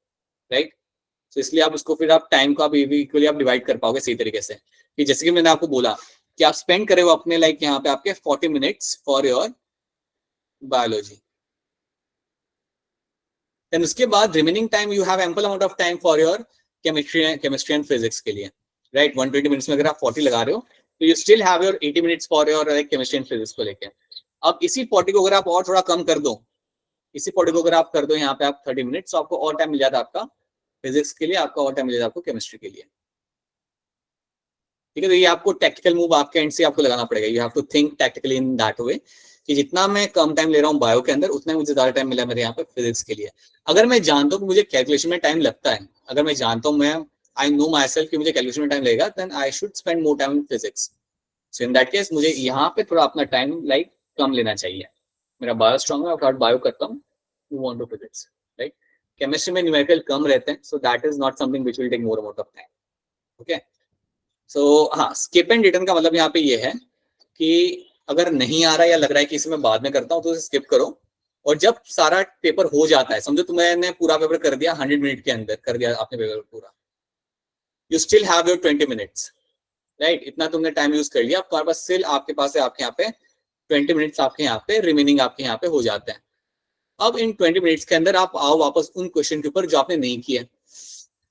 राइट। तो इसलिए आप उसको फिर आप टाइम को आप इक्वली आप डिवाइड कर पाओगे सही तरीके से, कि जैसे कि मैंने आपको बोला कि आप स्पेंड करे हो अपने लाइक यहाँ पे आपके 40 minutes for your biology, then उसके बाद remaining time you have ample amount of time for your chemistry and physics के लिए, राइट। 120 मिनट्स में अगर आप 40 लगा रहे हो तो you still have your 80 minutes for your chemistry and physics को लेके। अब इसी 40 को अगर आप और थोड़ा कम कर दो, इसी 40 को अगर आप कर दो यहाँ पे आप 30 मिनट्स, तो आपको और टाइम मिल जाता आपका फिजिक्स के लिए, आपका और टाइम मिल जाता आपको केमिस्ट्री के लिए, ठीक है। तो ये आपको टैक्टिकल मूव आपके एंड से आपको लगाना पड़ेगा, you have to think tactically in that way कि जितना मैं कम टाइम ले रहा हूँ बायो के अंदर, उतना मुझे ज्यादा टाइम मिला मेरे यहाँ पे फिजिक्स के लिए। अगर मैं जानता हूँ कि मुझे कैलकुलेशन में टाइम लगता है, अगर मैं जानता हूँ, मैं आई नो माई सेल्फ कि मुझे कैलकुलेशन में टाइम लगेगा, then I should spend more time in physics. So in that case मुझे यहाँ पे थोड़ा अपना टाइम लाइक कम लेना चाहिए। मेरा बायो स्ट्रॉन्ग है और बायो करता हूँ, move on to physics, right. Chemistry में न्यूमेरिकल कम रहते हैं, so that is not something which will take more amount of time, okay. So हाँ, स्किप एंड रिटर्न का मतलब यहाँ पे ये है कि अगर नहीं आ रहा या लग रहा है कि इसे मैं बाद में करता हूँ तो स्किप करो, और जब सारा पेपर हो जाता है, समझो तुमने पूरा पेपर कर दिया 100 मिनट के अंदर कर दिया आपने पेपर पूरा, you still have your 20 minutes, right. इतना तुमने टाइम यूज कर लिया, तुम्हारे पास स्टिल आपके पास है आपके यहाँ पे 20 मिनट्स आपके यहाँ पे रिमेनिंग आपके यहाँ पे हो जाते हैं। अब इन 20 मिनट्स के अंदर आप आओ वापस उन क्वेश्चन के ऊपर जो आपने नहीं किया।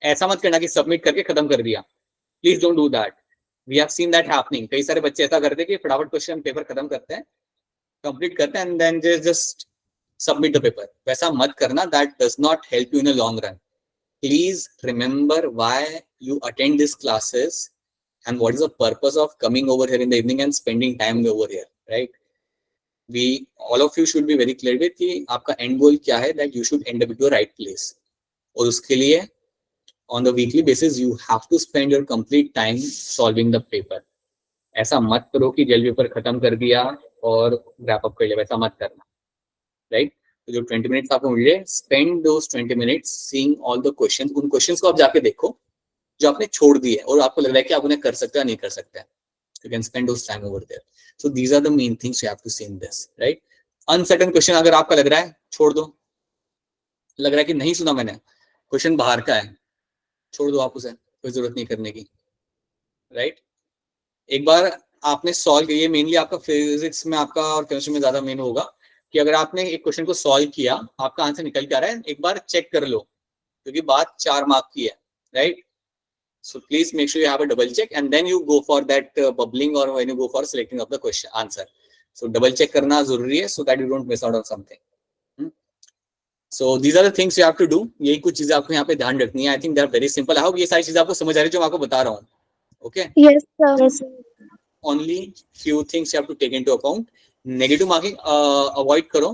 ऐसा मत करना कि सबमिट करके खत्म कर दिया, please don't do that, we have seen that happening. कई सारे बच्चे ऐसा करते हैं कि फटाफट क्वेश्चन पेपर खत्म करते हैं, कंप्लीट करते हैं and then just submit the paper. वैसा मत करना, that does not help you in a long run. Please remember why you attend this classes and what is the purpose of coming over here in the evening and spending time over here, right? We all of you should be very clear with कि आपका end goal क्या है, that you should end up at your right place, और उसके लिए on the weekly basis you have to spend your complete time solving the paper। ऐसा मत करो कि जल्दी पेपर खत्म कर दिया और wrap up कर लिया, वैसा मत करना, right? तो जो 20 मिनट्स आपको मिल रहे, spend those 20 minutes seeing all the questions। उन क्वेश्चंस को आप जाके देखो जो आपने छोड़ दिए और आपको लग रहा है कि आप उन्हें कर सकते हैं नहीं कर सकते हैं, you can spend those time over there। So these are the main things you have to see in this, right? Uncertain question अगर आपका लग रहा है छोड़ दो, लग रहा है कि नहीं सुना मैंने, क्वेश्चन बाहर का है, छोड़ दो आप उसे, कोई जरूरत नहीं करने की, राइट। एक बार आपने सॉल्व किया, ये मेनली आपका फिजिक्स में आपका और केमिस्ट्री में ज्यादा मेन होगा कि अगर आपने एक क्वेश्चन को सॉल्व किया, आपका आंसर निकल के आ रहा है, एक बार चेक कर लो क्योंकि बात 4 मार्क की है, right. So please make sure you have a double check and then you go for that bubbling or when you go for selecting of the question answer. So double check करना जरूरी है so that you don't miss out on something. So these are the things you have to do. यही कुछ चीजें आपको यहाँ पे ध्यान रखनी है. I think they are very simple. I hope ये सारी चीजें आपको समझ आ रही है जो मैं आपको बता रहा हूँ. Okay. Yes, sir. Yes, sir. Only few things you have to take into account. Negative marking avoid करो.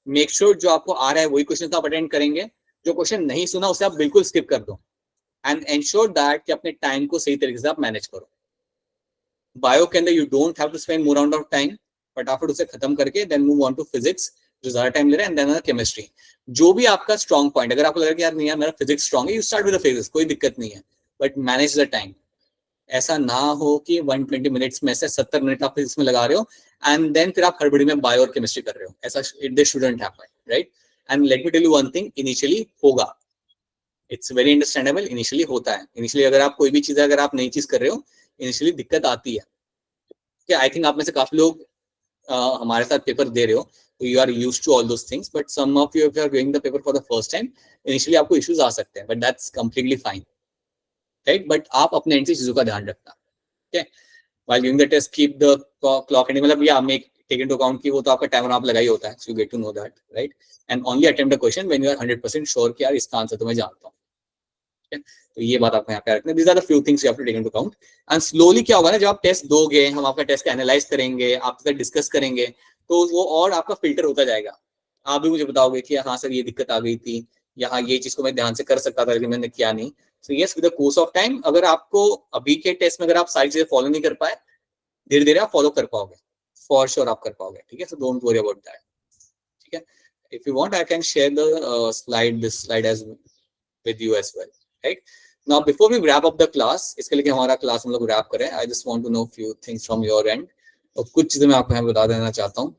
Make sure जो आपको आ रहा है वही क्वेश्चन आप अटेंड करेंगे. जो क्वेश्चन नहीं सुना उसे आप बिल्कुल स्किप कर दो. And ensure that कि अपने टाइम को सही तरीके से आप मैनेज करो. बायो के अंदर you don't have to spend more amount of time, फटाफट उसे खत्म करके then move on to physics जो ज्यादा टाइम ले रहा है and then chemistry. जो भी आपका स्ट्रॉन्ग पॉइंट, अगर आपको लग रहा है कि यार नहीं यार मेरा फिजिक्स स्ट्रॉन्ग है, you start with the physics, कोई दिक्कत नहीं है, बट मैनेज द टाइम. ऐसा ना हो कि 120 मिनट्स में से 70 मिनट आप फिजिक्स में लगा रहे हो एंड देन फिर आप हड़बड़ी में बायो और केमिस्ट्री कर रहे हो. ऐसा this shouldn't happen, right? And let me tell you one thing, initially होगा, इट्स वेरी अंडरस्टैंडेबल, इनिशियली होता है. इनिशियली अगर आप कोई भी चीज अगर आप नई चीज कर रहे हो, इनिशियली दिक्कत आती है. आई थिंक आप में से काफी लोग हमारे साथ पेपर दे रहे हो, तो you are used to all those things, but some of you if you are doing the paper for the first time, initially आपको issues आ सकते हैं, but that's completely fine, right? But आप अपने end से चीजों का ध्यान रखना, okay? While doing the test, keep the clock ending, मतलब या make take into account कि वो तो आपका टाइमर आप लगा ही होता है, so you get to know that, right? And only attempt a question when you are 100% sure कि यार इसका आंसर तो मैं जानता हूँ. तो ये बात आपको यहाँ पे रखना. These are the few things you have to take into account. And slowly क्या होगा ना, जब आप टेस्ट दोगे, हम आपका टेस्ट का एनालाइज करेंगे, आपके साथ डिस्कस करेंगे, तो वो और आपका फिल्टर होता जाएगा. आप भी मुझे बताओगे कि हाँ सर ये दिक्कत आ गई थी, यहाँ ये चीज को मैं ध्यान से कर सकता था लेकिन मैंने किया नहीं. So yes, with the course of time, अगर आपको अभी के टेस्ट में अगर आप सारी चीजें फॉलो नहीं कर पाए, धीरे धीरे आप फॉलो कर पाओगे, फॉर श्योर आप कर पाओगे. ठीक है, so don't worry about that. ठीक है, if you want I can share the slide, this slide as with you as well, right? Now before we wrap up the class, इसके लिए हमारा क्लास हम लोग रैप करें, I just want to know few things from your end. और कुछ चीजें मैं आपको यहाँ बता देना चाहता हूँ.